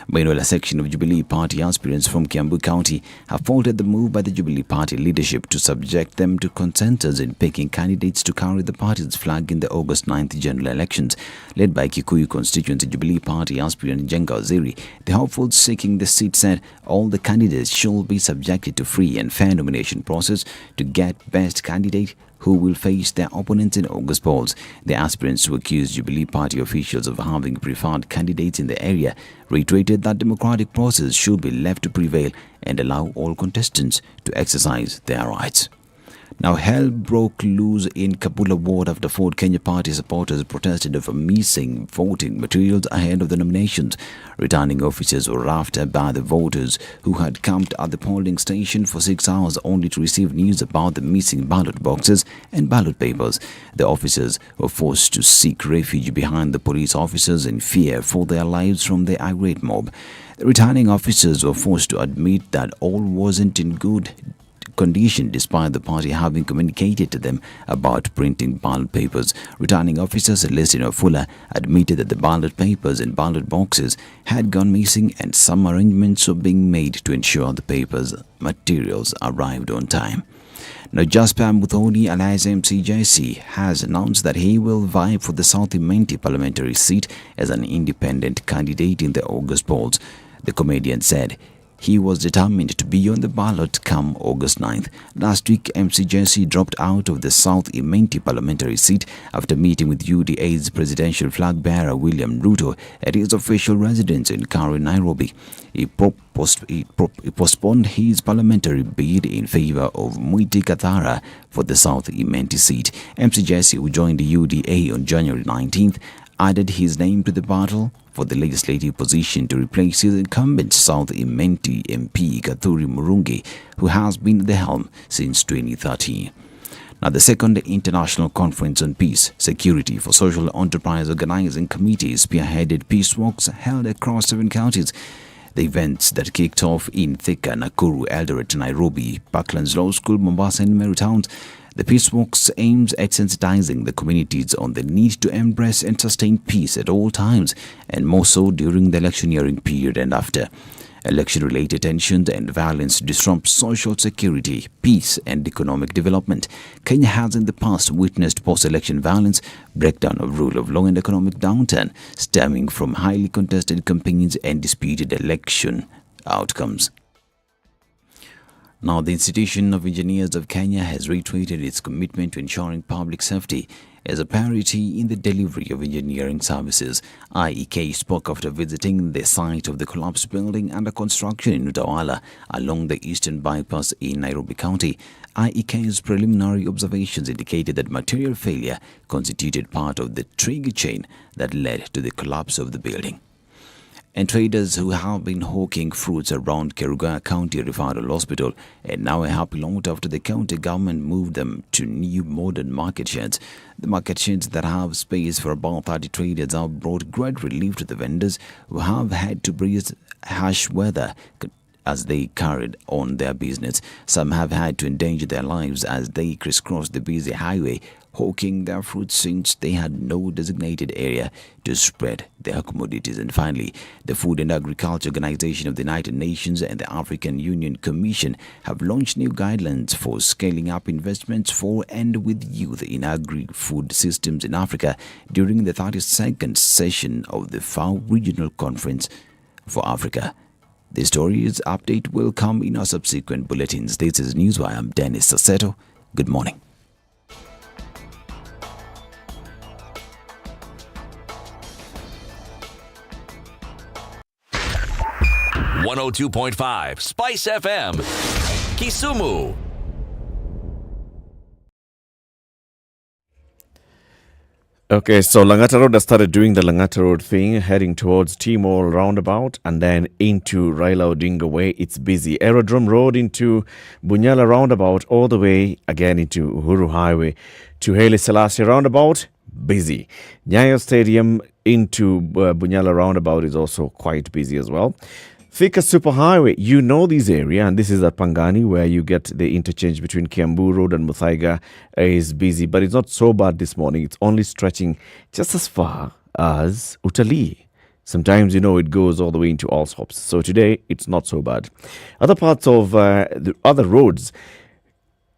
Meanwhile, a section of Jubilee Party aspirants from Kiambu County have faulted the move by the Jubilee Party leadership to subject them to consensus in picking candidates to carry the party's flag in the August 9th general elections. Led by Kikuyu constituency Jubilee Party aspirant Jenga Oziri, the hopefuls seeking the seat said all the candidates shall be subjected to free and fair nomination process to get best candidate who will face their opponents in August polls. The aspirants who accused Jubilee Party officials of having preferred candidates in the area reiterated that democratic process should be left to prevail and allow all contestants to exercise their rights. Now, hell broke loose in Kapula ward after Ford Kenya Party supporters protested over missing voting materials ahead of the nominations. Returning officers were after by the voters who had camped at the polling station for 6 hours only to receive news about the missing ballot boxes and ballot papers. The officers were forced to seek refuge behind the police officers in fear for their lives from the irate mob. The returning officers were forced to admit that all wasn't in good condition despite the party having communicated to them about printing ballot papers. Returning officer Celestino Fuller admitted that the ballot papers and ballot boxes had gone missing and some arrangements were being made to ensure the papers materials arrived on time. Now, Jasper Muthoni alias MCJC has announced that he will vie for the South Imenti parliamentary seat as an independent candidate in the August polls. The comedian said he was determined to be on the ballot come August 9th. Last week, MCJC dropped out of the South Imenti parliamentary seat after meeting with UDA's presidential flag bearer William Ruto at his official residence in Nairobi. He postponed his parliamentary bid in favor of Mwiti Kathara for the South Imenti seat. MCJC, who joined the UDA on January 19th, added his name to the battle for the legislative position to replace his incumbent South Imenti MP Gathuri Murungi, who has been at the helm since 2013. Now, the second International Conference on Peace, Security for Social Enterprise Organizing Committee spearheaded peace walks held across 7 counties. The events that kicked off in Thika, Nakuru, Eldoret, Nairobi, Parklands Law School, Mombasa and Meru towns. The Peace Walks aims at sensitizing the communities on the need to embrace and sustain peace at all times, and more so during the electioneering period and after. Election-related tensions and violence disrupt social security, peace and economic development. Kenya has in the past witnessed post-election violence, breakdown of rule of law and economic downturn stemming from highly contested campaigns and disputed election outcomes. Now, the Institution of Engineers of Kenya has reiterated its commitment to ensuring public safety as a priority in the delivery of engineering services. IEK spoke after visiting the site of the collapsed building under construction in Utawala along the eastern bypass in Nairobi County. IEK's preliminary observations indicated that material failure constituted part of the trigger chain that led to the collapse of the building. And traders who have been hawking fruits around Kerugoya County Referral Hospital and now a happy lot after the county government moved them to new modern market sheds. The market sheds that have space for about 30 traders have brought great relief to the vendors who have had to breathe harsh weather as they carried on their business. Some have had to endanger their lives as they crisscrossed the busy highway, hawking their fruits since they had no designated area to spread their commodities. And finally, the Food and Agriculture Organization of the United Nations and the African Union Commission have launched new guidelines for scaling up investments for and with youth in agri-food systems in Africa during the 32nd session of the FAO Regional Conference for Africa. The story's update will come in our subsequent bulletins. This is Newswire. I'm Dennis Sasseto. Good morning. .5 Spice FM, Kisumu. Okay, so Langata Road has started doing the Langata Road thing, heading towards T-Mall roundabout and then into Raila Odinga Way. It's busy. Aerodrome Road into Bunyala roundabout, all the way again into Uhuru Highway to Haile Selassie roundabout, busy. Nyayo Stadium into Bunyala roundabout is also quite busy as well. Thika Superhighway, you know this area, and this is at Pangani where you get the interchange between Kiambu Road and Muthaiga is busy, but it's not so bad this morning. It's only stretching just as far as Utalii. Sometimes, it goes all the way into Allsops. So today, it's not so bad. Other parts of the other roads,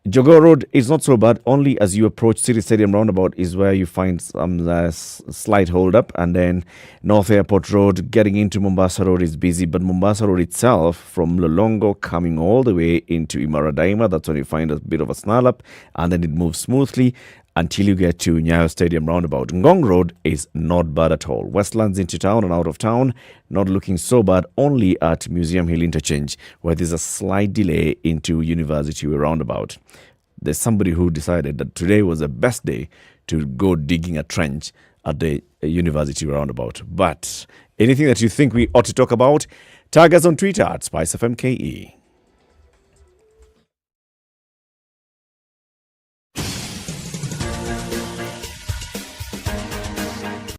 Jogoo Road is not so bad. Only as you approach City Stadium roundabout is where you find some slight hold up. And then North Airport Road getting into Mombasa Road is busy. But Mombasa Road itself, from Lolongo coming all the way into Imaradaima, that's when you find a bit of a snarl up. And then it moves smoothly until you get to Nyayo Stadium roundabout. Ngong Road is not bad at all. Westlands into town and out of town, not looking so bad, only at Museum Hill Interchange, where there's a slight delay into University roundabout. There's somebody who decided that today was the best day to go digging a trench at the University roundabout. But anything that you think we ought to talk about, tag us on Twitter at SpiceFMKE.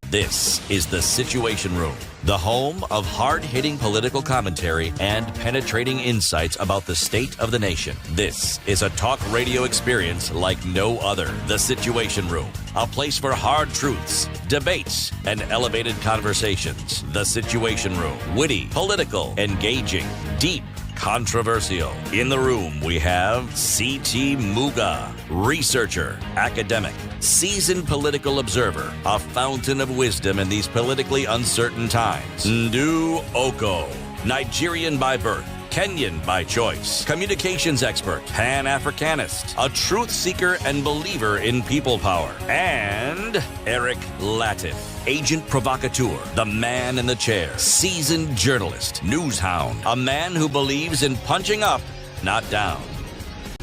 This is The Situation Room, the home of hard-hitting political commentary and penetrating insights about the state of the nation. This is a talk radio experience like no other. The Situation Room, a place for hard truths, debates, and elevated conversations. The Situation Room, witty, political, engaging, deep, controversial. In the room, we have C.T. Muga, researcher, academic, seasoned political observer, a fountain of wisdom in these politically uncertain times. Ndu Okoh, Nigerian by birth, Kenyan by choice, communications expert, Pan-Africanist, a truth seeker and believer in people power, and Eric Latiff, agent provocateur, the man in the chair, seasoned journalist, news hound, a man who believes in punching up, not down.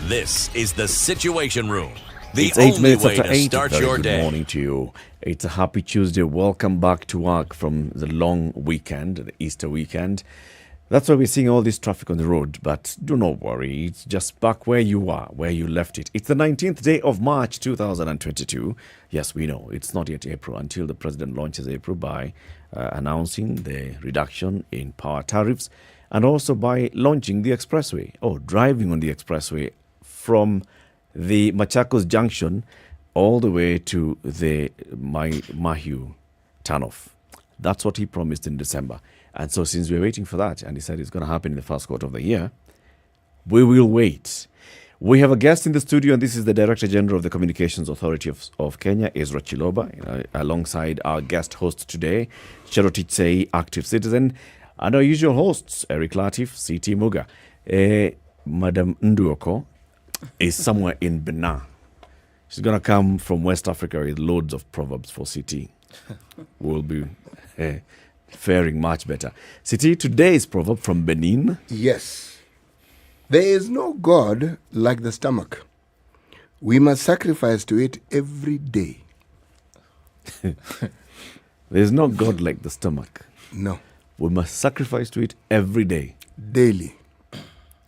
This is The Situation Room, the it's 8 only minutes way after to 8. start Very your good day. morning to you. It's a happy Tuesday. Welcome back to work from the long weekend, the Easter weekend. That's why we're seeing all this traffic on the road, but do not worry. It's just back where you are, where you left it. It's the 19th day of March 2022. Yes, we know it's not yet April until the president launches April by announcing the reduction in power tariffs and also by launching the expressway or driving on the expressway from the Machakos Junction all the way to the Mahiu turnoff. That's what he promised in December. And so since we're waiting for that, and he said it's going to happen in the first quarter of the year, we will wait. We have a guest in the studio, and this is the Director General of the Communications Authority of Kenya, Ezra Chiloba, alongside our guest host today, Cherotich Sei, active citizen, and our usual hosts, Eric Latiff, C.T. Muga. Madam Nduoko is somewhere in Benin. She's going to come from West Africa with loads of proverbs for C.T. We'll be faring much better. C.T., today's proverb from Benin. Yes. There is no God like the stomach. We must sacrifice to it every day. There's no God like the stomach. No. We must sacrifice to it every day. Daily.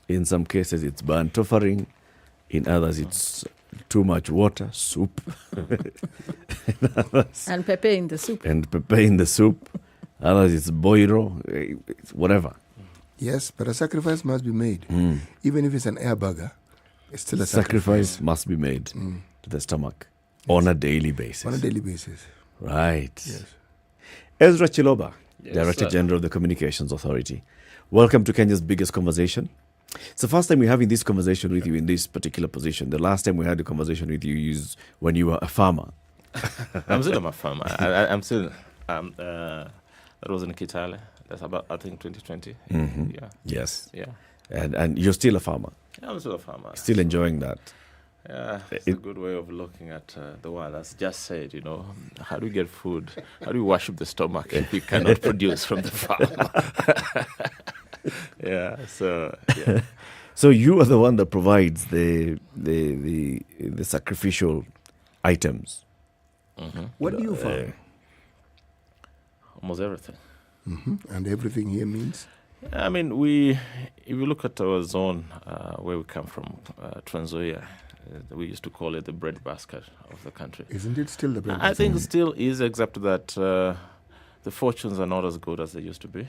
In some cases, it's burnt offering. In others, it's too much water, soup. And pepe in the soup. And pepe in the soup. Others, it's boiro, it's whatever. Yes, but a sacrifice must be made. Even if it's an air burger, it's still a sacrifice must be made to the stomach on a daily basis. On a daily basis. Right. Yes. Ezra Chiloba, Yes, Director sir. General of the Communications Authority. Welcome to Kenya's biggest conversation. It's the first time we're having this conversation with you in this particular position. The last time we had a conversation with you is when you were a farmer. I'm still a farmer. I'm still. That was in Kitale. That's about, I think, 2020. Mhm. Yeah. Yes. Yeah. And you're still a farmer. Yeah, I'm still a farmer. Still enjoying that. Yeah, it's a good way of looking at the world. As just said, how do we get food? How do we worship the stomach if we cannot produce from the farm? Yeah. So yeah. So you are the one that provides the sacrificial items. Mm-hmm. What do you farm? Almost everything. And everything here means? I mean, if you look at our zone where we come from, Trans Nzoia, we used to call it the bread basket of the country. Isn't it still the bread I basket? think it still is, except that the fortunes are not as good as they used to be.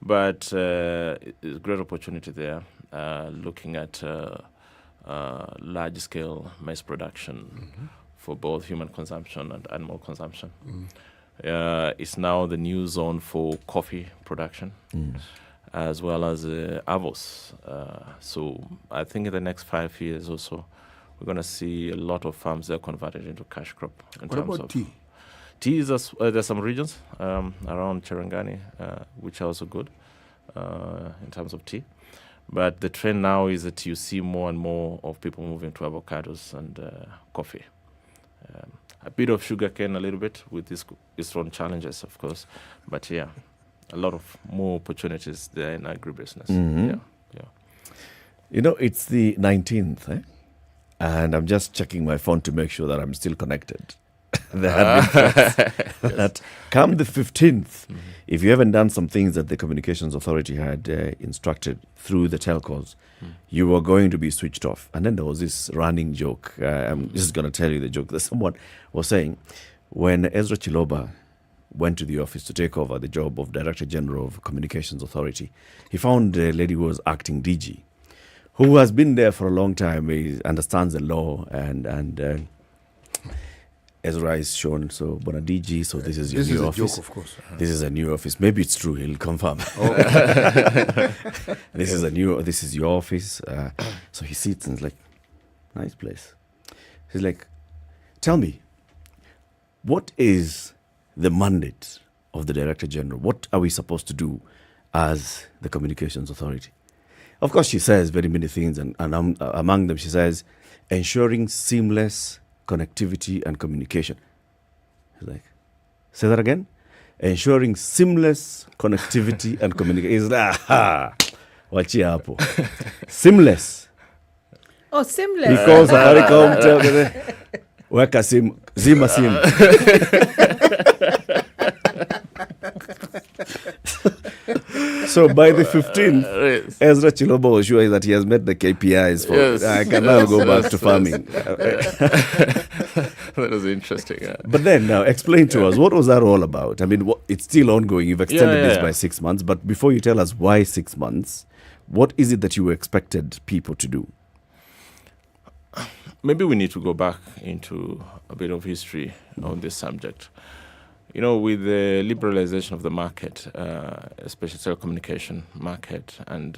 But there's great opportunity there, looking at large-scale maize production for both human consumption and animal consumption. It's now the new zone for coffee production, as well as avos. So I think in the next 5 years or so, we're going to see a lot of farms there converted into cash crop. What about tea? Tea is there's some regions around Cherangani which are also good in terms of tea. But the trend now is that you see more and more of people moving to avocados and coffee. A bit of sugarcane, a little bit, with its own challenges, of course. But yeah, a lot of more opportunities there in agribusiness. Mhm. Yeah. It's the 19th, and I'm just checking my phone to make sure that I'm still connected. There have been threats that come the 15th, if you haven't done some things that the Communications Authority had instructed through the telcos, you were going to be switched off. And then there was this running joke. I'm just going to tell you the joke that someone was saying. When Ezra Chiloba went to the office to take over the job of Director General of Communications Authority, he found a lady who was acting DG, who has been there for a long time. He understands the law, and Ezra is shown, so Bona DG, so this is your new office. This is a joke, of course. This is a new office. Maybe it's true, he'll confirm. This is your office. So he sits and is like, nice place. He's like, tell me, what is the mandate of the Director General? What are we supposed to do as the Communications Authority? Of course, she says very many things, and among them she says, ensuring seamless connectivity and communication. He's like, say that again? Ensuring seamless connectivity and communication. He's like, aha, wachia hapo. Seamless. Oh, seamless. He calls Safaricom, tell them, weka sim, zima sim. So by the 15th, Ezra Chiloba was sure that he has met the KPIs for I can now go back to farming. That was interesting. Yeah. But then now explain to us, what was that all about? I mean, it's still ongoing. You've extended this by 6 months. But before you tell us why 6 months, what is it that you expected people to do? Maybe we need to go back into a bit of history on this subject. With the liberalization of the market, especially telecommunication market, and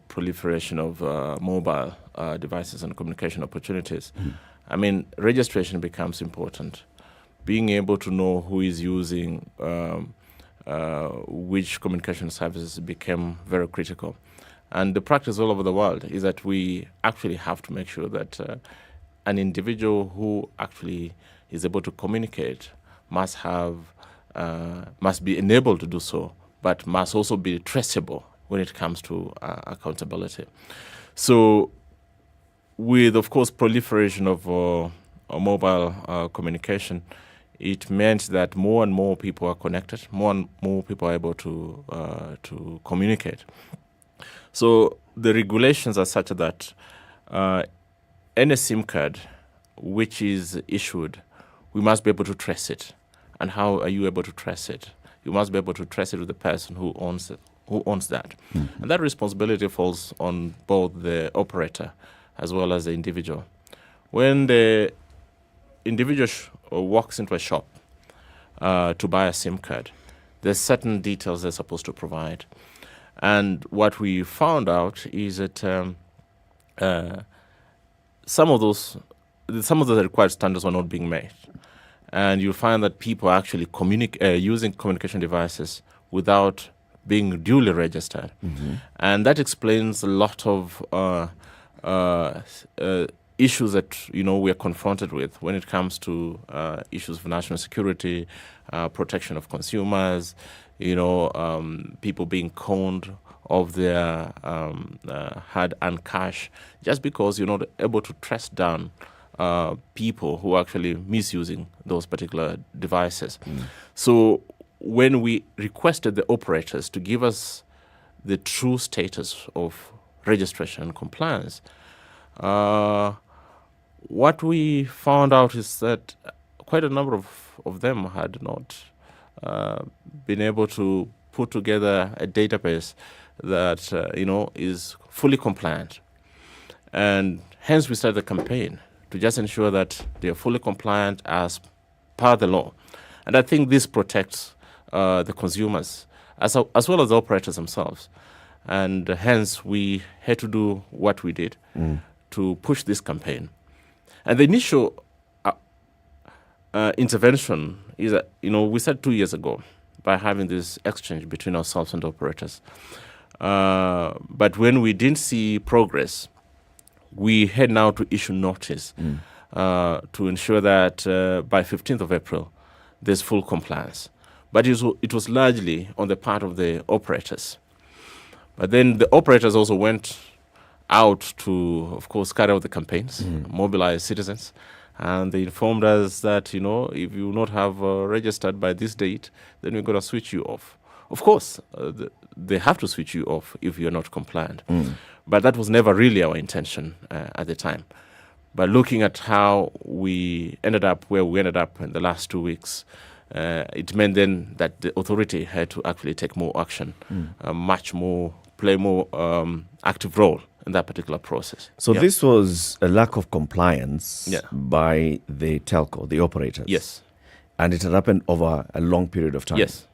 proliferation of mobile devices and communication opportunities, I mean, registration becomes important. Being able to know who is using which communication services became very critical. And the practice all over the world is that we actually have to make sure that an individual who actually is able to communicate must be enabled to do so, but must also be traceable when it comes to accountability. So with, of course, proliferation of mobile communication, it meant that more and more people are connected, more and more people are able to communicate. So the regulations are such that any SIM card which is issued, we must be able to trace it. And how are you able to trace it? You must be able to trace it with the person who owns who owns that. And that responsibility falls on both the operator as well as the individual. When the individual walks into a shop to buy a SIM card, there's certain details they're supposed to provide. And what we found out is that some of the required standards were not being met. And you'll find that people are actually using communication devices without being duly registered. And that explains a lot of issues that we are confronted with when it comes to issues of national security, protection of consumers, people being conned of their hard-earned cash, just because you're not able to trace down people who are actually misusing those particular devices. So when we requested the operators to give us the true status of registration and compliance, what we found out is that quite a number of them had not been able to put together a database that is fully compliant. And hence we started the campaign to just ensure that they are fully compliant as per the law. And I think this protects the consumers as well as the operators themselves. And hence we had to do what we did to push this campaign. And the initial intervention is that, we started 2 years ago by having this exchange between ourselves and operators. But when we didn't see progress, we had now to issue notice to ensure that by 15th of April, there's full compliance. But it was largely on the part of the operators. But then the operators also went out to, of course, carry out the campaigns, mobilize citizens. And they informed us that, if you not have registered by this date, then we're going to switch you off. Of course, they have to switch you off if you're not compliant. But that was never really our intention at the time. But looking at how we ended up where we ended up in the last 2 weeks, it meant then that the authority had to actually take more action, play more active role in that particular process. So this was a lack of compliance by the telco, the operators. Yes. And it had happened over a long period of time. Yes.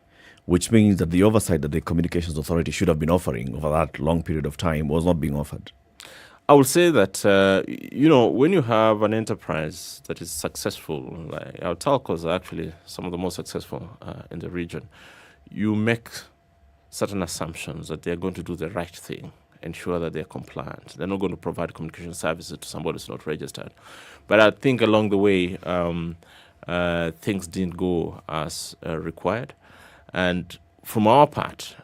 Which means that the oversight that the Communications Authority should have been offering over that long period of time was not being offered. I would say that, when you have an enterprise that is successful, like our telcos are actually some of the most successful in the region, you make certain assumptions that they're going to do the right thing, ensure that they're compliant. They're not going to provide communication services to somebody who's not registered. But I think along the way, things didn't go as required. And from our part,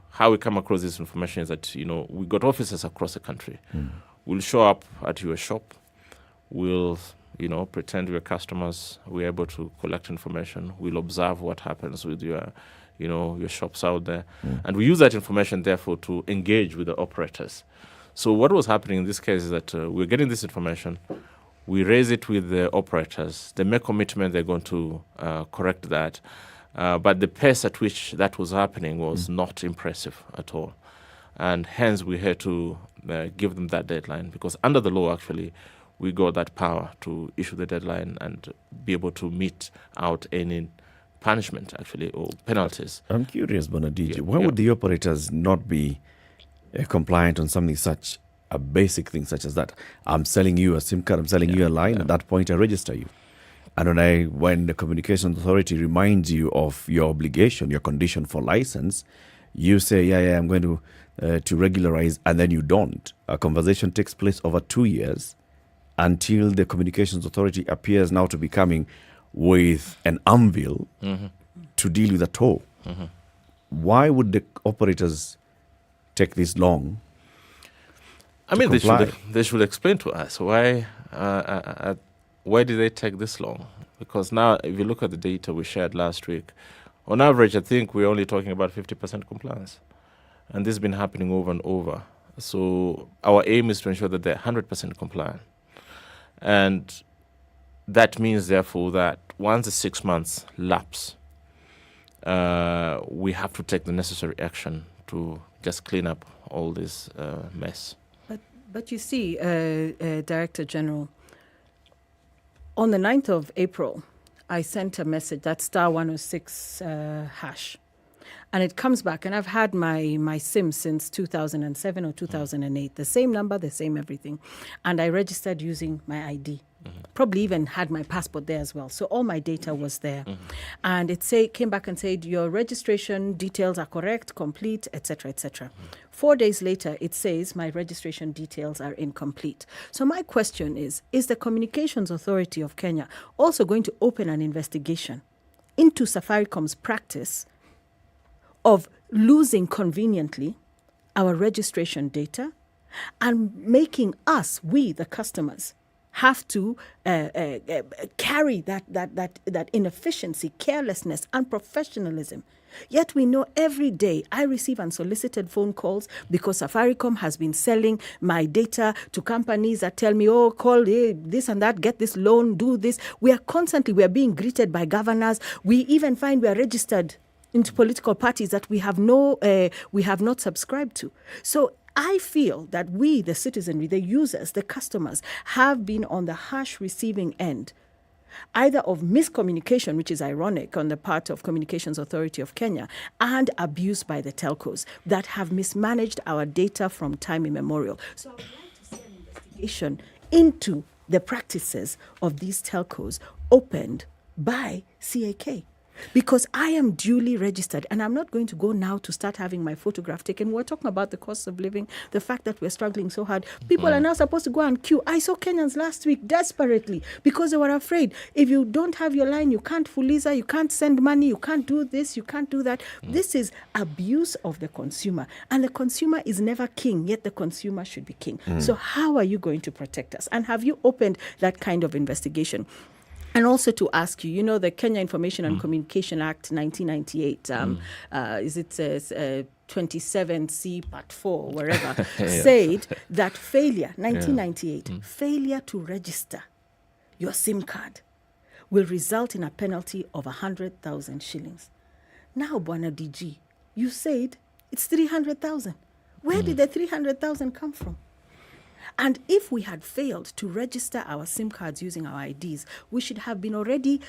how we come across this information is that, we got officers across the country. We'll show up at your shop. We'll, pretend we're customers. We're able to collect information. We'll observe what happens with your shops out there. And we use that information, therefore, to engage with the operators. So what was happening in this case is that we're getting this information. We raise it with the operators. They make commitment they're going to correct that. But the pace at which that was happening was not impressive at all. And hence we had to give them that deadline, because under the law, actually, we got that power to issue the deadline and be able to mete out any punishment, actually, or penalties. I'm curious, Bonadiji, why would the operators not be compliant on something such a basic thing such as that? I'm selling you a SIM card, I'm selling you a line, at that point I register you. And when the Communications Authority reminds you of your obligation, your condition for license, you say, I'm going to regularize, and then you don't. A conversation takes place over 2 years until the Communications Authority appears now to be coming with an anvil to deal with a toll. Why would the operators take this long? I mean, they should explain to us why did they take this long? Because now, if you look at the data we shared last week, on average, I think we're only talking about 50% compliance. And this has been happening over and over. So our aim is to ensure that they're 100% compliant. And that means, therefore, that once the 6 months lapse, we have to take the necessary action to to just clean up all this mess. But you see, Director General, on the 9th of April, I sent a message, that star 106 hash. And it comes back, and I've had my SIM since 2007 or 2008. The same number, the same everything. And I registered using my ID. Probably even had my passport there as well. So all my data was there. And it came back and said, your registration details are correct, complete, etc., etc. 4 days later, it says my registration details are incomplete. So my question is the Communications Authority of Kenya also going to open an investigation into Safaricom's practice of losing conveniently our registration data and making us, we the customers, have to carry that inefficiency, carelessness, unprofessionalism. Yet we know every day I receive unsolicited phone calls because Safaricom has been selling my data to companies that tell me, oh, call this and that, get this loan, do this. We are being greeted by governors. We even find we are registered into political parties that we have not subscribed to. So I feel that we, the citizenry, the users, the customers, have been on the harsh receiving end, either of miscommunication, which is ironic on the part of Communications Authority of Kenya, and abuse by the telcos that have mismanaged our data from time immemorial. So I would like to see an investigation into the practices of these telcos opened by CAK. Because I am duly registered and I'm not going to go now to start having my photograph taken. We're talking about the cost of living, the fact that we're struggling so hard. People are now supposed to go and queue. I saw Kenyans last week desperately because they were afraid. If you don't have your line, you can't Fuliza, you can't send money, you can't do this, you can't do that. This is abuse of the consumer. And the consumer is never king, yet the consumer should be king. So how are you going to protect us? And have you opened that kind of investigation? And also to ask you, the Kenya Information and Communication Act 1998, is it 27C Part 4, wherever, said that failure, 1998, failure to register your SIM card will result in a penalty of 100,000 shillings. Now, Bwana DG, you said it's 300,000. Where did the 300,000 come from? And if we had failed to register our SIM cards using our IDs, we should have been already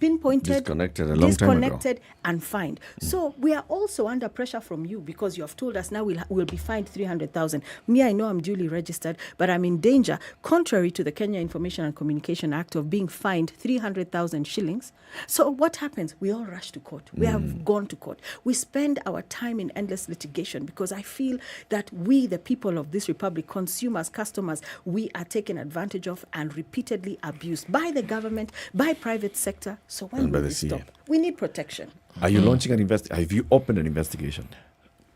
pinpointed, disconnected and fined. So we are also under pressure from you because you have told us now we'll be fined 300,000. Me, I know I'm duly registered, but I'm in danger, contrary to the Kenya Information and Communication Act, of being fined 300,000 shillings. So what happens? We all rush to court. We have gone to court. We spend our time in endless litigation because I feel that we, the people of this republic, consumers, customers, we are taken advantage of and repeatedly abused by the government, by private sector. So when will we stop? We need protection. Are you launching an investigation? Have you opened an investigation?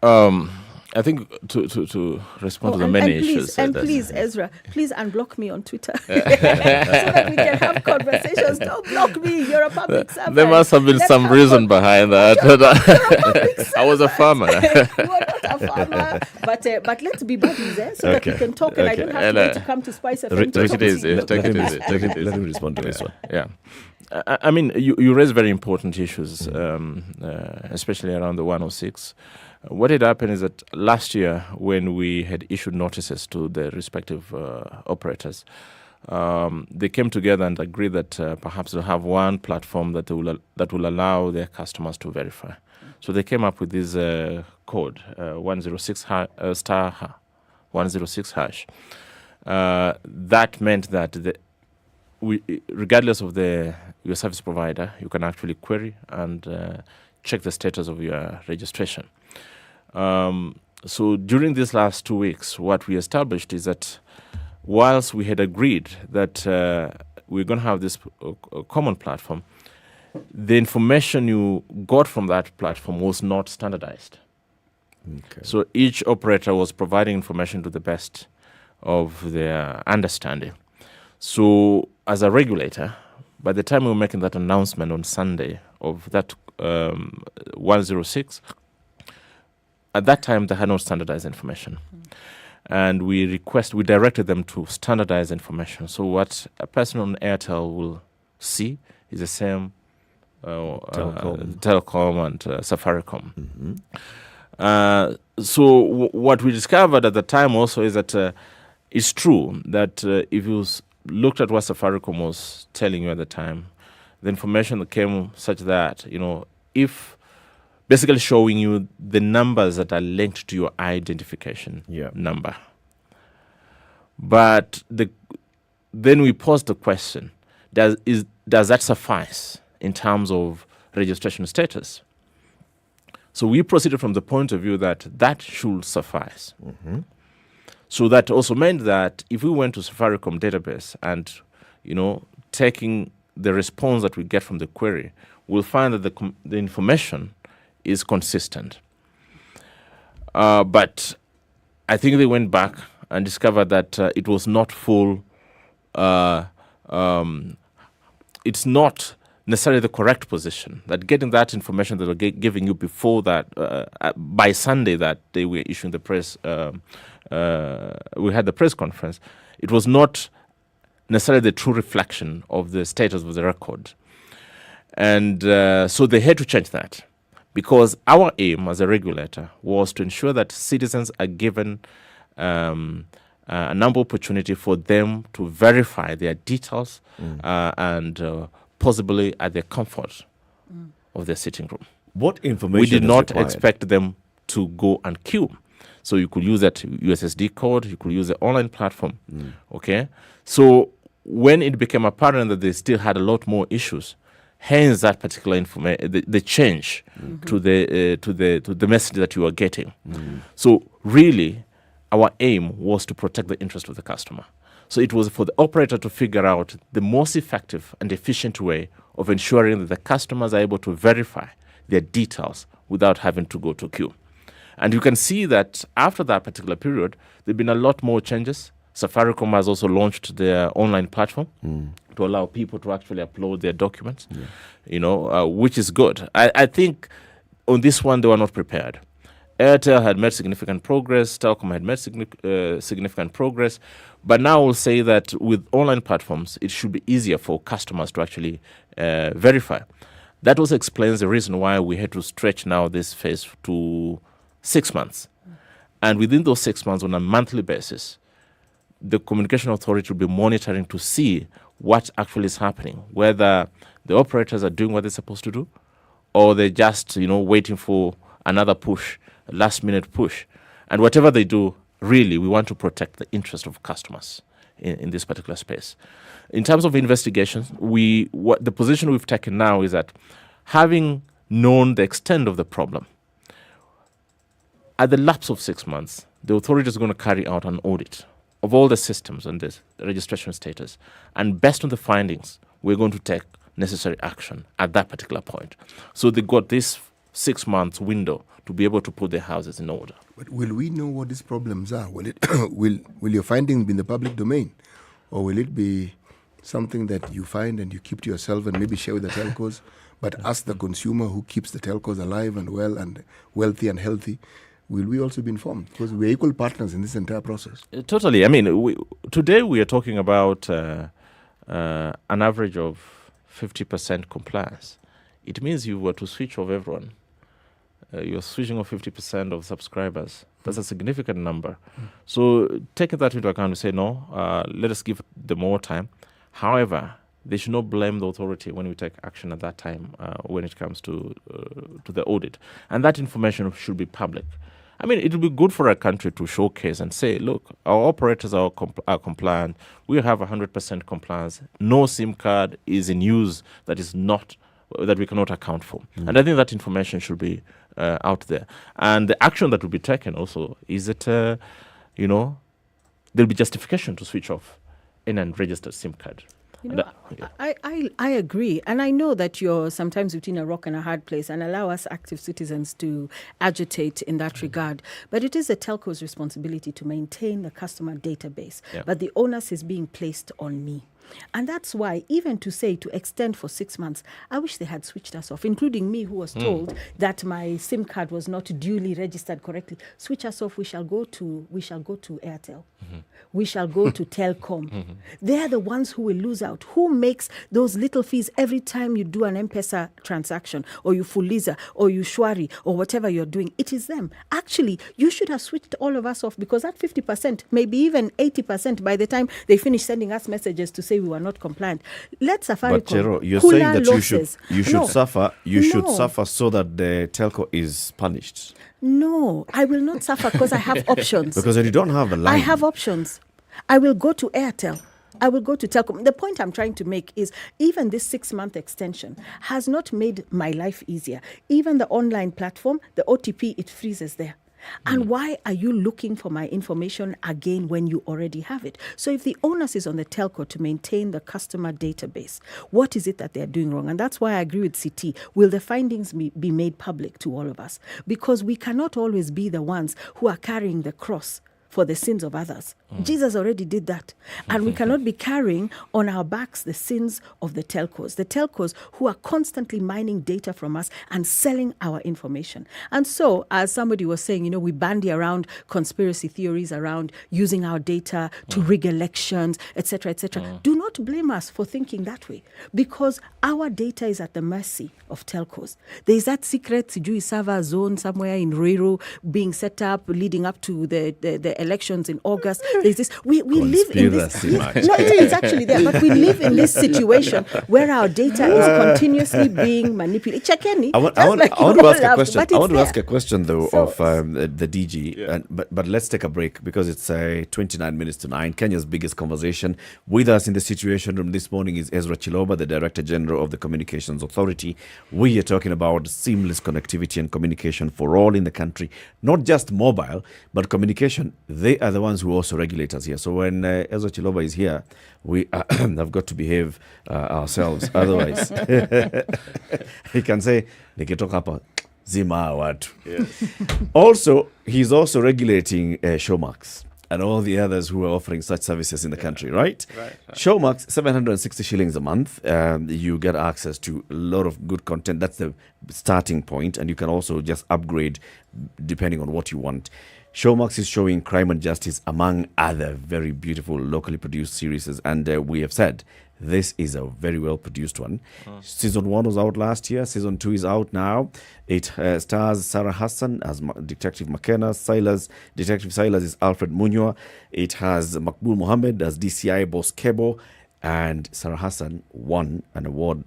I think to respond to the many issues. Please, Ezra, please unblock me on Twitter so that we can have conversations. Don't block me. You're a public servant. There must have been some reason behind that. I was a farmer. You are not a farmer, but let's be buddies, so that we can talk, and I don't have to wait to come to SpiceFM to talk to you. Take it easy. Let me respond to this one. Yeah. I mean, you raise very important issues, especially around the 106. What had happened is that last year, when we had issued notices to the respective operators, they came together and agreed that perhaps they'll have one platform that will allow their customers to verify. So they came up with this code, 106 star 106 hash. That meant that regardless of your service provider, you can actually query and check the status of your registration. So during these last 2 weeks, what we established is that whilst we had agreed that we're going to have this common platform, the information you got from that platform was not standardized. Okay. So each operator was providing information to the best of their understanding. So as a regulator, by the time we were making that announcement on Sunday of that 106, at that time they had no standardized information. And we directed them to standardize information. So what a person on Airtel will see is the same Telcom and Safaricom. What we discovered at the time also is that it's true that if you looked at what Safaricom was telling you at the time, the information that came such that, if basically showing you the numbers that are linked to your identification number. But then we posed the question, does that suffice in terms of registration status? So we proceeded from the point of view that should suffice. Mm-hmm. So that also meant that if we went to Safaricom database and, taking the response that we get from the query, we'll find that the information is consistent. But I think they went back and discovered that it was not full. It's not necessarily the correct position. That getting that information that they're giving you before that, by Sunday that they were issuing the press, we had the press conference, it was not necessarily the true reflection of the status of the record. And so they had to change that, because our aim as a regulator was to ensure that citizens are given an ample opportunity for them to verify their details and possibly at the comfort of their sitting room. What information we did is not required? expect them to go and queue. So you could use that USSD code, you could use the online platform. Okay? So when it became apparent that they still had a lot more issues, hence that particular information, the change to the message that you are getting. So really, our aim was to protect the interest of the customer. So it was for the operator to figure out the most effective and efficient way of ensuring that the customers are able to verify their details without having to go to queue. And you can see that after that particular period, there have been a lot more changes. Safaricom has also launched their online platform to allow people to actually upload their documents, which is good. I think on this one, they were not prepared. Airtel had made significant progress, Telkom had made significant progress, but now we'll say that with online platforms, it should be easier for customers to actually verify. That also explains the reason why we had to stretch now this phase to 6 months. And within those 6 months, on a monthly basis, the Communication Authority will be monitoring to see what actually is happening, whether the operators are doing what they're supposed to do, or they're just, waiting for another push, a last-minute push. And whatever they do, really, we want to protect the interest of customers in this particular space. In terms of investigations, the position we've taken now is that having known the extent of the problem, at the lapse of 6 months, the authority is going to carry out an audit of all the systems and the registration status. And based on the findings, we're going to take necessary action at that particular point. So they got this 6 months window to be able to put their houses in order. But will we know what these problems are? Will it will your findings be in the public domain, or will it be something that you find and you keep to yourself and maybe share with the telcos, but ask the consumer who keeps the telcos alive and well and wealthy and healthy? Will we also be informed? Because we're equal partners in this entire process. Totally. I mean, today we are talking about an average of 50% compliance. It means you were to switch off everyone. You're switching off 50% of subscribers. That's a significant number. So taking that into account, we say, no, let us give them more time. However, they should not blame the authority when we take action at that time when it comes to the audit. And that information should be public. I mean, it will be good for a country to showcase and say, look, our operators are compliant. We have 100% compliance. No SIM card is in use that we cannot account for. And I think that information should be out there. And the action that will be taken also is that, there'll be justification to switch off an unregistered SIM card. I agree. And I know that you're sometimes between a rock and a hard place and allow us active citizens to agitate in that regard. But it is the telco's responsibility to maintain the customer database. Yeah. But the onus is being placed on me. And that's why, even to extend for 6 months, I wish they had switched us off, including me, who was told that my SIM card was not duly registered correctly. Switch us off. We shall go to Airtel. We shall go to Telcom. They're the ones who will lose out. Who makes those little fees every time you do an M-Pesa transaction, or you Fuliza, or you Shwari, or whatever you're doing? It is them. Actually, you should have switched all of us off, because that 50%, maybe even 80%, by the time they finish sending us messages to say we were not compliant. Let Safaricom. But Chero, you're saying that losses. you should suffer. You should No. suffer so that the telco is punished. No, I will not suffer because I have options. Because when you don't have a line, I have options. I will go to Airtel. I will go to Telcom. The point I'm trying to make is even this 6-month extension has not made my life easier. Even the online platform, the OTP, it freezes there. And why are you looking for my information again when you already have it? So if the onus is on the telco to maintain the customer database, what is it that they're doing wrong? And that's why I agree with CT. Will the findings be made public to all of us? Because we cannot always be the ones who are carrying the cross for the sins of others. Jesus already did that. And we cannot be carrying on our backs the sins of the telcos who are constantly mining data from us and selling our information. And so, as somebody was saying, we bandy around conspiracy theories around using our data to rig elections, etc., etc. Do not blame us for thinking that way, because our data is at the mercy of telcos. There is that secret Sijui server zone somewhere in Ruiru being set up leading up to the elections in August. There's this. We live in this. No, it's actually there. But we live in this situation where our data is continuously being manipulated. Chekeni. I want to ask a question though of the DG. But let's take a break because it's 29 minutes to 9. Kenya's biggest conversation. With us in the Situation Room this morning is Ezra Chiloba, the Director General of the Communications Authority. We are talking about seamless connectivity and communication for all in the country, not just mobile, but communication. They are the ones who also regulate us here. So when Ezra Chiloba is here, we have got to behave ourselves. Otherwise, he can say, nikitoka hapa zima watu. Also, he's also regulating Showmax and all the others who are offering such services in the country, right? Showmax, 760 shillings a month. You get access to a lot of good content. That's the starting point. And you can also just upgrade depending on what you want. Showmax is showing Crime and Justice, among other very beautiful locally produced series. And we have said this is a very well produced one. Season 1 was out last year. Season 2 is out now. It stars Sarah Hassan as Detective McKenna. Detective Silas is Alfred Munywa. It has Makbul Mohammed as DCI Boss Kebo. And Sarah Hassan won an award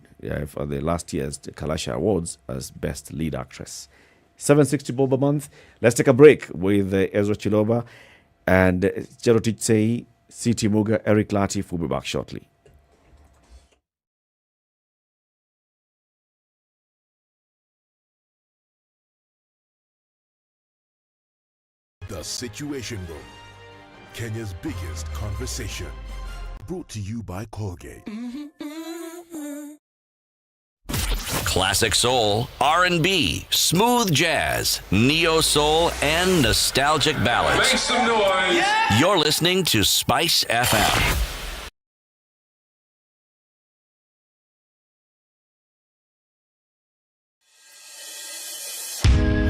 for the last year's Kalasha Awards as Best Lead Actress. 760 bob a month. Let's take a break with Ezra Chiloba and Cherotich Sei, CT Muga, Eric Latiff. Will be back shortly. The Situation Room, Kenya's biggest conversation. Brought to you by Colgate. Classic soul, R&B, smooth jazz, neo soul, and nostalgic ballads. Make some noise. Yeah. You're listening to Spice FM.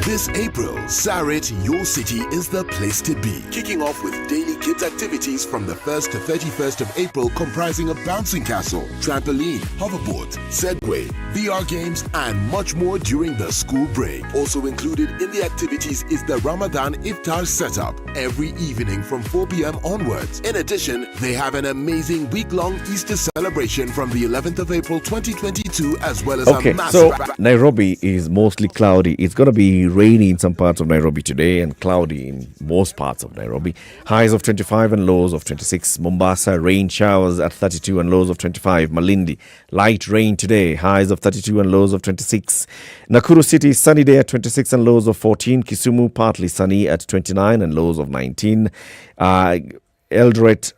This April, Sarit, your city is the place to be. Kicking off with daily kids activities from the 1st to 31st of April, comprising a bouncing castle, trampoline, hoverboards, Segway, VR games, and much more during the school break. Also included in the activities is the Ramadan Iftar setup every evening from 4 p.m. onwards. In addition, they have an amazing week-long Easter celebration from the 11th of April 2022, as well as a massive... So Nairobi is mostly cloudy. It's going to be rainy in some parts of Nairobi today and cloudy in most parts of Nairobi. Highs of 25 and lows of 26. Mombasa, rain showers at 32 and lows of 25. Malindi, light rain today. Highs of 32 and lows of 26. Nakuru City, sunny day at 26 and lows of 14. Kisumu, partly sunny at 29 and lows of 19. Eldoret,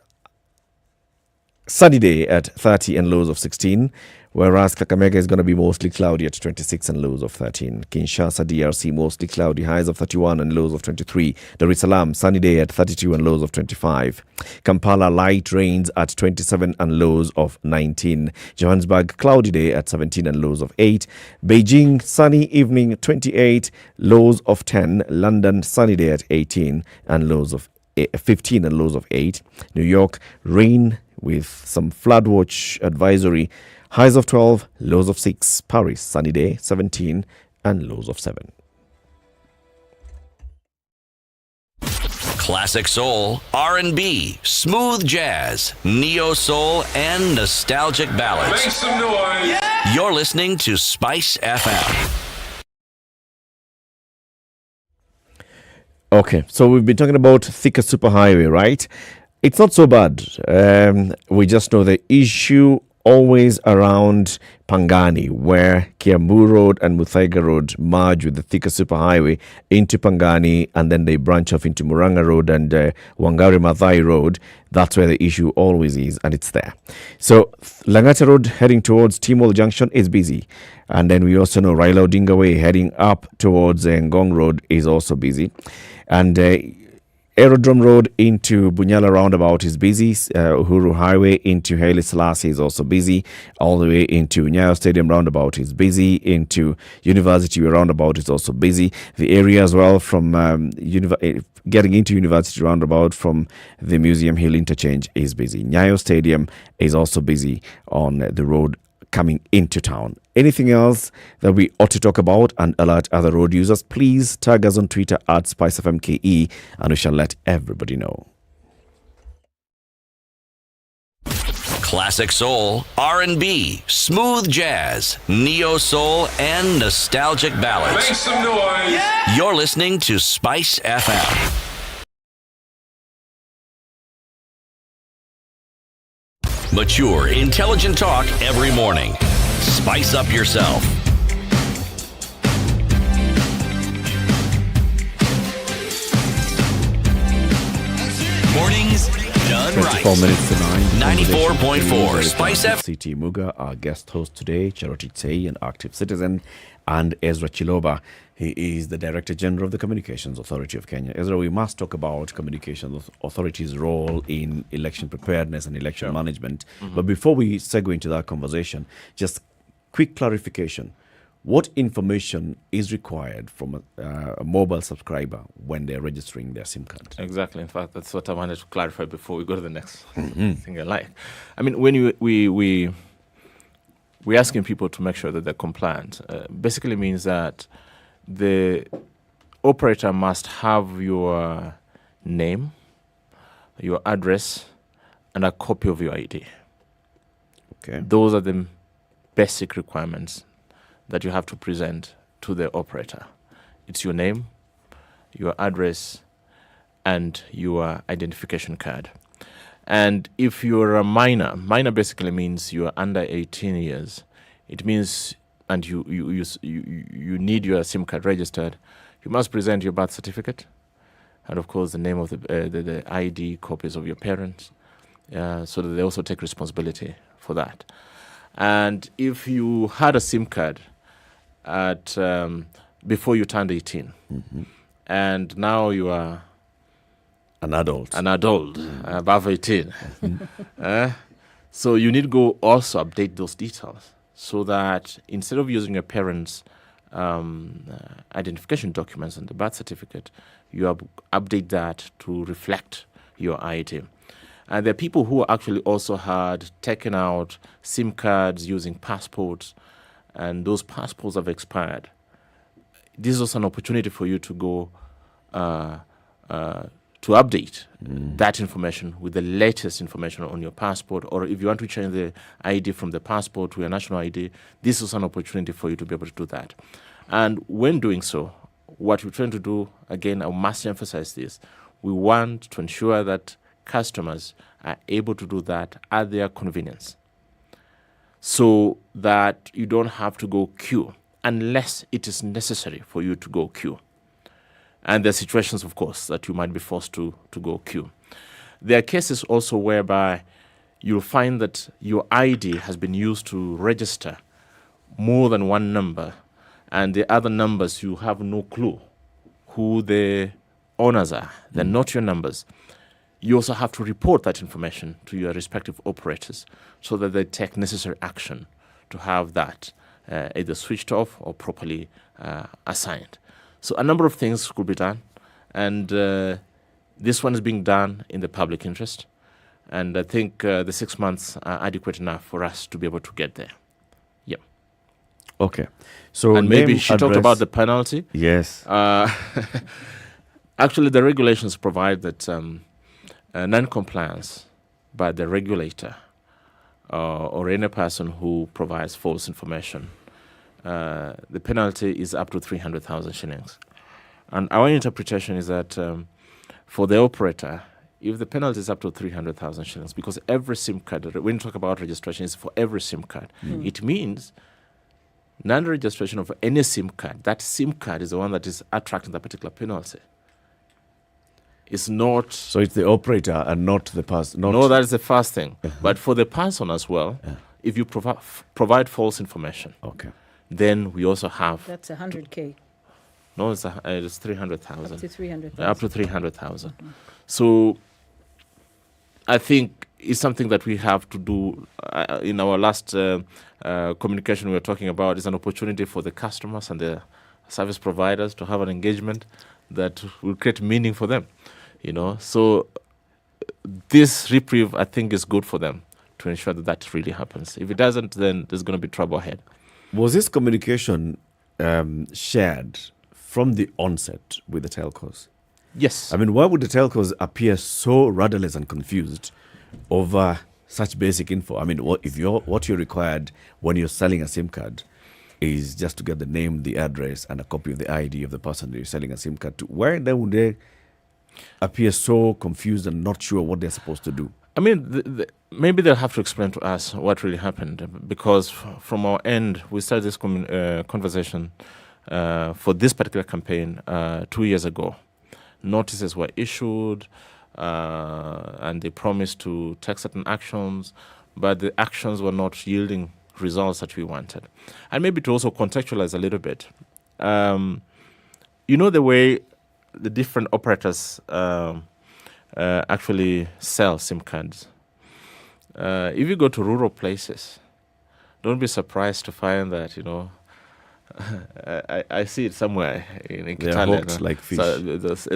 sunny day at 30 and lows of 16. whereas Kakamega is going to be mostly cloudy at 26 and lows of 13. Kinshasa, DRC, mostly cloudy, highs of 31 and lows of 23. Dar es Salaam, sunny day at 32 and lows of 25. Kampala, light rains at 27 and lows of 19. Johannesburg, cloudy day at 17 and lows of 8. Beijing, sunny evening 28, lows of 10. London, sunny day at 18 and lows of 15 and lows of 8. New York, rain with some flood watch advisory, highs of 12, lows of 6. Paris, sunny day 17 and lows of 7. Classic soul, R&B, smooth jazz, neo soul, and nostalgic ballads. Make some noise. Yeah. You're listening to Spice FM. Okay, so we've been talking about Thika Superhighway, right? It's not so bad. We just know the issue always around Pangani, where Kiambu Road and Muthaiga Road merge with the Thika Superhighway into Pangani, and then they branch off into Muranga Road and Wangari Maathai Road. That's where the issue always is, and it's there. So Langata Road heading towards Timol Junction is busy. And then we also know Raila Odinga Way heading up towards Ngong Road is also busy. And Aerodrome Road into Bunyala Roundabout is busy. Uhuru Highway into Haile Selassie is also busy. All the way into Nyayo Stadium Roundabout is busy. Into University Roundabout is also busy. The area as well from getting into University Roundabout from the Museum Hill Interchange is busy. Nyayo Stadium is also busy on the road coming into town. Anything else that we ought to talk about and alert other road users, please tag us on Twitter at SpiceFMKE and we shall let everybody know. Classic soul, R&B, smooth jazz, neo soul, and nostalgic ballads. Make some noise. Yeah. You're listening to Spice FM. Mature, intelligent talk every morning. Spice up yourself. Mornings done right. 24 minutes to 9. 94.4 Spice FM. CT Muga, our guest host today, Charity Tsei, an active citizen, and Ezra Chiloba. He is the Director General of the Communications Authority of Kenya. Ezra, we must talk about Communications Authority's role in election preparedness and election management. Mm-hmm. But before we segue into that conversation, just quick clarification. What information is required from a mobile subscriber when they're registering their SIM card? Exactly. In fact, that's what I wanted to clarify before we go to the next thing I like. I mean, when we're asking people to make sure that they're compliant, basically means that the operator must have your name, your address, and a copy of your ID. Okay. Those are the basic requirements that you have to present to the operator. It's your name, your address, and your identification card. And if you're a minor basically means you are under 18 years. It means, and you need your SIM card registered, you must present your birth certificate, and of course the name of the ID copies of your parents, so that they also take responsibility for that. And if you had a SIM card at before you turned 18, and now you are an adult, above 18, so you need to go also update those details, so that instead of using your parents' identification documents and the birth certificate, you update that to reflect your ID. And there are people who actually also had taken out SIM cards using passports, and those passports have expired. This is also an opportunity for you to go to update that information with the latest information on your passport, or if you want to change the ID from the passport to your national ID, this is an opportunity for you to be able to do that. And when doing so, what we're trying to do, again, I must emphasize this, we want to ensure that customers are able to do that at their convenience, so that you don't have to go queue unless it is necessary for you to go queue. And there are situations, of course, that you might be forced to go queue. There are cases also whereby you'll find that your ID has been used to register more than one number, and the other numbers you have no clue who the owners are. They're not your numbers. You also have to report that information to your respective operators so that they take necessary action to have that either switched off or properly assigned. So a number of things could be done, and this one is being done in the public interest. And I think the 6 months are adequate enough for us to be able to get there. Yeah. Okay. So and maybe she talked about the penalty. Yes. Actually, the regulations provide that non-compliance by the regulator or any person who provides false information, the penalty is up to 300,000 shillings. And our interpretation is that for the operator, if the penalty is up to 300,000 shillings, because every SIM card, when you talk about registration, is for every SIM card, it means non-registration of any SIM card, that SIM card is the one that is attracting that particular penalty. It's not... So it's the operator and not the person? No, that is the first thing. But for the person as well, if you provide false information, then we also have... That's 100K. No, it's 300,000. Up to 300,000. Up to 300,000. So I think it's something that we have to do. In our last communication we were talking about is an opportunity for the customers and the service providers to have an engagement that will create meaning for them. So this reprieve, I think, is good for them to ensure that that really happens. If it doesn't, then there's going to be trouble ahead. Was this communication shared from the onset with the telcos? Yes. I mean, why would the telcos appear so rudderless and confused over such basic info? I mean, what you're required when you're selling a SIM card is just to get the name, the address, and a copy of the ID of the person that you're selling a SIM card to. Why then would they appear so confused and not sure what they're supposed to do? I mean, maybe they'll have to explain to us what really happened, because from our end, we started this conversation for this particular campaign 2 years ago. Notices were issued, and they promised to take certain actions, but the actions were not yielding results that we wanted. And maybe to also contextualize a little bit, the way the different operators actually sell SIM cards. If you go to rural places, don't be surprised to find that, I see it somewhere in Kitale. They're hawked like fish. So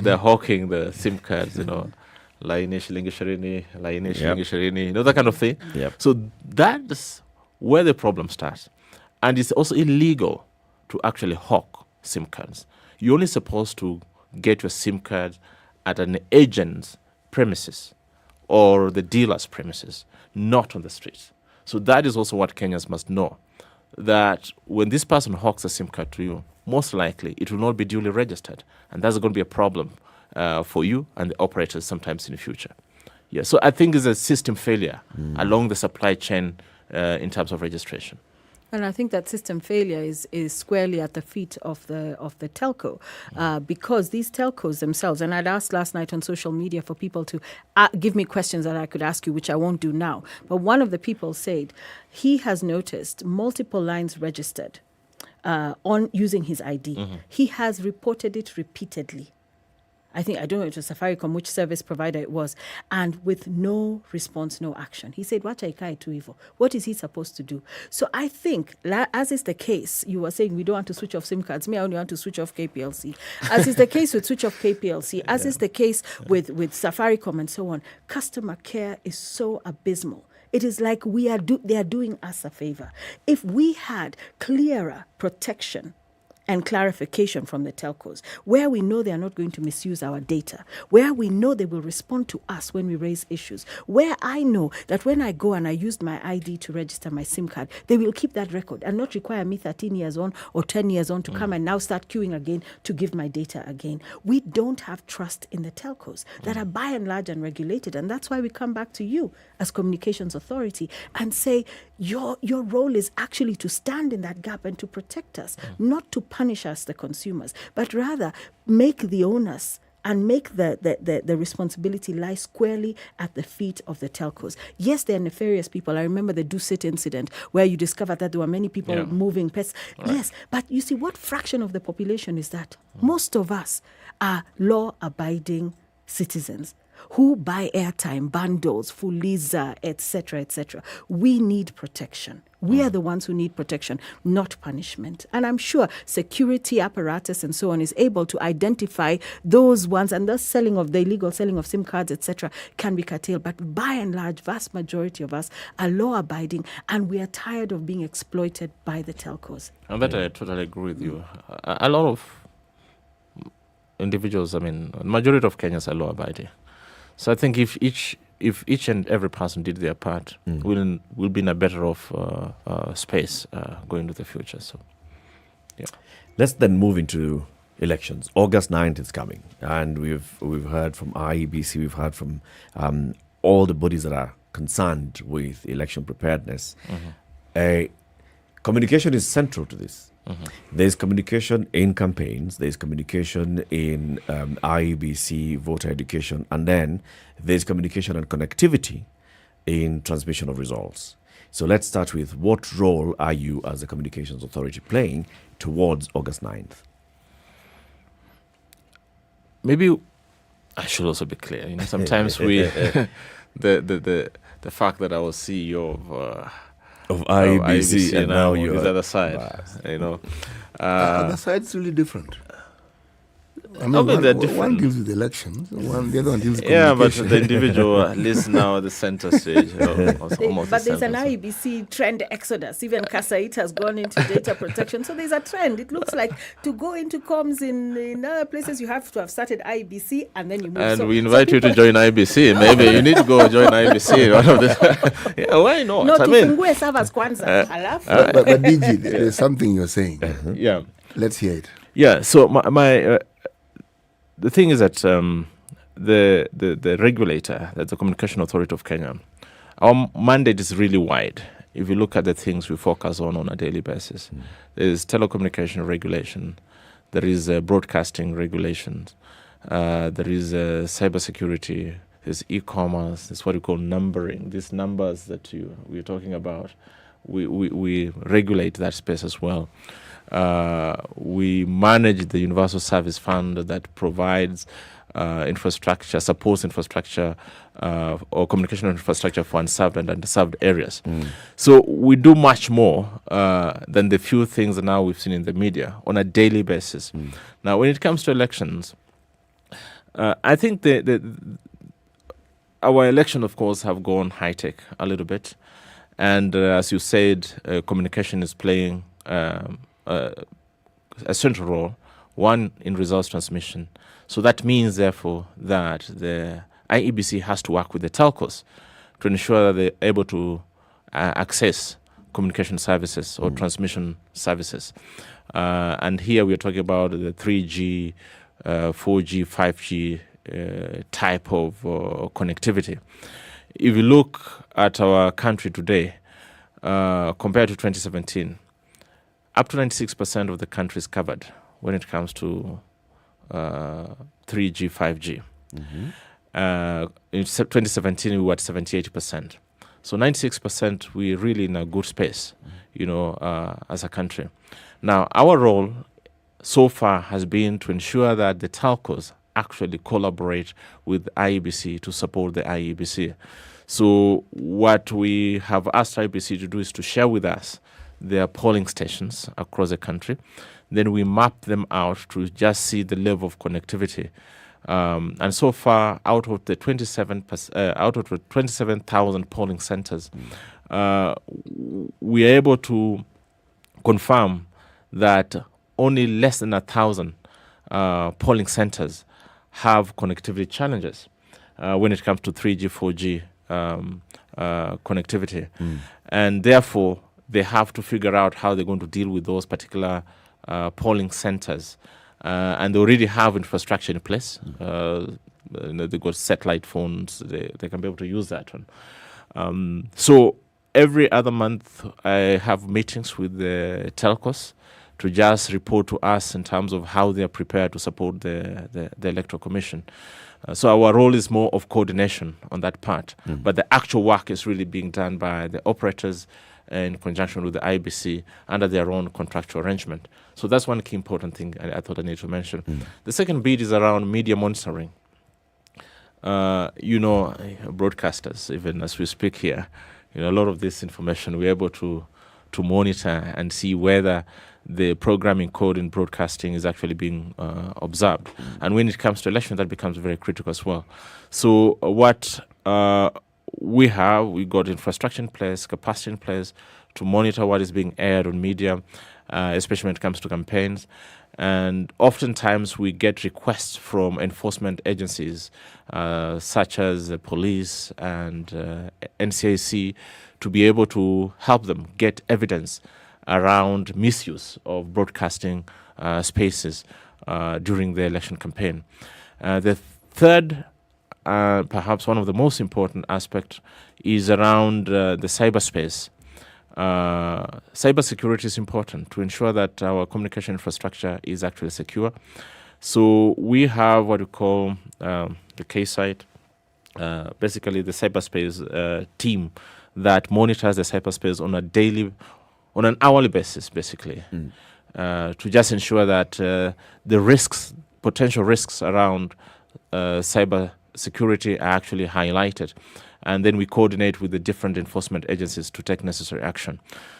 they're hawking the SIM cards, Laine shilingi ishirini, that kind of thing. Yep. So that's where the problem starts. And it's also illegal to actually hawk SIM cards. You're only supposed to get your SIM card at an agent's premises or the dealer's premises, not on the streets. So that is also what Kenyans must know, that when this person hawks a SIM card to you, most likely it will not be duly registered. And that's going to be a problem for you and the operators sometimes in the future. Yeah, so I think it's a system failure along the supply chain in terms of registration. And I think that system failure is squarely at the feet of the telco, because these telcos themselves, and I'd asked last night on social media for people to give me questions that I could ask you, which I won't do now. But one of the people said he has noticed multiple lines registered on using his ID. Mm-hmm. He has reported it repeatedly. I don't know if it was Safaricom, which service provider it was, and with no response, no action. He said, "Wacha ikae tu hivyo." What is he supposed to do? So I think, as is the case, you were saying we don't want to switch off SIM cards. Me, I only want to switch off KPLC. As is the case with switch off KPLC, as is the case with Safaricom and so on, customer care is so abysmal. It is like they are doing us a favor. If we had clearer protection and clarification from the telcos, where we know they are not going to misuse our data, where we know they will respond to us when we raise issues, where I know that when I go and I used my ID to register my SIM card, they will keep that record and not require me 13 years on or 10 years on to come and now start queuing again to give my data again. We don't have trust in the telcos that are by and large unregulated, and that's why we come back to you as Communications Authority and say your role is actually to stand in that gap and to protect us, not to punish us, the consumers, but rather make the onus and make the responsibility lie squarely at the feet of the telcos. Yes, they're nefarious people. I remember the Dusit incident where you discovered that there were many people moving pets. Right. Yes, but you see, what fraction of the population is that? Most of us are law-abiding citizens who buy airtime, bundles, Fuliza, etc., etc. We need protection. We are the ones who need protection, not punishment. And I'm sure security apparatus and so on is able to identify those ones, and the illegal selling of SIM cards, etc., can be curtailed. But by and large, vast majority of us are law-abiding, and we are tired of being exploited by the telcos. And that I totally agree with you. A lot of individuals, majority of Kenyans are law-abiding. So I think if each and every person did their part, we'll be in a better off space going into the future. So, yeah. Let's then move into elections. August 9th is coming, and we've heard from IEBC, we've heard from all the bodies that are concerned with election preparedness. Communication is central to this. There's communication in campaigns, there's communication in IEBC voter education, and then there's communication and connectivity in transmission of results. So let's start with, what role are you as a communications authority playing towards August 9th? Maybe I should also be clear. Sometimes we the fact that I was CEO of IEBC and now you're on the other side. The other side's really different. One deals with elections, the other one deals with communication. Yeah, but the individual is now at the center stage. But there's an IEBC trend exodus. Even Kasait has gone into data protection. So there's a trend. It looks like to go into comms in other places, you have to have started IEBC and then you move. And we invite you to join IEBC. Maybe you need to go join IEBC. One of the yeah, why not? No, tufungue servers kwanza. But DG, there's something you're saying. Yeah. Let's hear it. Yeah, so my the thing is that the regulator, that's the Communication Authority of Kenya, our mandate is really wide. If you look at the things we focus on a daily basis, there is telecommunication regulation, there is broadcasting regulations, there is cybersecurity, there's e-commerce, there's what we call numbering. These numbers that we're talking about, we regulate that space as well. We manage the Universal Service Fund that provides infrastructure, supports infrastructure or communication infrastructure for unserved and underserved areas. So we do much more than the few things that now we've seen in the media on a daily basis. Now, when it comes to elections, I think our election, of course, have gone high-tech a little bit. And as you said, communication is playing a central role, one in results transmission. So that means, therefore, that the IEBC has to work with the telcos to ensure that they're able to access communication services or transmission services. And here we're talking about the 3G, 4G, 5G type of connectivity. If you look at our country today, compared to 2017, up to 96% of the country is covered when it comes to 3G, 5G. In 2017, we were at 78%. So 96%, we're really in a good space, as a country. Now, our role so far has been to ensure that the telcos actually collaborate with IEBC to support the IEBC. So what we have asked IEBC to do is to share with us their polling stations across the country. Then we map them out to just see the level of connectivity. And so far, out of the 27,000 polling centers, we are able to confirm that only less than 1,000 polling centers have connectivity challenges when it comes to 3G, 4G connectivity. And therefore, they have to figure out how they're going to deal with those particular polling centers. And they already have infrastructure in place. They've got satellite phones. They can be able to use that one. So every other month, I have meetings with the telcos to just report to us in terms of how they are prepared to support the Electoral Commission. So our role is more of coordination on that part, but the actual work is really being done by the operators in conjunction with the IBC under their own contractual arrangement. So that's one key important thing I thought I need to mention. The second bit is around media monitoring. Broadcasters, even as we speak here, a lot of this information we're able to monitor and see whether the programming code in broadcasting is actually being observed. And when it comes to election, that becomes very critical as well. So what we got infrastructure in place, capacity in place to monitor what is being aired on media, especially when it comes to campaigns. And oftentimes we get requests from enforcement agencies such as the police and NCAC to be able to help them get evidence around misuse of broadcasting spaces during the election campaign. The third, perhaps one of the most important aspects, is around the cyberspace. Cybersecurity is important to ensure that our communication infrastructure is actually secure. So we have what we call the K-site, basically the cyberspace team that monitors the cyberspace on an hourly basis, basically, to just ensure that the potential risks around cyber security are actually highlighted. And then we coordinate with the different enforcement agencies to take necessary action.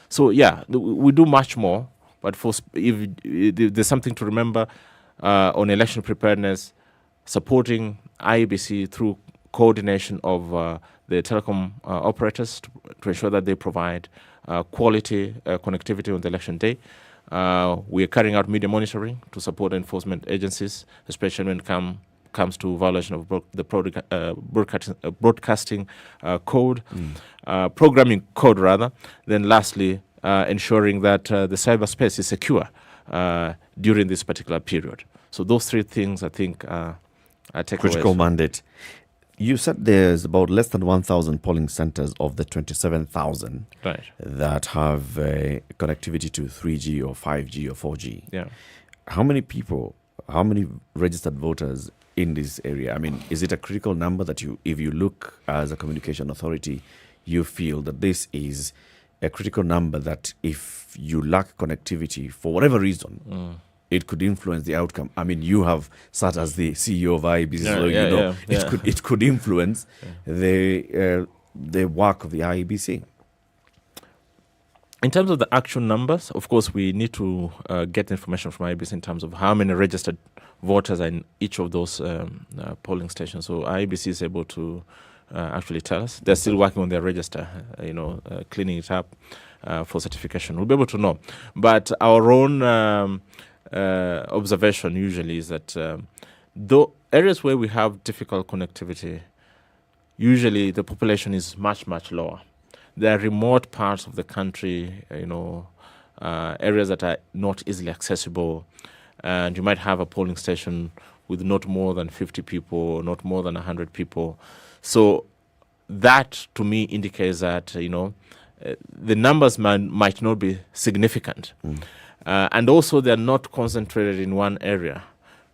So, yeah, we do much more. But if there's something to remember on election preparedness, supporting IEBC through coordination of the telecom operators to ensure that they provide quality connectivity on the election day. We are carrying out media monitoring to support enforcement agencies, especially when it comes to violation of the broadcasting code, programming code rather. Then lastly, ensuring that the cyberspace is secure during this particular period. So those three things, I think, are takeaways. Critical mandate. You said there's about less than 1,000 polling centers of the 27,000 that have connectivity to 3G or 5G or 4G. Yeah. How many people, how many registered voters in this area? I mean, is it a critical number that if you look as a communication authority, you feel that this is a critical number that if you lack connectivity for whatever reason, it could influence the outcome? I mean, you have sat as the CEO of IEBC, it could influence the work of the IEBC. In terms of the actual numbers, of course, we need to get information from IEBC in terms of how many registered voters are in each of those polling stations. So IEBC is able to actually tell us. They're still working on their register, cleaning it up for certification. We'll be able to know. But our own observation usually is that though areas where we have difficult connectivity, usually the population is much, much lower. There are remote parts of the country, areas that are not easily accessible, and you might have a polling station with not more than 50 people, not more than 100 people. So that, to me, indicates that, the numbers might not be significant. And also, they're not concentrated in one area.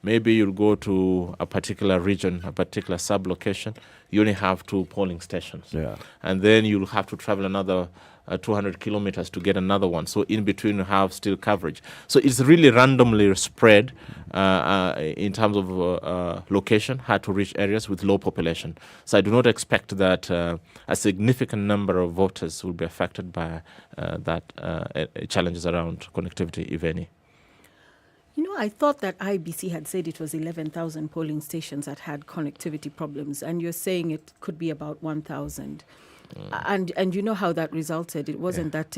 Maybe you'll go to a particular region, a particular sub-location, you only have 2 polling stations. Yeah. And then you'll have to travel another 200 kilometers to get another one. So in between, you have still coverage. So it's really randomly spread in terms of location, hard to reach areas with low population. So I do not expect that a significant number of voters will be affected by challenges around connectivity, if any. I thought that IBC had said it was 11,000 polling stations that had connectivity problems, and you're saying it could be about 1,000. And you know how that resulted. It wasn't that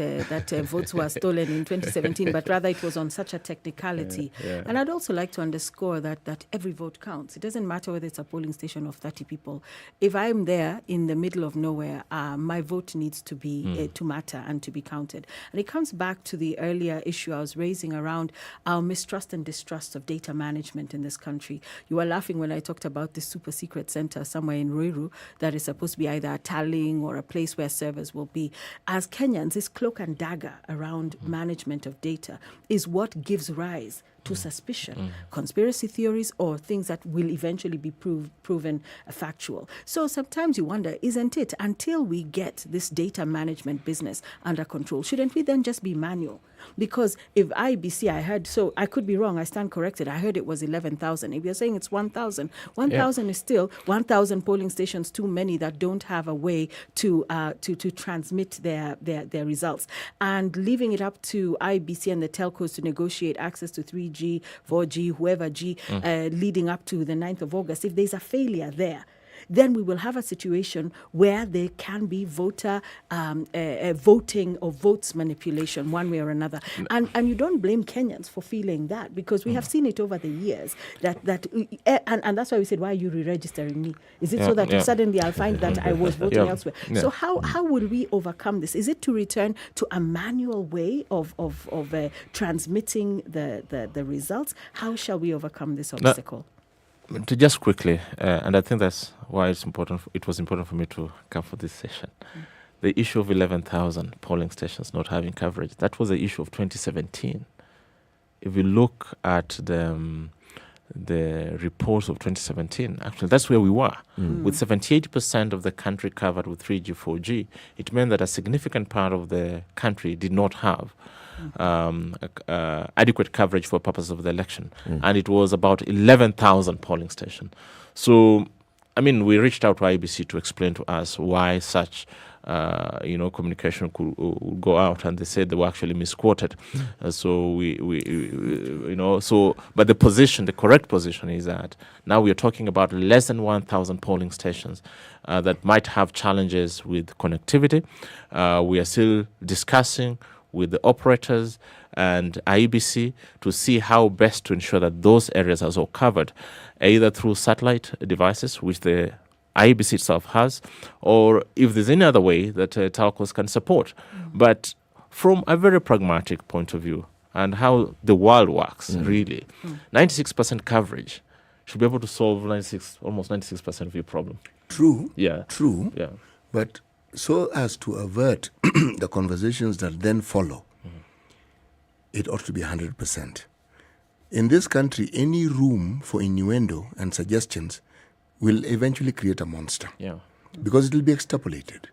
votes were stolen in 2017, but rather it was on such a technicality. And I'd also like to underscore that every vote counts. It doesn't matter whether it's a polling station of 30 people. If I'm there in the middle of nowhere, my vote needs to be to matter and to be counted. And it comes back to the earlier issue I was raising around our mistrust and distrust of data management in this country. You were laughing when I talked about this super secret center somewhere in Ruiru that is supposed to be either a tallying or or a place where servers will be. As Kenyans, this cloak and dagger around management of data is what gives rise to suspicion, conspiracy theories, or things that will eventually be proven factual. So sometimes you wonder, isn't it, until we get this data management business under control, shouldn't we then just be manual? Because if IBC, I heard, so I could be wrong, I stand corrected, I heard it was 11,000. If you're saying it's 1,000, 1,000 is still 1,000 polling stations too many that don't have a way to transmit their results. And leaving it up to IBC and the telcos to negotiate access to 3G, 4G, whoever G, leading up to the 9th of August, if there's a failure there, then we will have a situation where there can be voter voting or votes manipulation one way or another. And you don't blame Kenyans for feeling that, because we have seen it over the years and that's why we said, why are you re-registering me? Is it so that suddenly I'll find that I was voting elsewhere? So how will we overcome this? Is it to return to a manual way of transmitting the results? How shall we overcome this obstacle? To just quickly, and I think that's why it was important for me to come for this session. The issue of 11,000 polling stations not having coverage, that was the issue of 2017. If you look at the reports of 2017, actually that's where we were. With 78% of the country covered with 3G, 4G, it meant that a significant part of the country did not have adequate coverage for purposes of the election. And it was about 11,000 polling stations. So, I mean, we reached out to IBC to explain to us why such communication could go out, and they said they were actually misquoted. So but the correct position is that now we are talking about less than 1,000 polling stations that might have challenges with connectivity. We are still discussing with the operators and IBC to see how best to ensure that those areas are all covered, either through satellite devices, which the IBC itself has, or if there's any other way that telcos can support. But from a very pragmatic point of view and how the world works, really, 96% coverage should be able to solve almost 96% of your problem. True. Yeah. True. Yeah. But so as to avert the conversations that then follow, it ought to be 100%. In this country, any room for innuendo and suggestions will eventually create a monster. Yeah. Because it will be extrapolated.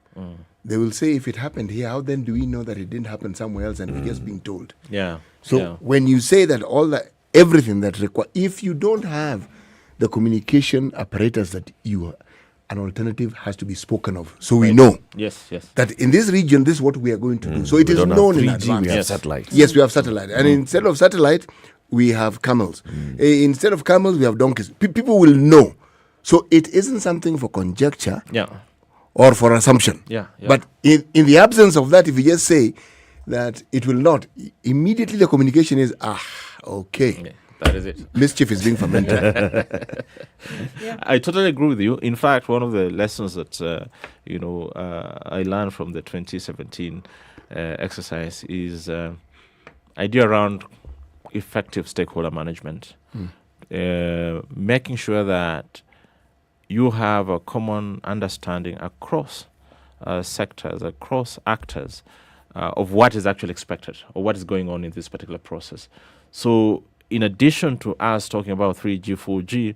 They will say, if it happened here, how then do we know that it didn't happen somewhere else and we're just being told? Yeah. So when you say that everything that requires, if you don't have the communication apparatus that an alternative has to be spoken of. So we know that in this region, this is what we are going to do. So it is known in advance. We have satellite. Yes, we have satellite. And instead of satellite, we have camels. Instead of camels, we have donkeys. People will know. So it isn't something for conjecture or for assumption. But in the absence of that, if you just say that it will not, immediately the communication is, okay. That is it. Mischief is being fermented. I totally agree with you. In fact, one of the lessons that I learned from the 2017 exercise is idea around effective stakeholder management, making sure that you have a common understanding across sectors, across actors, of what is actually expected or what is going on in this particular process. So, in addition to us talking about 3G, 4G,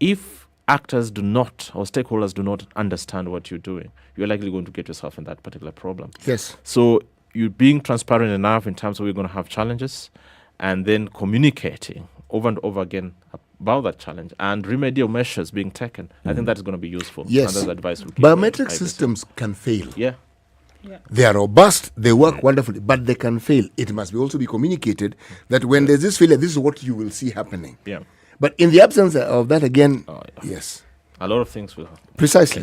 if actors do not or stakeholders do not understand what you're doing, you're likely going to get yourself in that particular problem. Yes. So you're being transparent enough in terms of we're going to have challenges, and then communicating over and over again about that challenge and remedial measures being taken. I think that's going to be useful. Yes. And that's advice we'll keep biometric systems can fail. Yeah. They are robust, they work wonderfully, but they can fail. It must also be communicated that when there's this failure, this is what you will see happening. Yeah. But in the absence of that, again, yes. A lot of things will happen. Precisely.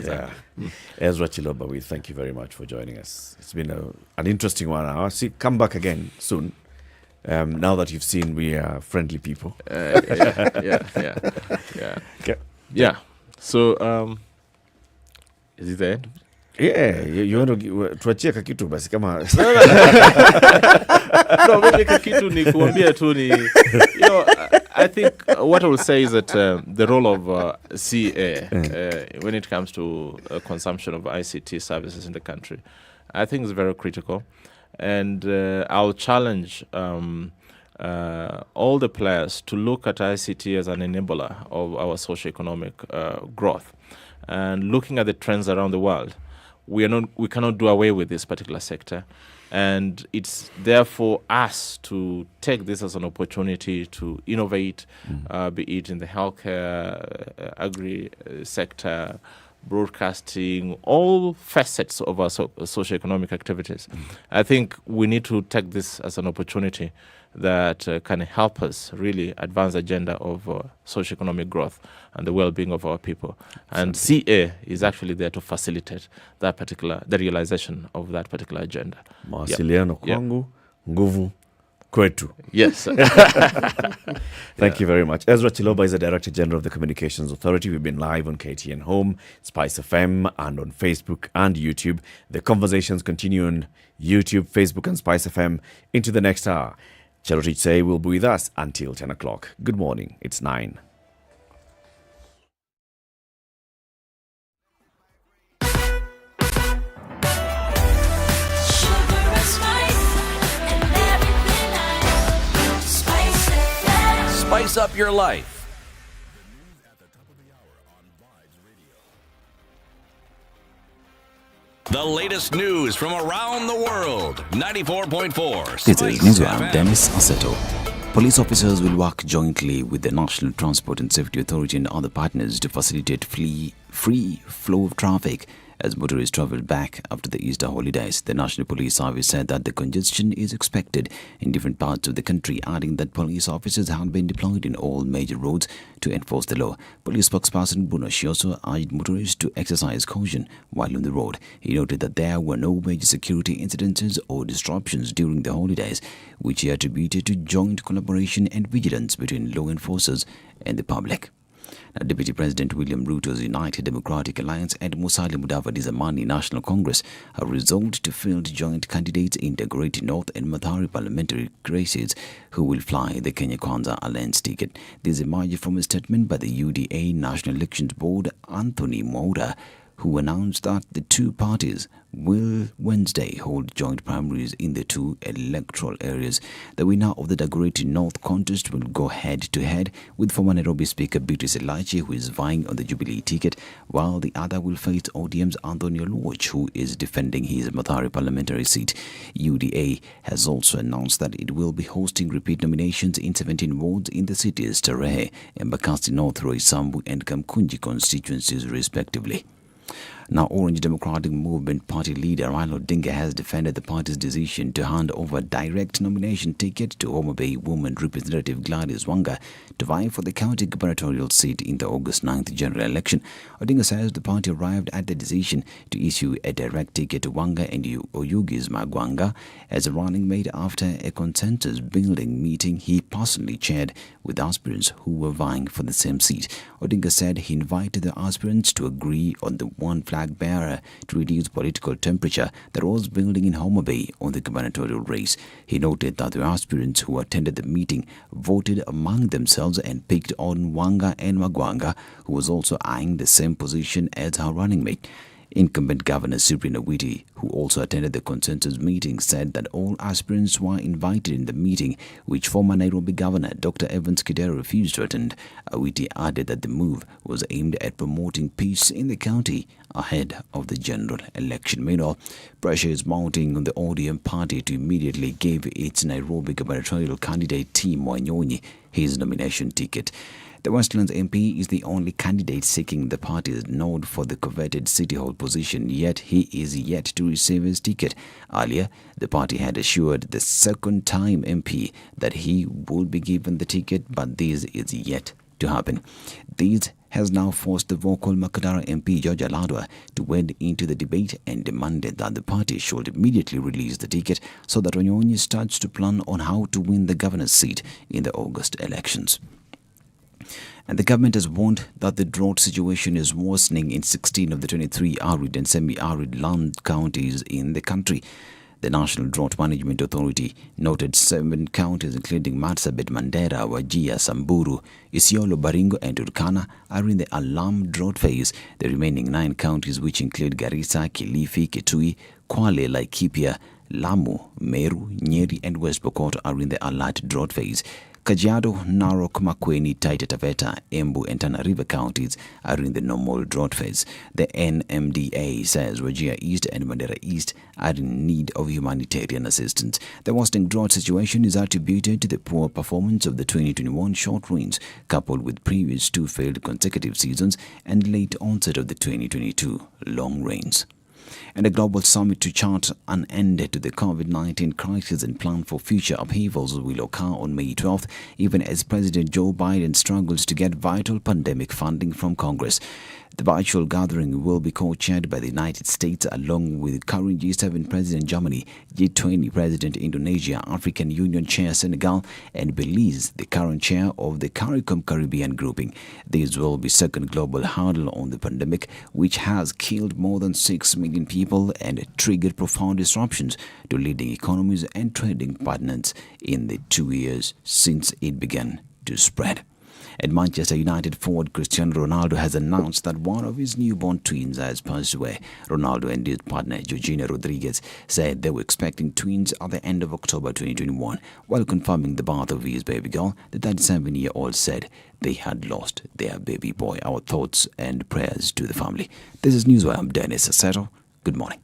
Ezra Chiloba, we thank you very much for joining us. It's been an interesting 1 hour. Come back again soon. Now that you've seen we are friendly people. Yeah. So, is it there? Yeah, you want to tuachie kakitu basi kama no, mimi kakitu ni kuambia tu ni I think what I will say is that the role of CA when it comes to consumption of ICT services in the country, I think is very critical. And I'll challenge all the players to look at ICT as an enabler of our socioeconomic growth. And looking at the trends around the world, we cannot do away with this particular sector. And it's therefore us to take this as an opportunity to innovate, be it in the healthcare, agri sector, broadcasting, all facets of our socioeconomic activities. I think we need to take this as an opportunity that can help us really advance the agenda of socioeconomic growth and the well-being of our people. And CA is actually there to facilitate the realization of that particular agenda. Mawasiliano kwangu, nguvu kwetu. Yes. Thank you very much. Ezra Chiloba is the Director General of the Communications Authority. We've been live on KTN Home, SpiceFM, and on Facebook and YouTube. The conversations continue on YouTube, Facebook, and SpiceFM into the next hour. Charity Say will be with us until 10 o'clock. Good morning. It's 9. Spice up your life. The latest news from around the world. 94.4 This is Newsround Dennis Aseto. Police officers will work jointly with the National Transport and Safety Authority and other partners to facilitate free flow of traffic as motorists travel back after the Easter holidays. The National Police Service said that the congestion is expected in different parts of the country, adding that police officers have been deployed in all major roads to enforce the law. Police spokesperson Bruno Shioso urged motorists to exercise caution while on the road. He noted that there were no major security incidences or disruptions during the holidays, which he attributed to joint collaboration and vigilance between law enforcers and the public. Now, Deputy President William Ruto's United Democratic Alliance and Musalia Mudavadi's Amani National Congress have resolved to field joint candidates in Dagoretti North and Mathare parliamentary races who will fly the Kenya Kwanza Alliance ticket. This emerged from a statement by the UDA National Elections Board, Anthony Mwaura, who announced that the two parties will Wednesday hold joint primaries in the two electoral areas. The winner of the Dagoretti North contest will go head-to-head with former Nairobi Speaker Beatrice Elachi, who is vying on the Jubilee ticket, while the other will face ODM's Anthony Oluoch, who is defending his Mathare parliamentary seat. UDA has also announced that it will be hosting repeat nominations in 17 wards in the cities Tarehe, Embakasi North, Roysambu and Kamkunji constituencies respectively. Now, Orange Democratic Movement Party leader Raila Odinga has defended the party's decision to hand over a direct nomination ticket to Homa Bay woman Representative Gladys Wanga to vie for the county gubernatorial seat in the August 9th general election. Odinga says the party arrived at the decision to issue a direct ticket to Wanga and Oyugis Magwanga as a running mate after a consensus-building meeting he personally chaired with aspirants who were vying for the same seat. Odinga said he invited the aspirants to agree on the one flag bearer to reduce political temperature that was building in Homa Bay on the gubernatorial race. He noted that the aspirants who attended the meeting voted among themselves and picked on Wanga and Magwanga, who was also eyeing the same position as her running mate. Incumbent Governor Cyprian Awiti, who also attended the consensus meeting, said that all aspirants were invited in the meeting, which former Nairobi Governor Dr. Evans Kidero refused to attend. Awiti added that the move was aimed at promoting peace in the county ahead of the general election. Meanwhile, pressure is mounting on the ODM party to immediately give its Nairobi gubernatorial candidate Tim Wanyonyi his nomination ticket. The Westlands MP is the only candidate seeking the party's nod for the coveted City Hall position, yet he is yet to receive his ticket. Earlier, the party had assured the second-time MP that he would be given the ticket, but this is yet to happen. This has now forced the vocal Makadara MP George Aladwa to wade into the debate and demanded that the party should immediately release the ticket so that Wanyonyi starts to plan on how to win the governor's seat in the August elections. And the government has warned that the drought situation is worsening in 16 of the 23 arid and semi-arid land counties in the country. The National Drought Management Authority noted 7 counties including Marsabit, Mandera, Wajir, Samburu, Isiolo, Baringo and Turkana are in the alarm drought phase. The remaining 9 counties, which include Garissa, Kilifi, Kitui, Kwale, Laikipia, Lamu, Meru, Nyeri and West Pokot are in the alert drought phase. Kajiado, Narok, Makueni, Taita Taveta, Embu and Tana River counties are in the normal drought phase. The NMDA says Wajir East and Mandera East are in need of humanitarian assistance. The worsening drought situation is attributed to the poor performance of the 2021 short rains, coupled with previous 2 failed consecutive seasons and late onset of the 2022 long rains. And a global summit to chart an end to the COVID-19 crisis and plan for future upheavals will occur on May 12th, even as President Joe Biden struggles to get vital pandemic funding from Congress. The virtual gathering will be co-chaired by the United States along with current G7 President Germany, G20 President Indonesia, African Union Chair Senegal, and Belize, the current chair of the CARICOM Caribbean grouping. This will be second global hurdle on the pandemic, which has killed more than 6 million people and triggered profound disruptions to leading economies and trading partners in the 2 years since it began to spread. And Manchester United forward Cristiano Ronaldo has announced that one of his newborn twins has passed away. Ronaldo and his partner Georgina Rodriguez said they were expecting twins at the end of October 2021. While confirming the birth of his baby girl, the 37-year-old said they had lost their baby boy. Our thoughts and prayers to the family. This is Newswire. I'm Dennis Assetto. Good morning.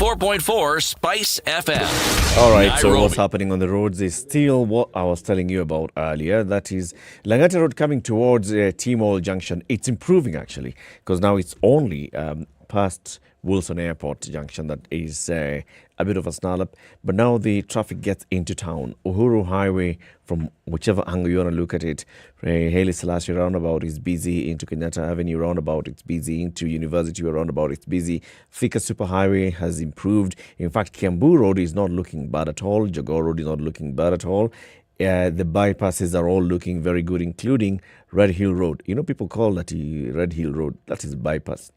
.4 Spice FM. All right, Nairobi. so what's happening on the roads is still what I was telling you about earlier. That is Langata Road coming towards T-Mall Junction. It's improving actually, because now it's only past Wilson Airport Junction that is a bit of a snarl up. But now the traffic gets into town. Uhuru Highway, from whichever angle you want to look at it, Haile Selassie roundabout is busy, into Kenyatta Avenue roundabout it's busy, into University roundabout it's busy. Thika Superhighway has improved. In fact, Kiambu Road is not looking bad at all. Jogoo Road is not looking bad at all. The bypasses are all looking very good, including Red Hill Road. You know, people call that Red Hill Road. That is bypass.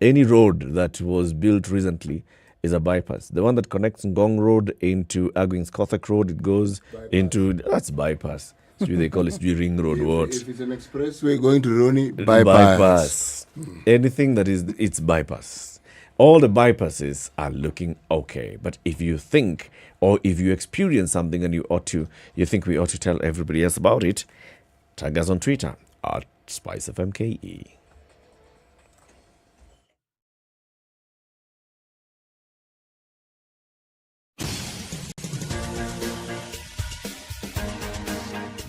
Any road that was built recently is a bypass. The one that connects Ngong Road into Agwings Kothak Road, it goes bypass. Into, that's bypass. So they call it Ring Road. What? If it's an expressway going to Roni, bypass. Anything that is, it's bypass. All the bypasses are looking okay. But if you think, or if you experience something and you think we ought to tell everybody else about it, tag us on Twitter at SpiceFMKE.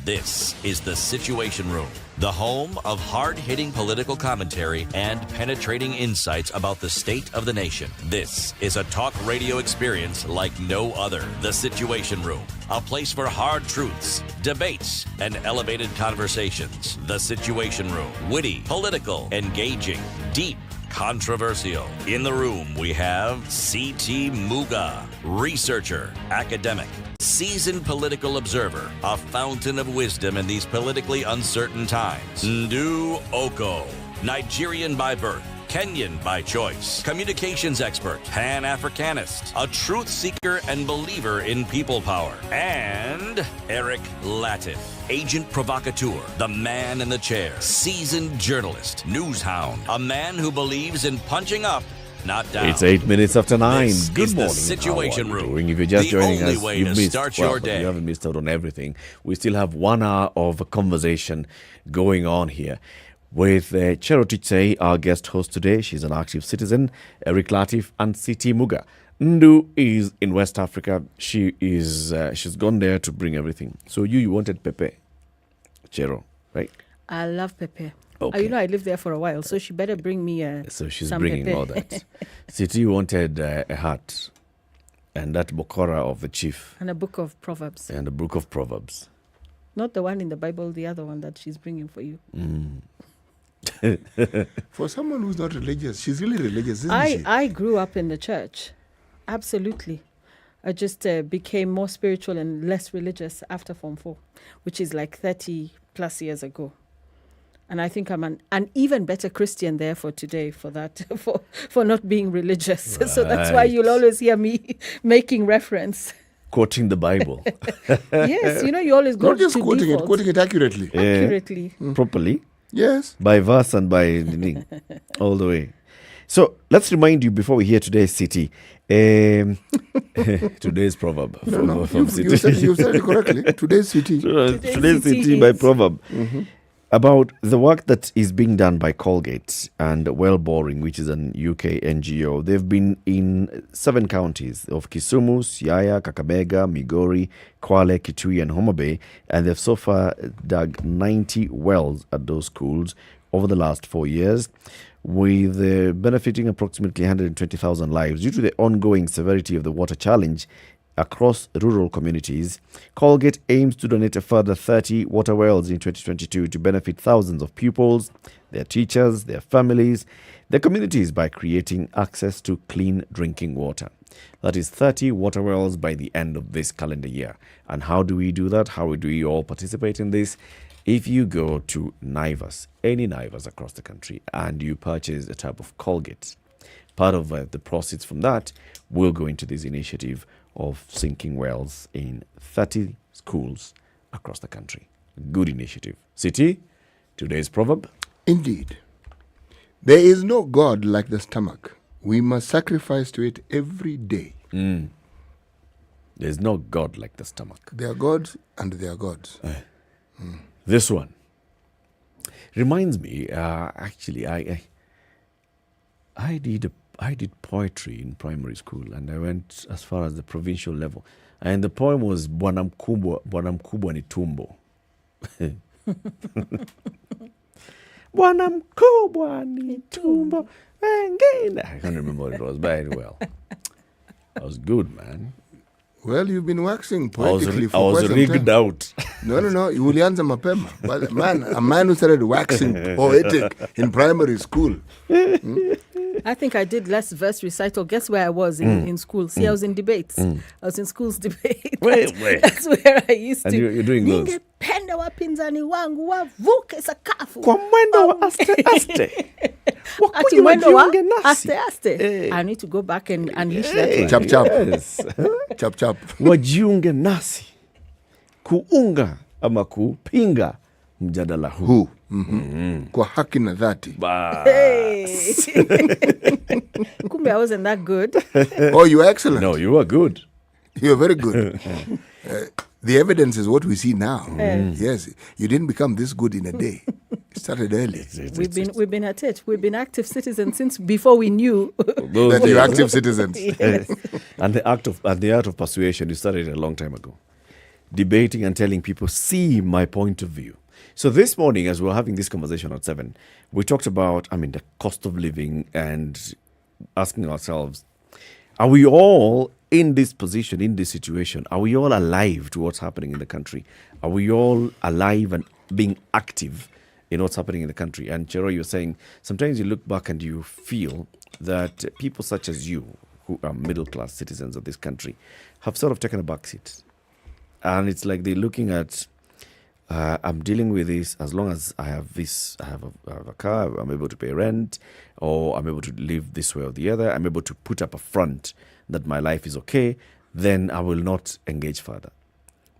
This is The Situation Room, the home of hard-hitting political commentary and penetrating insights about the state of the nation. This is a talk radio experience like no other. The Situation Room, a place for hard truths, debates, and elevated conversations. The Situation Room, witty, political, engaging, deep, controversial. In the room, we have C.T. Muga, researcher, academic, seasoned political observer, a fountain of wisdom in these politically uncertain times. Ndu Okoh, Nigerian by birth, Kenyan by choice, communications expert, Pan-Africanist, a truth seeker and believer in people power, and Eric Latiff, agent provocateur, the man in the chair, seasoned journalist, news hound, a man who believes in punching up, not down. It's 8 minutes after 9. This Good is morning. The Situation Room. If you're just the joining only us, way you've to missed. start Well, your day. You haven't missed out on everything. We still have 1 hour of conversation going on here with Chero Tichei, our guest host today. She's an active citizen, Eric Latiff, and C.T. Muga. Ndu is in West Africa. She's gone there to bring everything. So you wanted Pepe, Chero, right? I love Pepe. Okay. You know, I lived there for a while, so she better bring me So she's some bringing Pepe. all that. C.T. wanted a hat and that bokora of the chief. And a book of Proverbs. And a book of Proverbs. Not the one in the Bible, the other one that she's bringing for you. For someone who's not religious, she's really religious, isn't she? I grew up in the church. Absolutely. I just became more spiritual and less religious after Form 4, which is like 30 plus years ago. And I think I'm an even better Christian therefore today for that, for not being religious. Right. So that's why you'll always hear me making reference. Quoting the Bible. Yes, you always go not just to quoting default. it, quoting it accurately. Accurately. Properly. Yes. By verse and by all the way. So let's remind you before we hear today's city. Today's proverb. You said it correctly. Today's city. Today's city by proverb. Mm-hmm. About the work that is being done by Colgate and Well Boring, which is an UK NGO. They've been in 7 counties of Kisumu, Siaya, Kakamega, Migori, Kwale, Kitui and Homa Bay, and they've so far dug 90 wells at those schools over the last 4 years, with benefiting approximately 120,000 lives. Due to the ongoing severity of the water challenge across rural communities, Colgate aims to donate a further 30 water wells in 2022 to benefit thousands of pupils, their teachers, their families, their communities by creating access to clean drinking water. That is 30 water wells by the end of this calendar year. And how do we do that? How do we all participate in this? If you go to Naivas, any Naivas across the country, and you purchase a tub of Colgate, part of the proceeds from that will go into this initiative of sinking wells in 30 schools across the country. Good initiative. City, today's proverb. Indeed. There is no God like the stomach. We must sacrifice to it every day. There's no God like the stomach. They are gods and they are gods. This one reminds me, actually, I did poetry in primary school, and I went as far as the provincial level. And the poem was Bwana mkubwa ni tumbo. Bwana mkubwa ni tumbo. I can't remember what it was very well. That was good, man. Well, you've been waxing poetically for I was quite some rigged time. out. No. Ulianza mapema. But a man who started waxing poetic in primary school. I think I did less verse recital. Guess where I was in school? See, I was in debates. I was in school's debate. That's where I used to. And you're doing those. Ningependa wapinzani wangu wavuke sakafu. Kwa mwendo wa aste aste. Ati mwendo wa wajiunge nasi. aste aste. Hey. I need to go back and unleash that one. Chap chap. Yes. Chap chap. Wajiunge nasi. Kuunga ama kupinga mjadala huu. Kwa haki na dhati. Hey. Kumbe I wasn't that good. Oh, you were excellent. No, you were good. You were very good. The evidence is what we see now. Yes, you didn't become this good in a day. It started early. We've been at it. We've been active citizens since before we knew that you're active citizens. Yes. And the art of persuasion, you started a long time ago. Debating and telling people, see my point of view. So this morning, as we were having this conversation at 7, we talked about, the cost of living and asking ourselves, are we all in this position, in this situation? Are we all alive to what's happening in the country? Are we all alive and being active in what's happening in the country? And Chero, you're saying, sometimes you look back and you feel that people such as you, who are middle-class citizens of this country, have sort of taken a backseat. And it's like they're looking at, I'm dealing with this as long as I have this, I have a car, I'm able to pay rent, or I'm able to live this way or the other, I'm able to put up a front that my life is okay, then I will not engage further.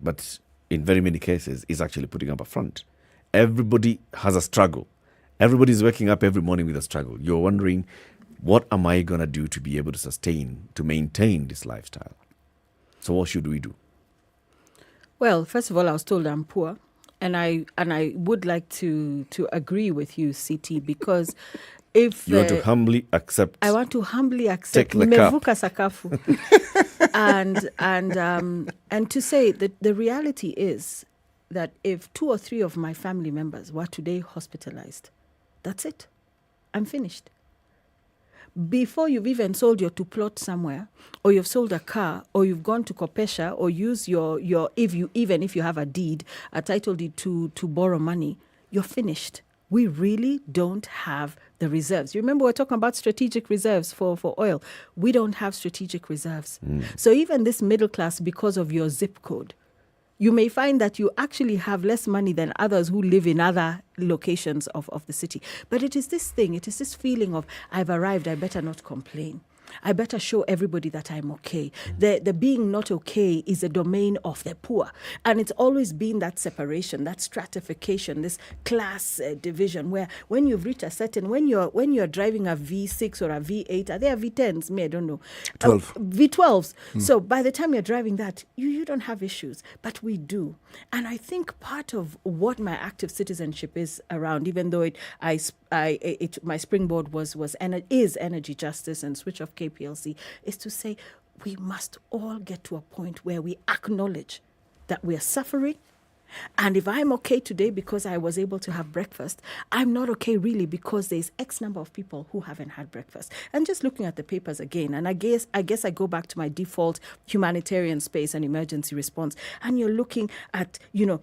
But in very many cases, it's actually putting up a front. Everybody has a struggle. Everybody's waking up every morning with a struggle. You're wondering, what am I going to do to be able to sustain, to maintain this lifestyle? So what should we do? Well, first of all, I was told I'm poor. And I would like to agree with you, CT, because if you want to humbly accept, I want to humbly accept nimevuka sakafu, and to say that the reality is that if 2 or 3 of my family members were today hospitalized, that's it. I'm finished. Before you've even sold your 2-plot somewhere, or you've sold a car, or you've gone to Kopesha, or use your if you have a deed, a title deed to borrow money, you're finished. we really don't have the reserves. You remember we're talking about strategic reserves for oil. We don't have strategic reserves. So even this middle class, because of your zip code, you may find that you actually have less money than others who live in other locations of the city. But it is this feeling of, I've arrived, I better not complain. I better show everybody that I'm okay. The being not okay is a domain of the poor. And it's always been that separation, that stratification, this class division where when you've reached a certain, when you're driving a V6 or a V8, are there V10s? I don't know. 12. V12s. So by the time you're driving that, you don't have issues. But we do. And I think part of what my active citizenship is around, even though my springboard was and is energy justice and switch off KPLC, is to say we must all get to a point where we acknowledge that we are suffering. And if I'm okay today because I was able to have breakfast, I'm not okay really because there's X number of people who haven't had breakfast. And just looking at the papers again, and I guess I go back to my default humanitarian space and emergency response, and you're looking at,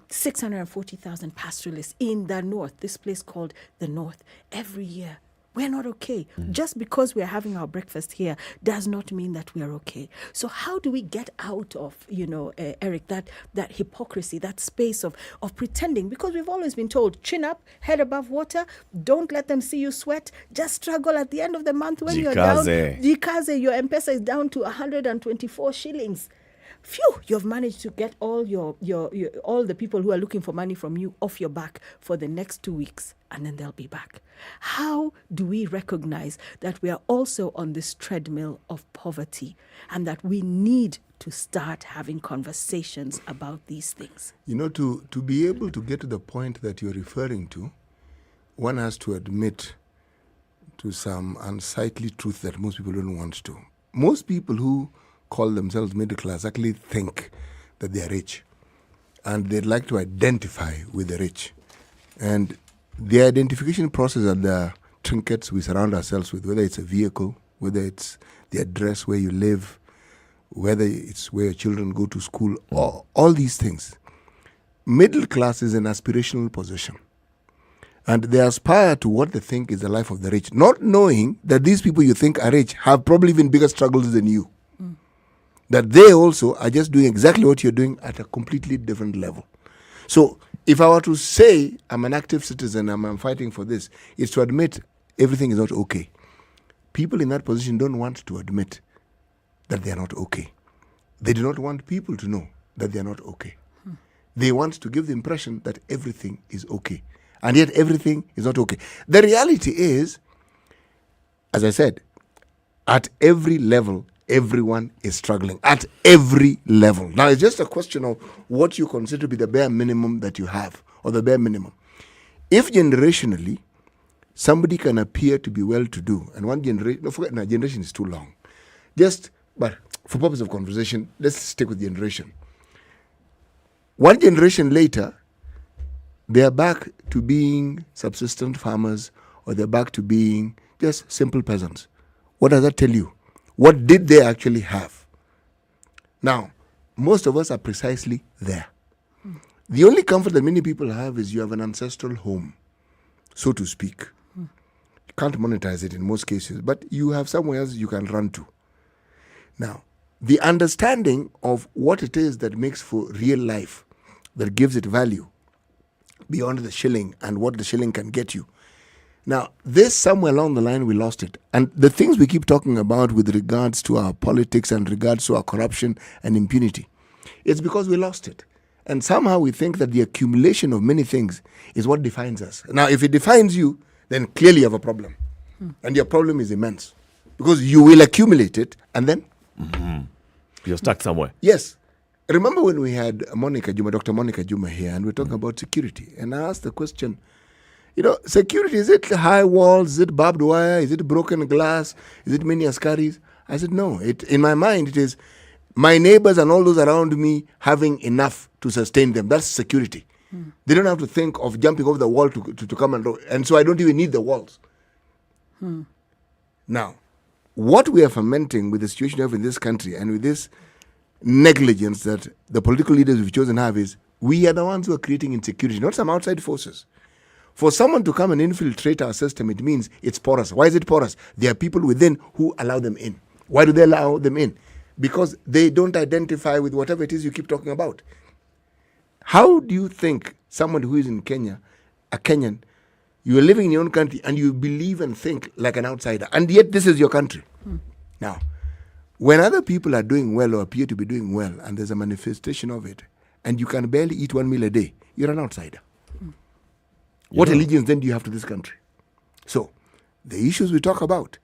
640,000 pastoralists in the north, this place called the North, every year. We're not okay. Just because we're having our breakfast here does not mean that we're okay. So how do we get out of, Eric, that hypocrisy, that space of pretending? Because we've always been told, chin up, head above water, don't let them see you sweat, just struggle at the end of the month when you're down. Jikaze, your M-Pesa is down to 124 shillings. Phew, you've managed to get all your all the people who are looking for money from you off your back for the next 2 weeks, and then they'll be back. How do we recognize that we are also on this treadmill of poverty and that we need to start having conversations about these things? To be able to get to the point that you're referring to, one has to admit to some unsightly truth that most people don't want to. Most people who call themselves middle class actually think that they are rich, and they'd like to identify with the rich. And the identification process are the trinkets we surround ourselves with, whether it's a vehicle, whether it's the address where you live, whether it's where your children go to school, or all these things. Middle class is an aspirational position, and they aspire to what they think is the life of the rich, not knowing that these people you think are rich have probably even bigger struggles than you. That they also are just doing exactly what you're doing at a completely different level. So if I were to say I'm an active citizen and I'm fighting for this, it's to admit everything is not okay. People in that position don't want to admit that they are not okay. They do not want people to know that they are not okay. They want to give the impression that everything is okay. And yet everything is not okay. The reality is, as I said, at every level, everyone is struggling at every level. Now, it's just a question of what you consider to be the bare minimum that you have, or the bare minimum. If generationally, somebody can appear to be well-to-do, and one generation, no, forget, no, generation is too long. But for purpose of conversation, let's stick with generation. One generation later, they are back to being subsistent farmers, or they're back to being just simple peasants. What does that tell you? What did they actually have? Now, most of us are precisely there. The only comfort that many people have is you have an ancestral home, so to speak. You can't monetize it in most cases, but you have somewhere else you can run to. Now, the understanding of what it is that makes for real life, that gives it value beyond the shilling and what the shilling can get you. Now, this somewhere along the line we lost it. And the things we keep talking about with regards to our politics and regards to our corruption and impunity, it's because we lost it. And somehow we think that the accumulation of many things is what defines us. Now, if it defines you, then clearly you have a problem. And your problem is immense. Because you will accumulate it and then... You're stuck somewhere. Yes. Remember when we had Dr. Monica Juma here, and we're talking about security. And I asked the question... security, is it high walls? Is it barbed wire? Is it broken glass? Is it many askaris? I said, no. In my mind, it is my neighbors and all those around me having enough to sustain them. That's security. They don't have to think of jumping over the wall to come and so I don't even need the walls. Now, what we are fermenting with the situation we have in this country and with this negligence that the political leaders we've chosen have is we are the ones who are creating insecurity, not some outside forces. For someone to come and infiltrate our system, it means it's porous. Why is it porous? There are people within who allow them in. Why do they allow them in? Because they don't identify with whatever it is you keep talking about. How do you think someone who is in Kenya, a Kenyan, you are living in your own country and you believe and think like an outsider, and yet this is your country? Now, when other people are doing well or appear to be doing well, and there's a manifestation of it, and you can barely eat 1 meal a day, you're an outsider. What allegiance then do you have to this country? So, the issues we talk about,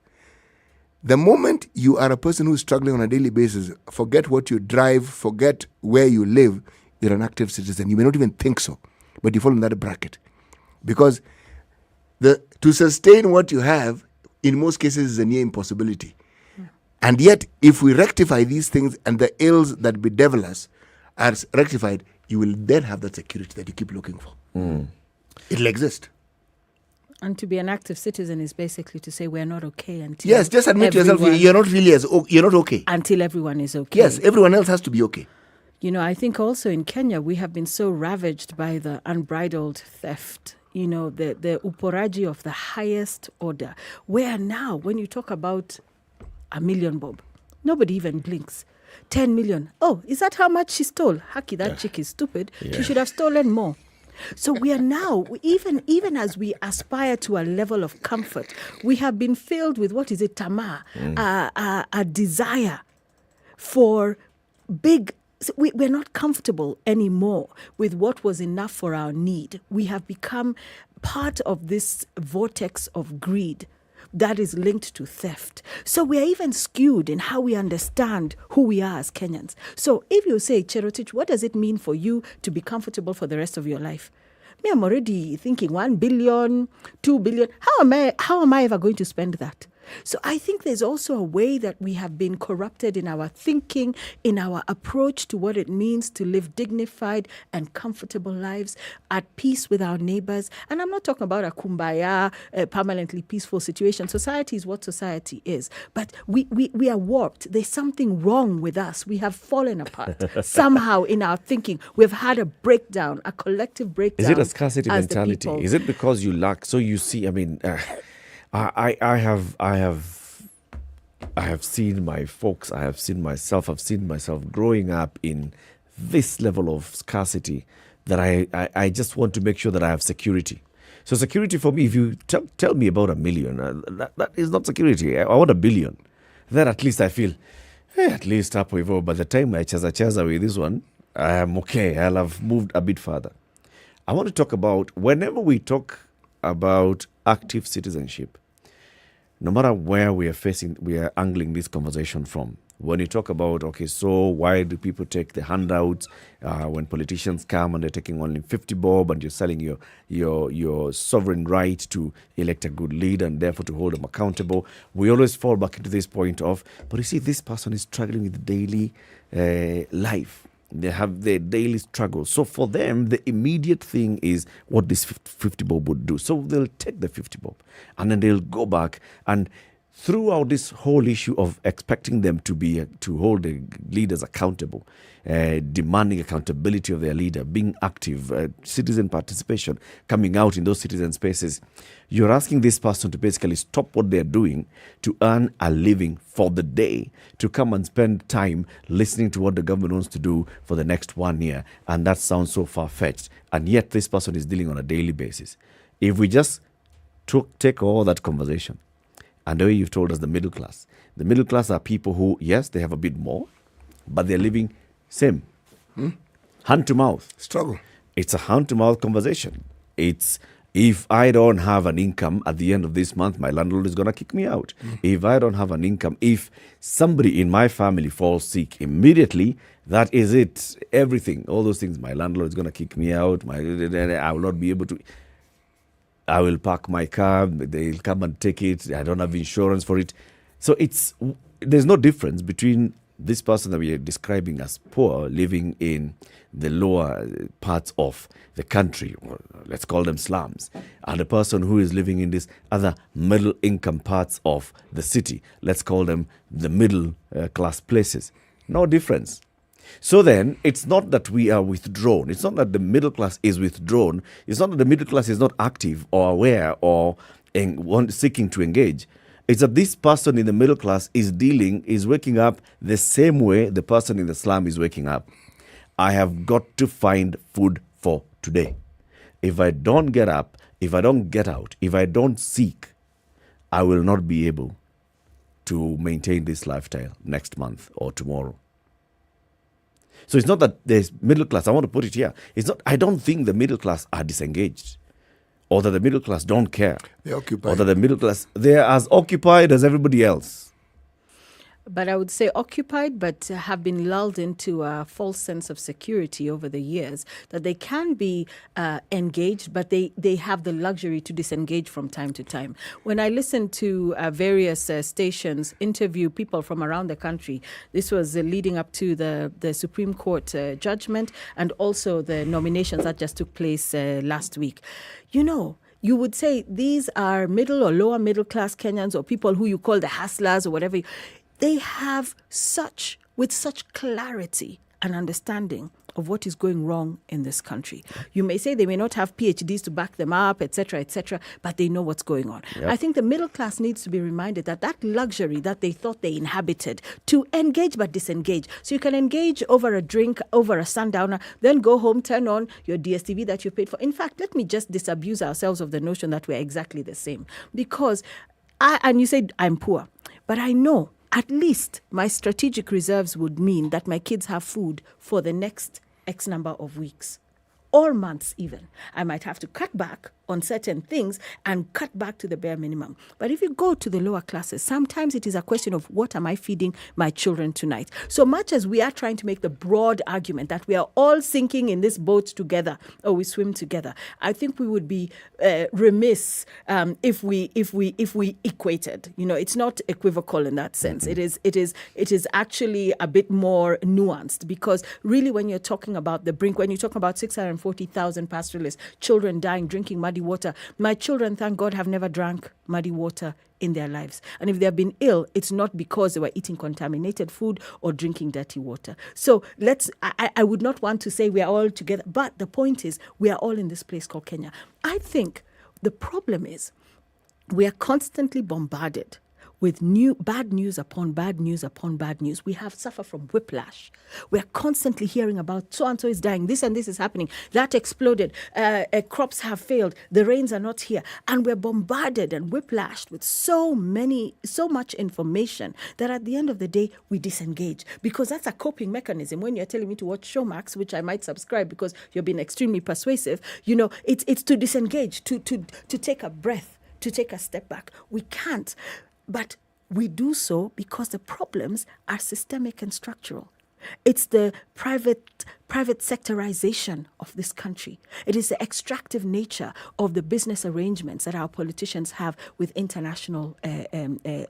the moment you are a person who's struggling on a daily basis, forget what you drive, forget where you live, you're an active citizen. You may not even think so, but you fall in that bracket. Because to sustain what you have, in most cases, is a near impossibility. And yet, if we rectify these things and the ills that bedevil us are rectified, you will then have that security that you keep looking for. It'll exist. And to be an active citizen is basically to say we're not okay until yes, just admit to yourself you're not really you're not okay until everyone is okay. Yes, everyone else has to be okay. You know, I think also in Kenya we have been so ravaged by the unbridled theft. You know, the uporaji of the highest order. Where now, when you talk about 1 million bob, nobody even blinks. 10 million. Oh, is that how much she stole? Haki, that chick is stupid. She should have stolen more. So we are now, even as we aspire to a level of comfort, we have been filled with, what is it, tamar, a desire for big. We're not comfortable anymore with what was enough for our need. We have become part of this vortex of greed that is linked to theft. So we are even skewed in how we understand who we are as Kenyans. So if you say, Cherotich, what does it mean for you to be comfortable for the rest of your life? Me, I'm already thinking 1 billion, 2 billion. How am I ever going to spend that? So I think there's also a way that we have been corrupted in our thinking, in our approach to what it means to live dignified and comfortable lives at peace with our neighbors. And I'm not talking about a kumbaya, permanently peaceful situation. Society is what society is. But we are warped. There's something wrong with us. We have fallen apart. Somehow in our thinking, we've had a breakdown, a collective breakdown. Is it a scarcity mentality? Is it because you lack? So you see, I mean... I have seen my folks, I have seen myself growing up in this level of scarcity that I just want to make sure that I have security. So security for me, if you tell me about 1 million, that is not security. I want 1 billion. Then at least I feel, at least up with by the time I chaza with this one, I am okay. I'll have moved a bit further. I want to talk about, whenever we talk about active citizenship, no matter where we are angling this conversation from. When you talk about, okay, so why do people take the handouts when politicians come and they're taking only 50 bob and you're selling your sovereign right to elect a good leader and therefore to hold them accountable? We always fall back into this point of, but you see, this person is struggling with daily life. They have their daily struggles. So for them, the immediate thing is what this 50 bob would do. So they'll take the 50 bob and then they'll go back. And throughout this whole issue of expecting them to hold the leaders accountable, demanding accountability of their leader, being active, citizen participation, coming out in those citizen spaces, you're asking this person to basically stop what they're doing to earn a living for the day, to come and spend time listening to what the government wants to do for the next 1 year. And that sounds so far-fetched. And yet this person is dealing on a daily basis. If we just take all that conversation, and the way you've told us the middle class are people who, yes, they have a bit more, but they're living same. Hand to mouth. Struggle. It's a hand to mouth conversation. It's, if I don't have an income at the end of this month, my landlord is going to kick me out. If I don't have an income, if somebody in my family falls sick immediately, that is it. Everything, all those things, my landlord is going to kick me out. I will not be able to... I will park my car, they'll come and take it, I don't have insurance for it. So there's no difference between this person that we are describing as poor, living in the lower parts of the country, or let's call them slums, and the person who is living in these other middle income parts of the city, let's call them the middle class places. No difference. So then, it's not that we are withdrawn. It's not that the middle class is withdrawn. It's not that the middle class is not active or aware or seeking to engage. It's that this person in the middle class is waking up the same way the person in the slum is waking up. I have got to find food for today. If I don't get up, if I don't get out, if I don't seek, I will not be able to maintain this lifestyle next month or tomorrow. So it's not that there's middle class. I want to put it here. It's not. I don't think the middle class are disengaged, or that the middle class don't care, they're occupied, or that the middle class, they're as occupied as everybody else. But I would say occupied, but have been lulled into a false sense of security over the years, that they can be engaged, but they have the luxury to disengage from time to time. When I listened to various stations interview people from around the country, this was leading up to the Supreme Court judgment and also the nominations that just took place last week. You know, you would say these are middle or lower middle class Kenyans or people who you call the hustlers or whatever. They have with such clarity and understanding of what is going wrong in this country. You may say they may not have PhDs to back them up, etc., but they know what's going on. Yep. I think the middle class needs to be reminded that luxury that they thought they inhabited, to engage but disengage. So you can engage over a drink, over a sundowner, then go home, turn on your DSTV that you paid for. In fact, let me just disabuse ourselves of the notion that we're exactly the same. Because, and you said, I'm poor, but I know at least my strategic reserves would mean that my kids have food for the next X number of weeks or months even. I might have to cut back on certain things and cut back to the bare minimum. But if you go to the lower classes, sometimes it is a question of what am I feeding my children tonight? So much as we are trying to make the broad argument that we are all sinking in this boat together or we swim together, I think we would be remiss if we equated. You know, it's not equivocal in that sense. Mm-hmm. It is actually a bit more nuanced, because really when you're talking about the brink, when you talk about 640,000 pastoralists, children dying, drinking muddy water. My children, thank God, have never drank muddy water in their lives. And if they have been ill, it's not because they were eating contaminated food or drinking dirty water. So I would not want to say we are all together, but the point is we are all in this place called Kenya. I think the problem is we are constantly bombarded with bad news upon bad news upon bad news. We have suffered from whiplash. We are constantly hearing about so-and-so is dying, this and this is happening, that exploded, crops have failed, the rains are not here. And we're bombarded and whiplashed with so much information that at the end of the day, we disengage. Because that's a coping mechanism. When you're telling me to watch Showmax, which I might subscribe because you've been extremely persuasive, you know, it's to disengage, to take a breath, to take a step back. We can't. But we do so because the problems are systemic and structural. It's the private sectorization of this country. It is the extractive nature of the business arrangements that our politicians have with international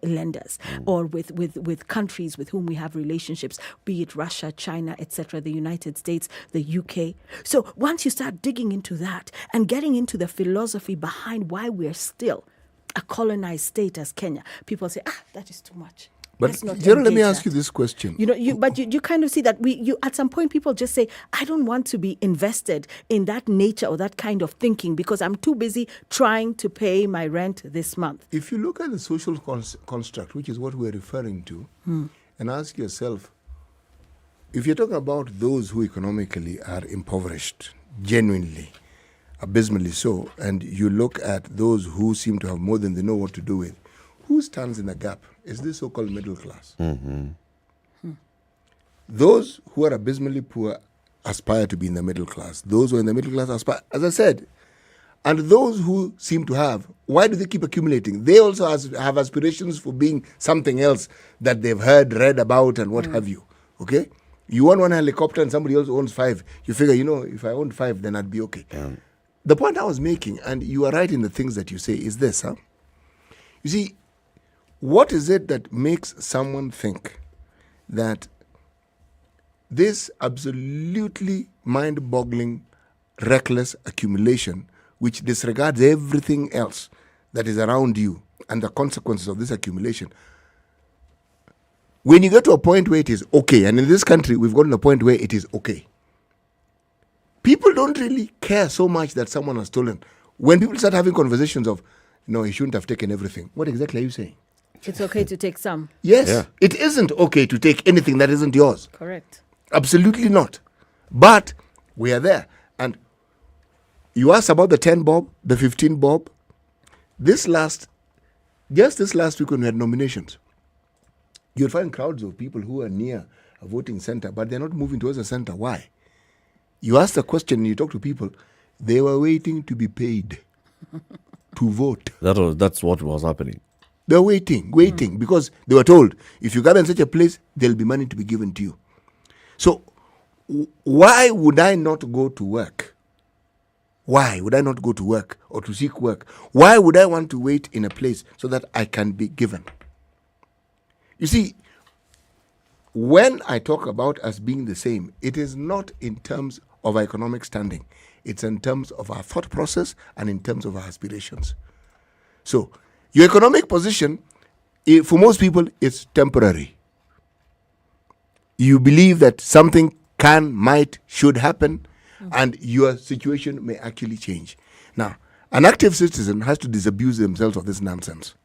lenders or with countries with whom we have relationships, be it Russia, China, etc., the United States, the UK. So once you start digging into that and getting into the philosophy behind why we're still a colonized state as Kenya, people say, that is too much. But Gerald, let me ask you this question. You know, you kind of see that you at some point people just say, I don't want to be invested in that nature or that kind of thinking because I'm too busy trying to pay my rent this month. If you look at the social construct, which is what we're referring to, and ask yourself, if you're talking about those who economically are impoverished, genuinely, abysmally so, and you look at those who seem to have more than they know what to do with, who stands in the gap? Is this so-called middle class? Mm-hmm. Those who are abysmally poor aspire to be in the middle class. Those who are in the middle class aspire, as I said, and those who seem to have, why do they keep accumulating? They also have aspirations for being something else that they've heard, read about, and what have you. Okay? You own one helicopter and somebody else owns 5. You figure, if I own 5, then I'd be okay. Yeah. The point I was making, and you are right in the things that you say, is this, You see, what is it that makes someone think that this absolutely mind-boggling, reckless accumulation, which disregards everything else that is around you and the consequences of this accumulation, when you get to a point where it is okay, and in this country we've gotten to a point where it is okay, people don't really care so much that someone has stolen. When people start having conversations of, no, he shouldn't have taken everything, what exactly are you saying? It's okay to take some. Yes, it isn't okay to take anything that isn't yours. Correct. Absolutely not. But we are there. And you asked about the 10 bob, the 15 bob. Just this last week when we had nominations, you'll find crowds of people who are near a voting center, but they're not moving towards the center. Why? You ask the question and you talk to people, they were waiting to be paid to vote. That's what was happening. They're waiting, because they were told, if you gather in such a place, there'll be money to be given to you. So why would I not go to work? Why would I not go to work or to seek work? Why would I want to wait in a place so that I can be given? You see, when I talk about us being the same, it is not in terms of our economic standing. It's in terms of our thought process and in terms of our aspirations. So, your economic position, for most people, is temporary. You believe that something can, might, should happen, and your situation may actually change. Now, an active citizen has to disabuse themselves of this nonsense.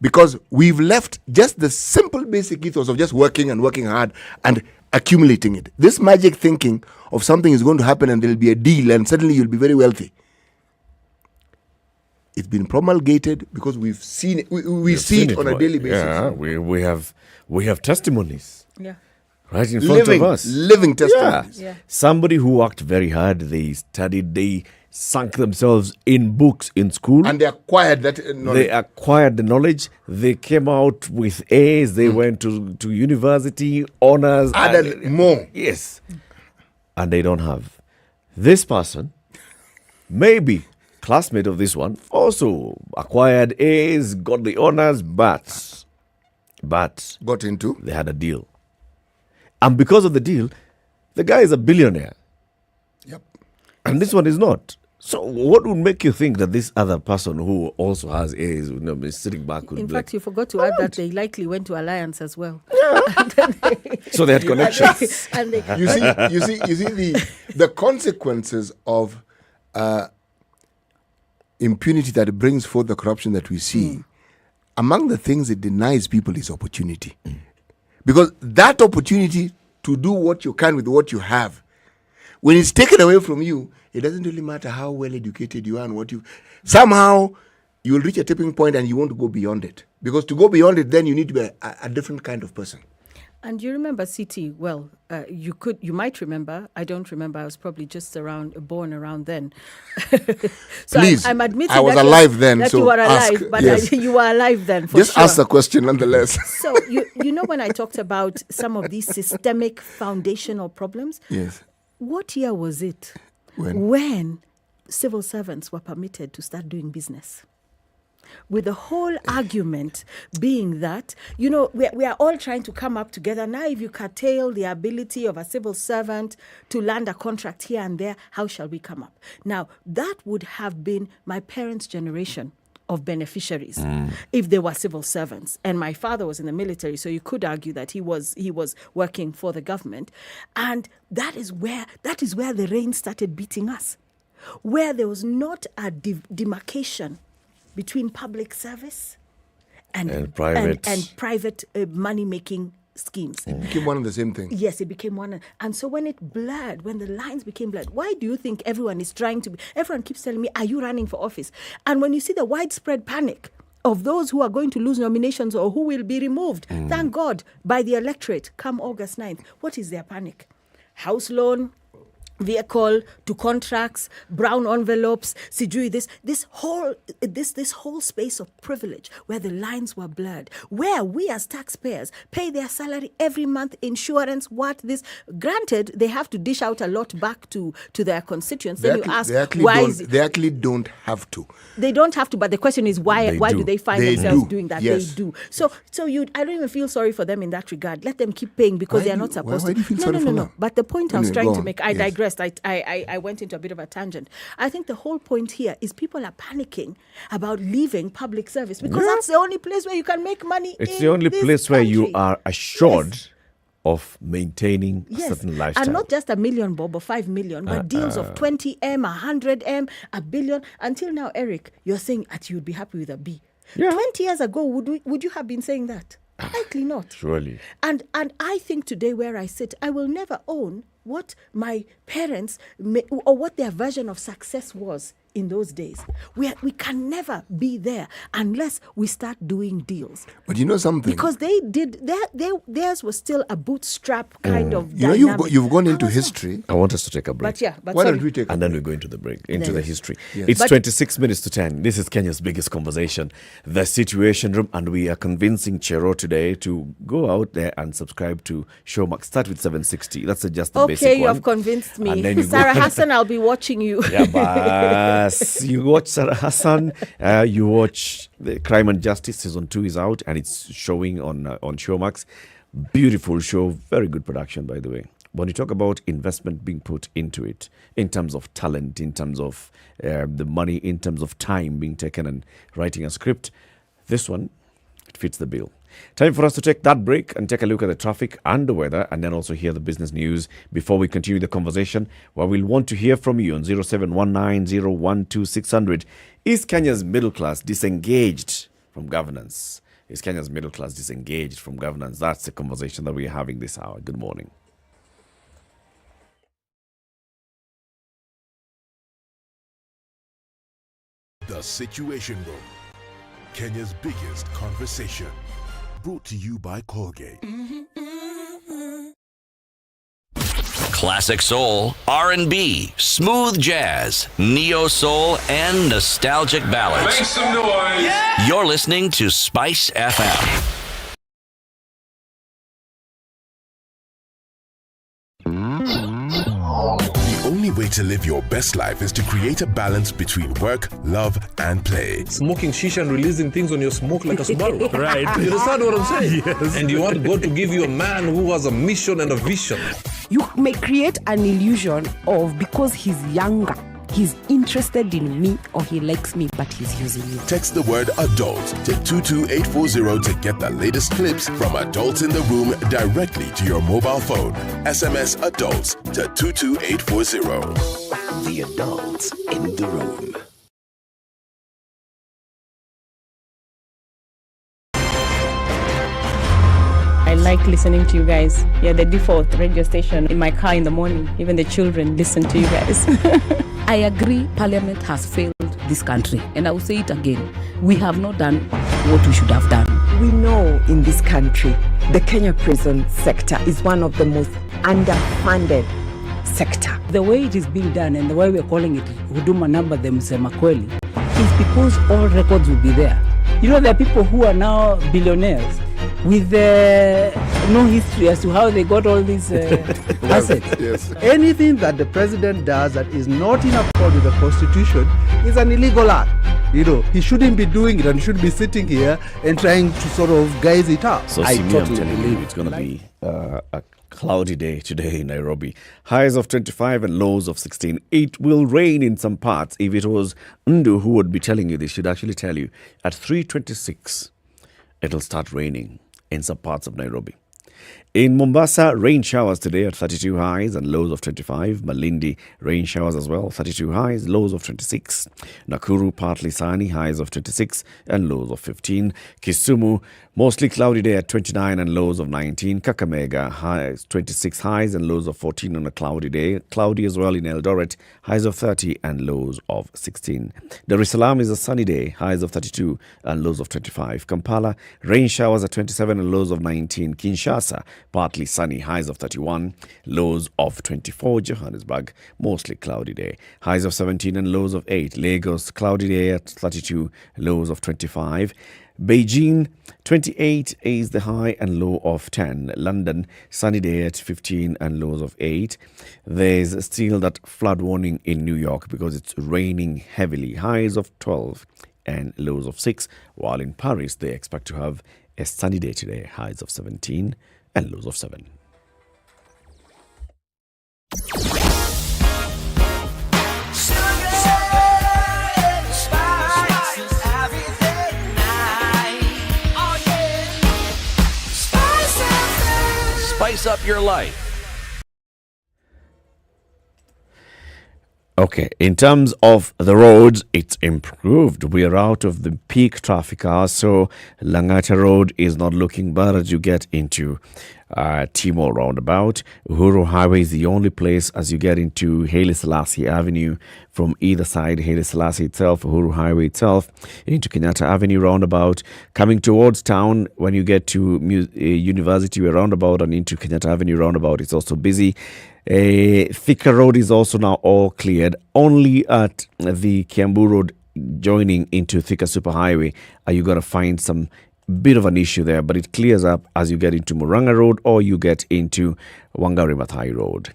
Because we've left just the simple basic ethos of just working and working hard and accumulating it. This magic thinking of something is going to happen and there'll be a deal and suddenly you'll be very wealthy. It's been promulgated because we've seen it. We see it on a daily basis. Yeah, we have testimonies. Yeah. Right in front of us. Living testimonies. Yeah. Somebody who worked very hard, they studied, they sunk themselves in books in school. And they acquired that knowledge. They acquired the knowledge. They came out with A's. They went to university, honors. Added more. Yes. And they don't have. This person, maybe classmate of this one, also acquired A's, got the honors, but got into. They had a deal. And because of the deal, the guy is a billionaire. Yep. And this one is not. So what would make you think that this other person who also has A's, is sitting back with In fact, you forgot to add that they likely went to Alliance as well. So they had connections. And they You see the consequences of impunity that brings forth the corruption that we see. Among the things it denies people is opportunity. Because that opportunity to do what you can with what you have, when it's taken away from you, it doesn't really matter how well educated you are and what you... Somehow, you will reach a tipping point and you want to go beyond it. Because to go beyond it, then you need to be a different kind of person. And you remember CT well. You might remember. I don't remember. I was probably just born around then. So Please, I'm admitting I was that alive then. That so you were alive, ask, but yes. you were alive then. For just sure. ask the question nonetheless. So you know when I talked about some of these systemic foundational problems. Yes. What year was it when civil servants were permitted to start doing business? With the whole argument being that, we are all trying to come up together. Now, if you curtail the ability of a civil servant to land a contract here and there, how shall we come up? Now, that would have been my parents' generation of beneficiaries if they were civil servants. And my father was in the military, so you could argue that he was working for the government. And that is where the rain started beating us, where there was not a demarcation between public service and private money-making schemes. It became one and the same thing. Yes, it became one. And so when it blurred, when the lines became blurred, why do you think everyone keeps telling me, are you running for office? And when you see the widespread panic of those who are going to lose nominations or who will be removed, thank God, by the electorate come August 9th, what is their panic? House loan, vehicle to contracts, brown envelopes, sijui this whole space of privilege where the lines were blurred, where we as taxpayers pay their salary every month, insurance, granted they have to dish out a lot back to their constituents. Then you ask why they actually don't have to. They don't have to, but the question is why do they find themselves doing that? Yes. They do. So I don't even feel sorry for them in that regard. Let them keep paying because they are not supposed why to. Do you feel sorry for them? But the point I was trying to make, I digress. rest. I went into a bit of a tangent. I think the whole point here is people are panicking about leaving public service because that's the only place where you can make money. It's the only place where you are assured of maintaining a certain lifestyle. And not just $1 million, Bob, or 5 million, but deals of 20M, 100M, $1 billion. Until now, Eric, you're saying that you'd be happy with a B. 20 years ago, would you have been saying that? Likely not. Surely. And I think today where I sit, I will never own what my parents or what their version of success was in those days. We can never be there unless we start doing deals. But you know something? Because they did, theirs was still a bootstrap kind of dynamic. You've gone into history. I want us to take a break. But why don't we take a break? And then we go into the break, into the history. Yes. It's 26 minutes to 10. This is Kenya's biggest conversation, The Situation Room, and we are convincing Chero today to go out there and subscribe to Showmax. Start with 760. That's just the basic one. Okay, you have convinced me. Sarah Hassan, I'll be watching you. Yeah, but you watch Sarah Hassan, you watch the Crime and Justice season 2 is out and it's showing on Showmax. Beautiful show, very good production, by the way. When you talk about investment being put into it, in terms of talent, in terms of the money, in terms of time being taken and writing a script, this one, it fits the bill. Time for us to take that break and take a look at the traffic and the weather, and then also hear the business news before we continue the conversation, where we'll want to hear from you on 0719012600. Is Kenya's middle class disengaged from governance? Is Kenya's middle class disengaged from governance? That's the conversation that we're having this hour. Good morning. The Situation Room, Kenya's biggest conversation. Brought to you by Colgate. Classic soul, R&B, smooth jazz, neo soul, and nostalgic ballads. Make some noise. Yeah. You're listening to Spice FM. The only way to live your best life is to create a balance between work, love, and play. Smoking shisha and releasing things on your smoke like a Subaru. Right. You understand what I'm saying? Yes. And you want God to give you a man who has a mission and a vision. You may create an illusion of because he's younger, he's interested in me or he likes me, but he's using me. Text the word adult to 22840 to get the latest clips from Adults in the Room directly to your mobile phone. SMS adults to 22840. The Adults in the Room. I like listening to you guys. You're the default radio station in my car in the morning. Even the children listen to you guys. I agree Parliament has failed this country. And I will say it again. We have not done what we should have done. We know in this country, the Kenya prison sector is one of the most underfunded sector. The way it is being done and the way we are calling it Huduma Number Them Semakweli is because all records will be there. You know, there are people who are now billionaires with no history as to how they got all these assets. Yes. Anything that the president does that is not in accord with the constitution is an illegal act. You know, he shouldn't be doing it and should be sitting here and trying to sort of guise it up. So, I'm telling you, it's going to be a cloudy day today in Nairobi. Highs of 25 and lows of 16. It will rain in some parts. If it was Ndu who would be telling you this, should actually tell you at 3:26 it'll start raining in some parts of Nairobi. In Mombasa, rain showers today at 32 highs and lows of 25. Malindi, rain showers as well, 32 highs, lows of 26. Nakuru, partly sunny, highs of 26 and lows of 15. Kisumu, mostly cloudy day at 29 and lows of 19. Kakamega, highs 26 highs and lows of 14 on a cloudy day. Cloudy as well in Eldoret, highs of 30 and lows of 16. Dar es Salaam is a sunny day, highs of 32 and lows of 25. Kampala, rain showers at 27 and lows of 19. Kinshasa, partly sunny, highs of 31, lows of 24. Johannesburg, mostly cloudy day, highs of 17 and lows of 8. Lagos, cloudy day at 32, lows of 25. Beijing, 28 is the high and low of 10. London, sunny day at 15 and lows of 8. There's still that flood warning in New York because it's raining heavily, highs of 12 and lows of 6. While in Paris, they expect to have a sunny day today, highs of 17 and lows of 7. spice up your life. Okay, in terms of the roads, it's improved. We are out of the peak traffic hours, so Langata Road is not looking bad as you get into Timor roundabout. Uhuru Highway is the only place as you get into Haile Selassie Avenue from either side. Haile Selassie itself, Uhuru Highway itself, into Kenyatta Avenue roundabout. Coming towards town, when you get to University roundabout and into Kenyatta Avenue roundabout, it's also busy. Thika Road is also now all cleared. Only at the Kiambu Road joining into Thika Superhighway are you going to find some bit of an issue there, but it clears up as you get into Muranga Road or you get into Wangari Maathai Road.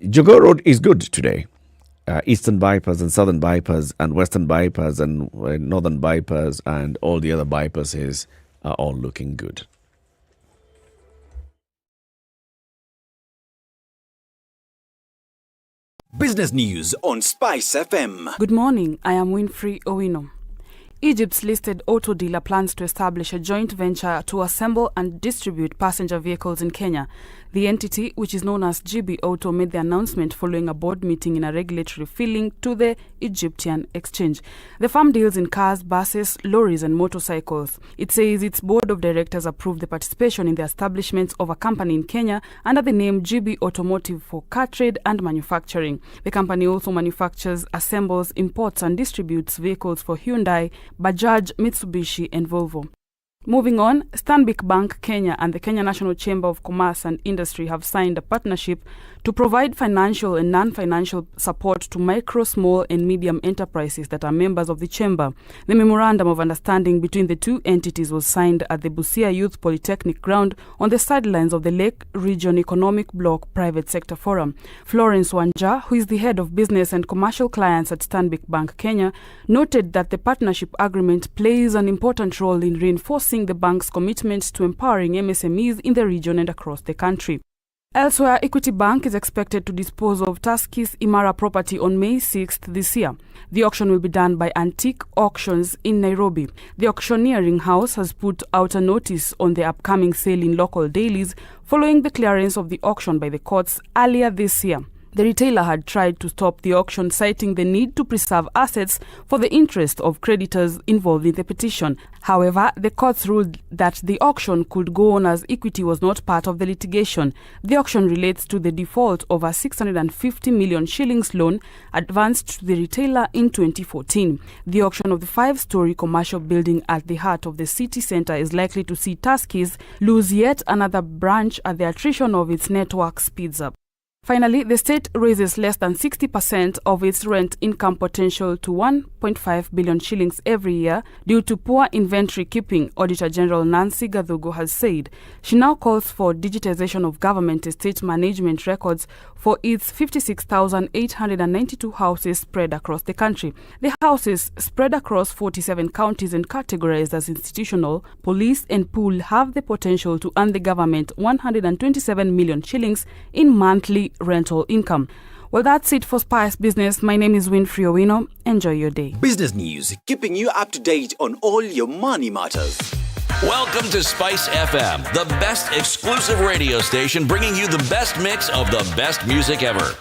Jogoo Road is good today. Eastern bypass and southern bypass and western bypass and northern bypass and all the other bypasses are all looking good. Business news on SpiceFM. Good morning, I am Winfrey Owino. Egypt's listed auto dealer plans to establish a joint venture to assemble and distribute passenger vehicles in Kenya. The entity, which is known as GB Auto, made the announcement following a board meeting in a regulatory filing to the Egyptian exchange. The firm deals in cars, buses, lorries and motorcycles. It says its board of directors approved the participation in the establishment of a company in Kenya under the name GB Automotive for car trade and manufacturing. The company also manufactures, assembles, imports and distributes vehicles for Hyundai, Bajaj, Mitsubishi and Volvo. Moving on, Stanbic Bank Kenya and the Kenya National Chamber of Commerce and Industry have signed a partnership to provide financial and non-financial support to micro, small and medium enterprises that are members of the chamber. The memorandum of understanding between the two entities was signed at the Busia Youth Polytechnic ground on the sidelines of the Lake Region Economic Bloc Private Sector Forum. Florence Wanja, who is the head of business and commercial clients at Stanbic Bank Kenya, noted that the partnership agreement plays an important role in reinforcing the bank's commitment to empowering MSMEs in the region and across the country. Elsewhere, Equity Bank is expected to dispose of Tuskys Imara property on May 6th this year. The auction will be done by Antique Auctions in Nairobi. The auctioneering house has put out a notice on the upcoming sale in local dailies following the clearance of the auction by the courts earlier this year. The retailer had tried to stop the auction, citing the need to preserve assets for the interest of creditors involved in the petition. However, the courts ruled that the auction could go on as Equity was not part of the litigation. The auction relates to the default of a 650 million shillings loan advanced to the retailer in 2014. The auction of the 5-story commercial building at the heart of the city centre is likely to see Tuskys lose yet another branch as the attrition of its network speeds up. Finally, the state raises less than 60% of its rent income potential to 1.5 billion shillings every year due to poor inventory keeping, Auditor General Nancy Gathugo has said. She now calls for digitization of government estate management records for its 56,892 houses spread across the country. The houses, spread across 47 counties and categorized as institutional, police and pool, have the potential to earn the government 127 million shillings in monthly rental income. Well, that's it for Spice Business. My name is Winfrey Owino. Enjoy your day. Business news, keeping you up to date on all your money matters. Welcome to Spice FM, the best exclusive radio station bringing you the best mix of the best music ever.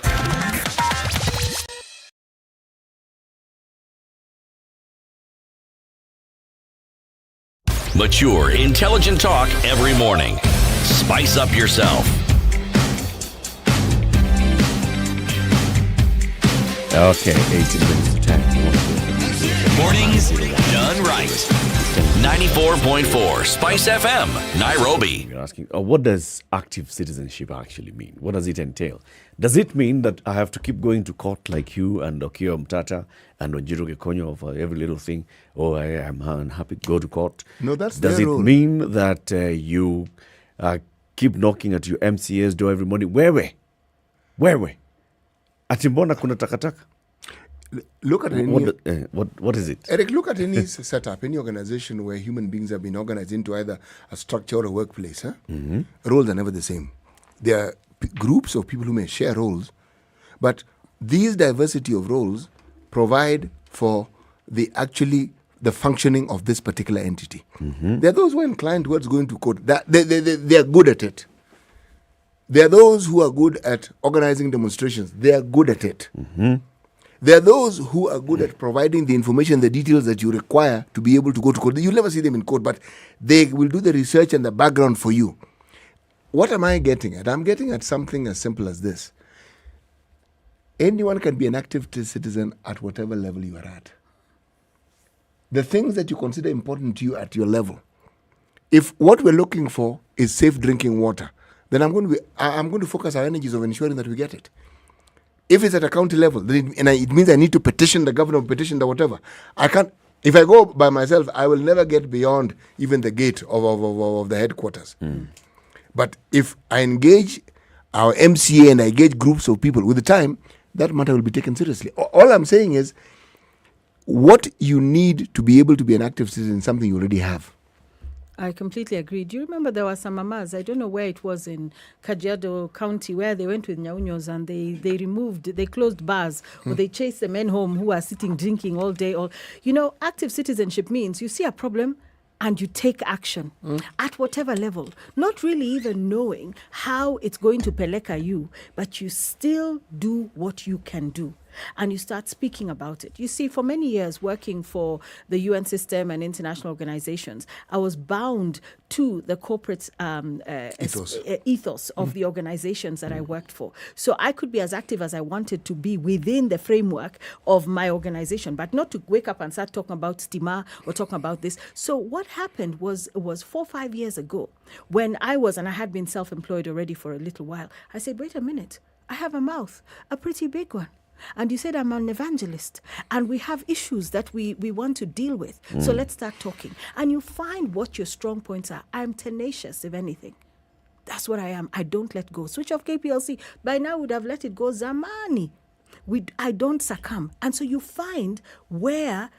Mature, intelligent talk every morning. Spice up yourself. Okay, 18 minutes to 10. Mornings done right. 94.4 Spice FM, Nairobi. You're asking, what does active citizenship actually mean? What does it entail? Does it mean that I have to keep going to court like you and Okoh Mtata and Onjiro Gekonyo for every little thing? Or I am unhappy to go to court? No, that's Does their it role. mean that you keep knocking at your MCA's door every morning? Wewe? Ati mbona kuna takataka? Look at what is it? Eric, look at any setup, any organization where human beings have been organized into either a structure or a workplace. Mm-hmm. Roles are never the same. There are groups of people who may share roles, but these diversity of roles provide for the functioning of this particular entity. Mm-hmm. There are those who are inclined towards going to court. They are good at it. There are those who are good at organizing demonstrations. They are good at it. Mm-hmm. There are those who are good at providing the information, the details that you require to be able to go to court. You'll never see them in court, but they will do the research and the background for you. What am I getting at? I'm getting at something as simple as this. Anyone can be an active citizen at whatever level you are at. The things that you consider important to you at your level. If what we're looking for is safe drinking water, then I'm going to focus our energies on ensuring that we get it. If it's at a county level, then it means I need to petition the governor, petition the whatever. I can't. If I go by myself, I will never get beyond even the gate of the headquarters. But if I engage our MCA and I engage groups of people with the time, that matter will be taken seriously. All I'm saying is, what you need to be able to be an active citizen is something you already have. I completely agree. Do you remember there were some mamas, I don't know where it was in Kajiado County, where they went with Nyaunyos and they closed bars or they chased the men home who are sitting drinking all day. Active citizenship means you see a problem and you take action at whatever level, not really even knowing how it's going to peleka you, but you still do what you can do. And you start speaking about it. You see, for many years working for the UN system and international organizations, I was bound to the corporate ethos of the organizations that I worked for. So I could be as active as I wanted to be within the framework of my organization, but not to wake up and start talking about stima or talking about this. So what happened was 4 or 5 years ago when I had been self-employed already for a little while. I said, wait a minute, I have a mouth, a pretty big one. And you said I'm an evangelist and we have issues that we want to deal with. So let's start talking. And you find what your strong points are. I'm tenacious, if anything. That's what I am. I don't let go. Switch off KPLC. By now, would have let it go zamani. I don't succumb. And so you find where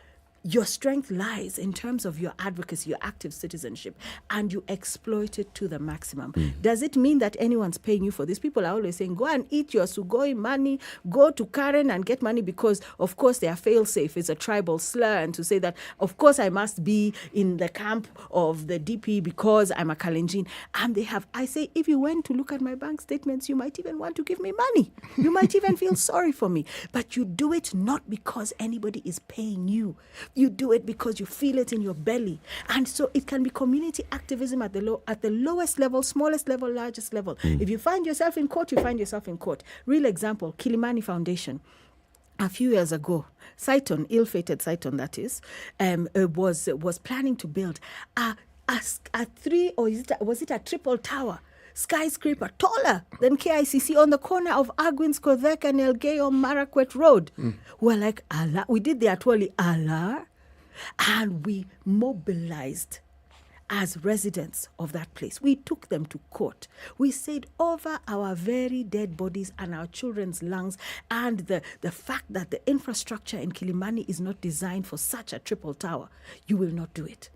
your strength lies in terms of your advocacy, your active citizenship, and you exploit it to the maximum. Does it mean that anyone's paying you for this? People are always saying, go and eat your sugoi money, go to Karen and get money because, of course, they are fail-safe. It's a tribal slur, and to say that, of course, I must be in the camp of the DP because I'm a Kalenjin. And I say, if you went to look at my bank statements, you might even want to give me money. You might even feel sorry for me. But you do it not because anybody is paying you. You do it because you feel it in your belly. And so it can be community activism at the lowest level, smallest level, largest level. If you find yourself in court, you find yourself in court. Real example, Kilimani Foundation. A few years ago, Saiton, ill-fated Saiton that is, was planning to build a triple tower skyscraper taller than KICC on the corner of Agwins, Kodhek and Elgeyo Marakwet Road. We're like, Allah. We did the Atwali, Allah. And we mobilized as residents of that place. We took them to court. We said over our very dead bodies and our children's lungs and the fact that the infrastructure in Kilimani is not designed for such a triple tower, you will not do it.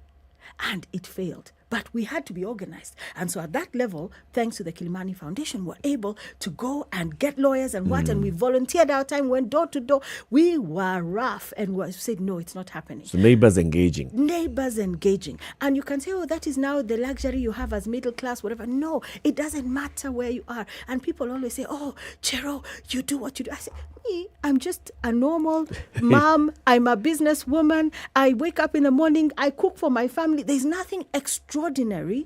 And it failed. But we had to be organized. And so at that level, thanks to the Kilimani Foundation, we're able to go and get lawyers and and we volunteered our time, went door to door. We were rough and we said, no, it's not happening. So neighbors engaging. And you can say, oh, that is now the luxury you have as middle class, whatever. No, it doesn't matter where you are. And people always say, oh, Chero, you do what you do. I say, I'm just a normal mom. I'm a businesswoman. I wake up in the morning. I cook for my family. There's nothing extraordinary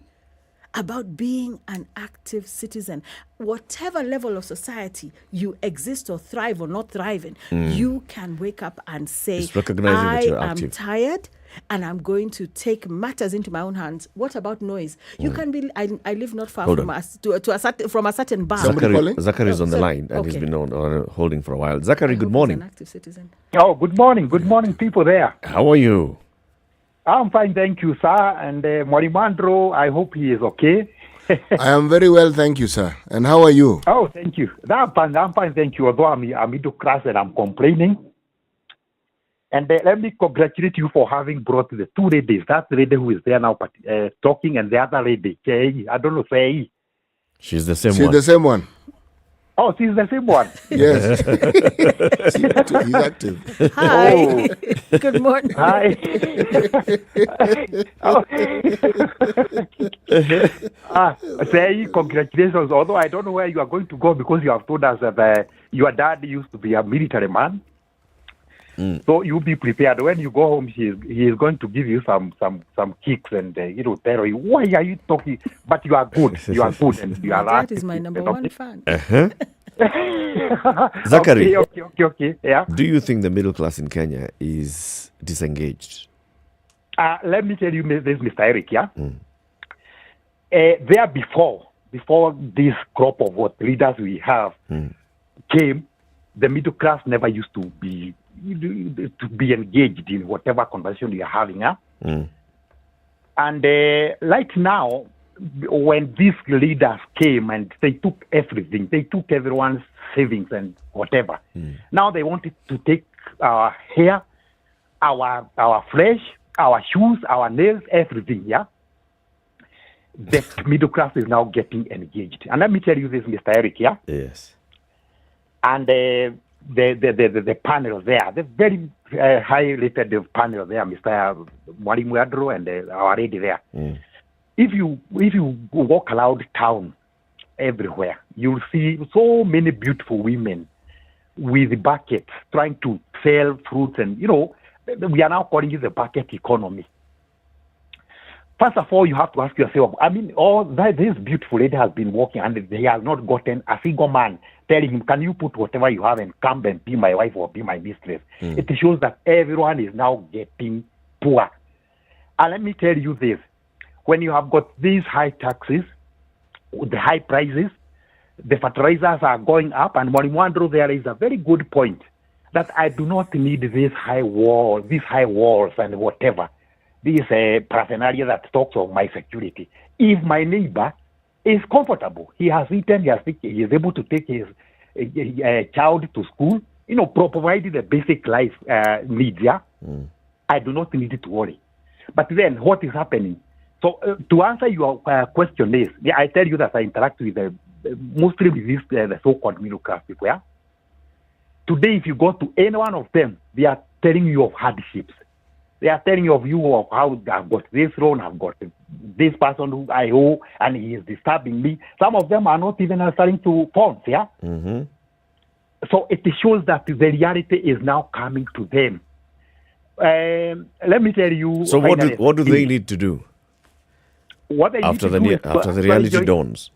about being an active citizen. Whatever level of society you exist or thrive or not thrive in, you can wake up and say, I am tired and I'm going to take matters into my own hands. What about noise? You can be, I live not far from us, from a certain bar. Zachary is on the line and he's been on holding for a while. Zachary, good morning. An active citizen. Oh, good morning. Good morning, people there. How are you? I'm fine, thank you, sir. And Morimandro, I hope he is okay. I am very well, thank you, sir. And how are you? Oh, thank you. I'm fine, thank you. Although I'm middle class and I'm complaining. And let me congratulate you for having brought the two ladies. That lady who is there now talking and the other lady, I don't know, say. She's the same one. She's the same one. Oh, she's the same one. Yes. He's active. Hi. Oh. Good morning. Hi. Say congratulations. Although I don't know where you are going to go because you have told us that your dad used to be a military man. So you be prepared. When you go home, he is going to give you some kicks and tell you why are you talking? But you are good. You are good, and you are. That is my number one fan. Zachary. Okay. Yeah. Do you think the middle class in Kenya is disengaged? Let me tell you this, Mr. Eric. Yeah. There before this crop of what leaders we have came, the middle class never used to be engaged in whatever conversation we are having. And like now, when these leaders came and they took everything, they took everyone's savings and whatever. Now they wanted to take our hair, our flesh, our shoes, our nails, everything. Yeah. The middle class is now getting engaged. And let me tell you this, Mr. Eric. Yeah. Yes. And the panel there, the very high-rated panel there, Mr. Mwalimu Adro and our lady there. If you walk around town everywhere, you'll see so many beautiful women with buckets trying to sell fruits, and we are now calling it the bucket economy. First of all, you have to ask yourself, this beautiful lady has been walking and they have not gotten a single man telling him, can you put whatever you have and come and be my wife or be my mistress? It shows that everyone is now getting poor. And let me tell you this, when you have got these high taxes, the high prices, the fertilizers are going up, and Mwandro, there is a very good point that I do not need these high walls and whatever. This paraphernalia that talks of my security. If my neighbor is comfortable, he has eaten, he is able to take his child to school, providing the basic life needs, I do not need to worry. But then what is happening? So to answer your question is, I tell you that I interact with mostly with the so-called middle class people. Yeah? Today, if you go to any one of them, they are telling you of hardships. They are telling you of how I've got this loan, I've got this person who I owe, and he is disturbing me. Some of them are not even answering to phones, yeah? So it shows that the reality is now coming to them. Let me tell you... So what do they need to do? What they after need to after the reality dawns?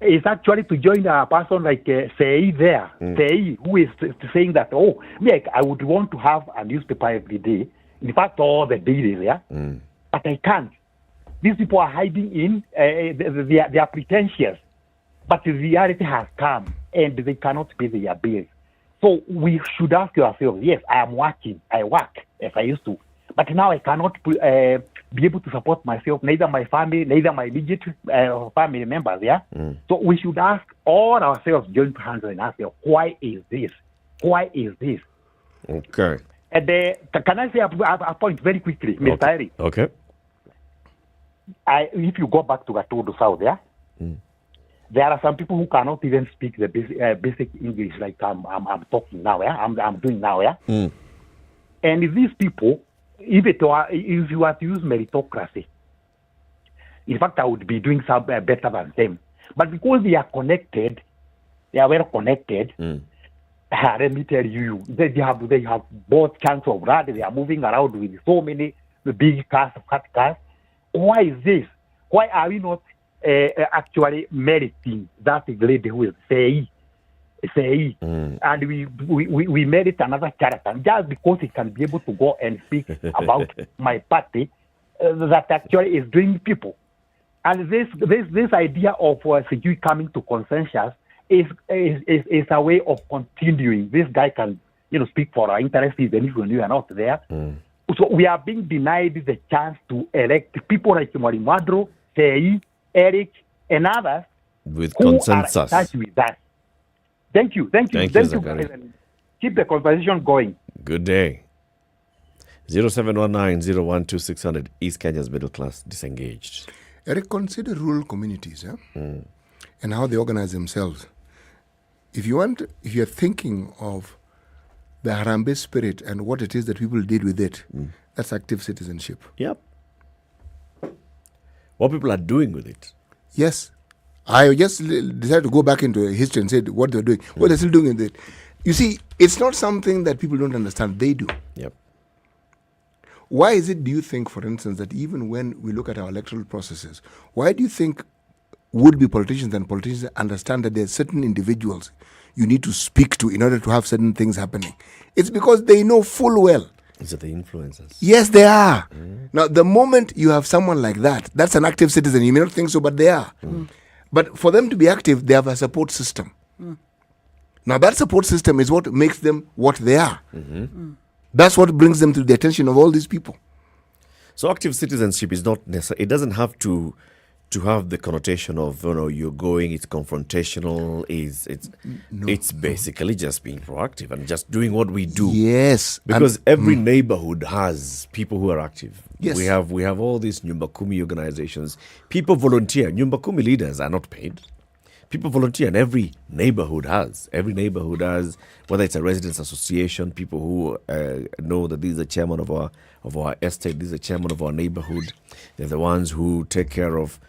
Is actually to join a person like Sei there. Sei, who is saying that, I would want to have a newspaper every day. In fact, all the days, but I can't. These people are hiding in, they are pretentious, but the reality has come and they cannot pay their bills. So we should ask ourselves, yes, I am working, I work as I used to, but now I cannot be able to support myself, neither my family, neither my immediate family members, So we should ask all ourselves, join hands and ask, why is this? Why is this? Okay. And can I say a point very quickly, Mr. Eric? Okay. If you go back to Gatodo South, there are some people who cannot even speak the basic English like I'm talking now, I'm doing now, And these people, if you were to use meritocracy, in fact, I would be doing some better than them. But because they are connected, they are well connected. Let me tell you, they have both chance of rad. They are moving around with so many big cars, fat cars. Why is this? Why are we not actually meriting that lady who is Sei? And we merit another character just because he can be able to go and speak about my party that actually is doing people. And this idea of security coming to consensus is a way of continuing. This guy can, speak for our interests even if we are not there. So we are being denied the chance to elect people like Mwalimu, Sei, Eric, and others with who consensus. Are in touch with us. Thank you. Thank you, Zachary. Keep the conversation going. Good day. 0719-012-600. Is Kenya's middle class disengaged? Eric, consider rural communities, and how they organize themselves. if you're thinking of the Harambee spirit and what it is that people did with it, that's active citizenship. Yep. What people are doing with it. Yes. I just decided to go back into history and said what they're doing. What they're still doing with it. You see, it's not something that people don't understand. They do. Yep. Why is it, do you think, for instance, that even when we look at our electoral processes, why do you think would-be politicians and politicians understand that there are certain individuals you need to speak to in order to have certain things happening? It's because they know full well. Is it the influencers? Yes, they are. Now, the moment you have someone like that, that's an active citizen. You may not think so, but they are. But for them to be active, they have a support system. Now, that support system is what makes them what they are. That's what brings them to the attention of all these people. So active citizenship is not necessary. It doesn't have to have the connotation of, you're going, it's confrontational. It's basically just being proactive and just doing what we do. Yes. Because every neighborhood has people who are active. Yes. We have all these Nyumba Kumi organizations. People volunteer. Nyumba Kumi leaders are not paid. People volunteer, and every neighborhood has, whether it's a residents association, people who know that this is the chairman of our estate, this is the chairman of our neighborhood. They're the ones who take care of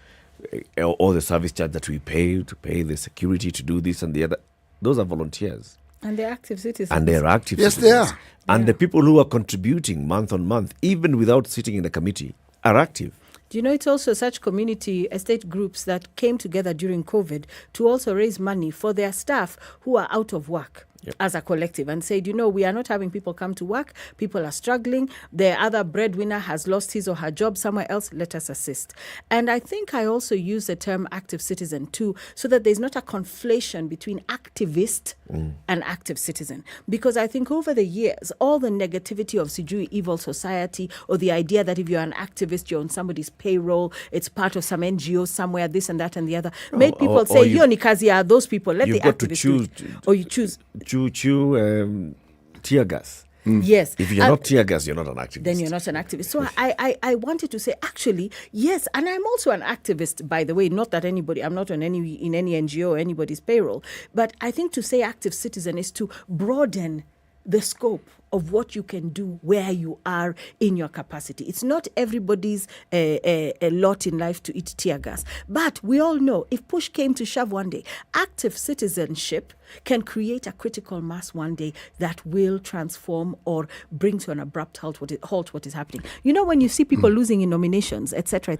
all the service charge that we pay, to pay the security, to do this and the other. Those are volunteers. And they're active citizens. And they're active yes, citizens. Yes, they are. And the people who are contributing month on month, even without sitting in the committee, are active. Do you know, it's also such community estate groups that came together during COVID to also raise money for their staff who are out of work. As a collective, and said, we are not having people come to work. People are struggling. The other breadwinner has lost his or her job somewhere else. Let us assist. And I think I also use the term active citizen too, so that there's not a conflation between activist and active citizen. Because I think over the years, all the negativity of Sijui evil society, or the idea that if you're an activist, you're on somebody's payroll, it's part of some NGO somewhere, this and that and the other, made people say, "Hiyo ni kazi ya those people. Let the activists do it." Or you choose. Tear gas. Yes. If you're not tear gas, you're not an activist. Then you're not an activist. So I wanted to say, actually, yes, and I'm also an activist, by the way, not that I'm not in any NGO or anybody's payroll, but I think to say active citizen is to broaden the scope of what you can do where you are in your capacity. It's not everybody's a lot in life to eat tear gas. But we all know if push came to shove one day, active citizenship can create a critical mass one day that will transform or bring to an abrupt halt what is happening. When you see people losing in nominations, etc.,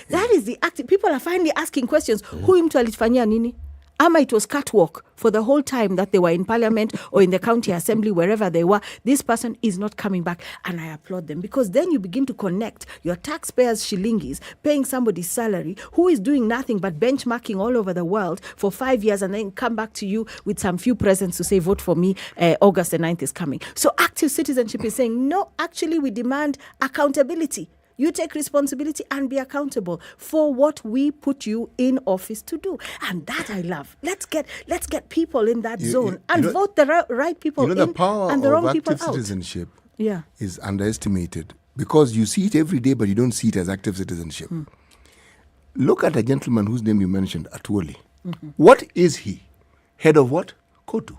that is the active. People are finally asking questions. Huyu mtu alifanyia nini? Ama it was catwalk for the whole time that they were in parliament or in the county assembly, wherever they were. This person is not coming back. And I applaud them, because then you begin to connect your taxpayers' shillingis, paying somebody's salary who is doing nothing but benchmarking all over the world for 5 years, and then come back to you with some few presents to say, vote for me, August the 9th is coming. So active citizenship is saying, no, actually we demand accountability. You take responsibility and be accountable for what we put you in office to do. And that I love. Let's get people in that zone and vote the right people in the power and the wrong of people active out. Citizenship is underestimated, because you see it every day, but you don't see it as active citizenship. Look at a gentleman whose name you mentioned, Atuoli. What is he? Head of what? KOTU.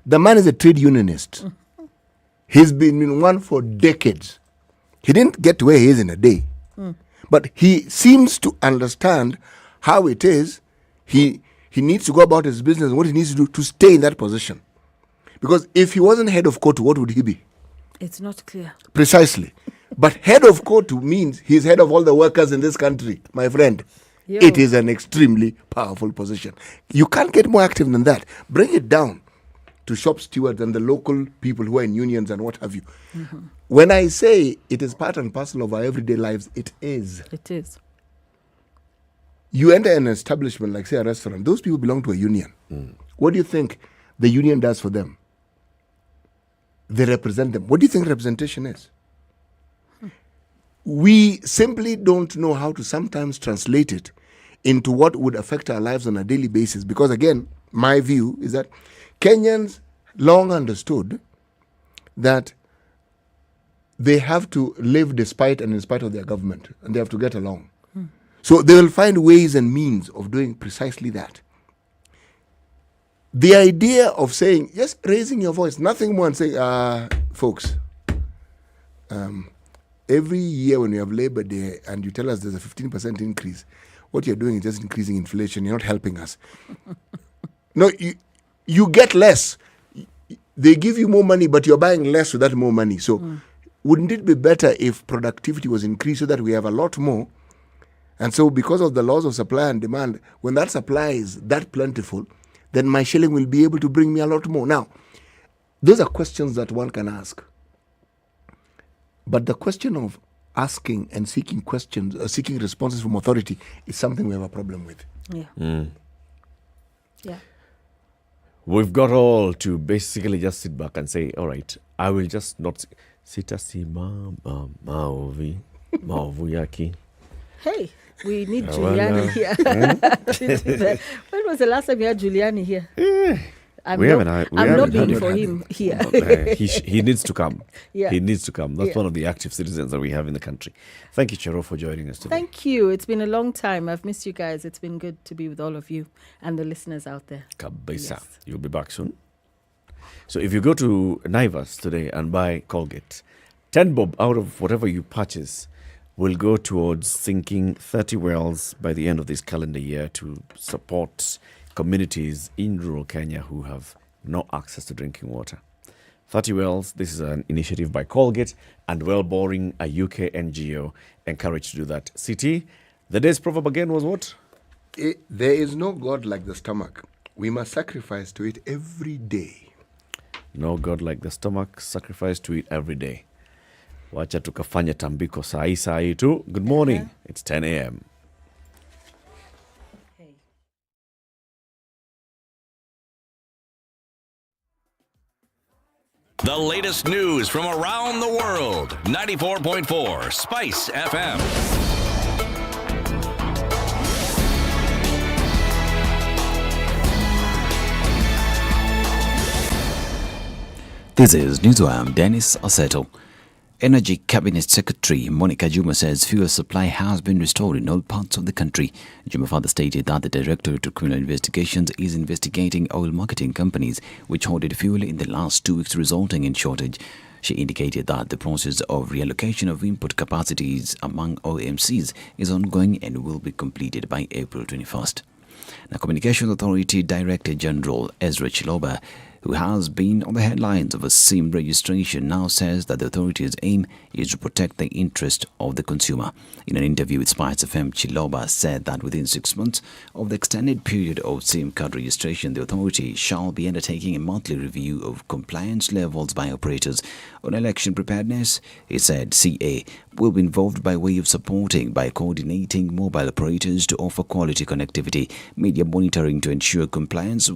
The man is a trade unionist. He's been in one for decades. He didn't get to where he is in a day. But he seems to understand how it is. He needs to go about his business and what he needs to do to stay in that position. Because if he wasn't head of KOTU, what would he be? It's not clear. Precisely. But head of KOTU means he's head of all the workers in this country, my friend. It is an extremely powerful position. You can't get more active than that. Bring it down to shop stewards and the local people who are in unions and what have you. When I say it is part and parcel of our everyday lives, it is. It is. You enter an establishment like, say, a restaurant. Those people belong to a union. What do you think the union does for them? They represent them. What do you think representation is? We simply don't know how to sometimes translate it into what would affect our lives on a daily basis. Because again, my view is that Kenyans long understood that they have to live despite and in spite of their government, and they have to get along. So they will find ways and means of doing precisely that. the idea of saying, just raising your voice, nothing more, and saying, folks, every year when you have Labor Day and you tell us there's a 15% increase, what you're doing is just increasing inflation. You're not helping us. No, you get less. They give you more money, but you're buying less with that more money. So wouldn't it be better if productivity was increased so that we have a lot more? And so because of the laws of supply and demand, when that supply is that plentiful, then my shilling will be able to bring me a lot more. Now, those are questions that one can ask. But the question of asking and seeking seeking responses from authority is something we have a problem with. Yeah. Yeah. We've got all to basically just sit back and say, all right, I will just not sitasimama maovu yaki. Hey, we need Giuliani here. When was the last time you had Giuliani here? I'm lobbying for him here. He needs to come. Yeah. He needs to come. That's one of the active citizens that we have in the country. Thank you, Chero, for joining us today. Thank you. It's been a long time. I've missed you guys. It's been good to be with all of you and the listeners out there. Kabisa. Yes. You'll be back soon. So if you go to Naivas today and buy Colgate, 10 bob out of whatever you purchase will go towards sinking 30 wells by the end of this calendar year to support communities in rural Kenya who have no access to drinking water. 30 wells, this is an initiative by Colgate and Well Boring, a UK NGO, encouraged to do that. CT, the day's proverb again was what? There is no God like the stomach. We must sacrifice to it every day. No God like the stomach, sacrifice to it every day. Wacha tukafanya tambiko saa hii tu. Good morning. It's 10 a.m. The latest news from around the world. 94.4 Spice FM. This is Newswire. I'm Dennis Aseto. Energy Cabinet Secretary Monica Juma says fuel supply has been restored in all parts of the country. Juma further stated that the Directorate of Criminal Investigations is investigating oil marketing companies which hoarded fuel in the last 2 weeks, resulting in shortage. She indicated that the process of reallocation of input capacities among OMCs is ongoing and will be completed by April 21st. Now, Communications Authority Director General Ezra Chiloba, who has been on the headlines of a SIM registration, now says that the authority's aim is to protect the interest of the consumer. In an interview with SpiceFM, Chiloba said that within 6 months of the extended period of SIM card registration, the authority shall be undertaking a monthly review of compliance levels by operators. On election preparedness, he said CA will be involved by way of supporting by coordinating mobile operators to offer quality connectivity, media monitoring to ensure compliance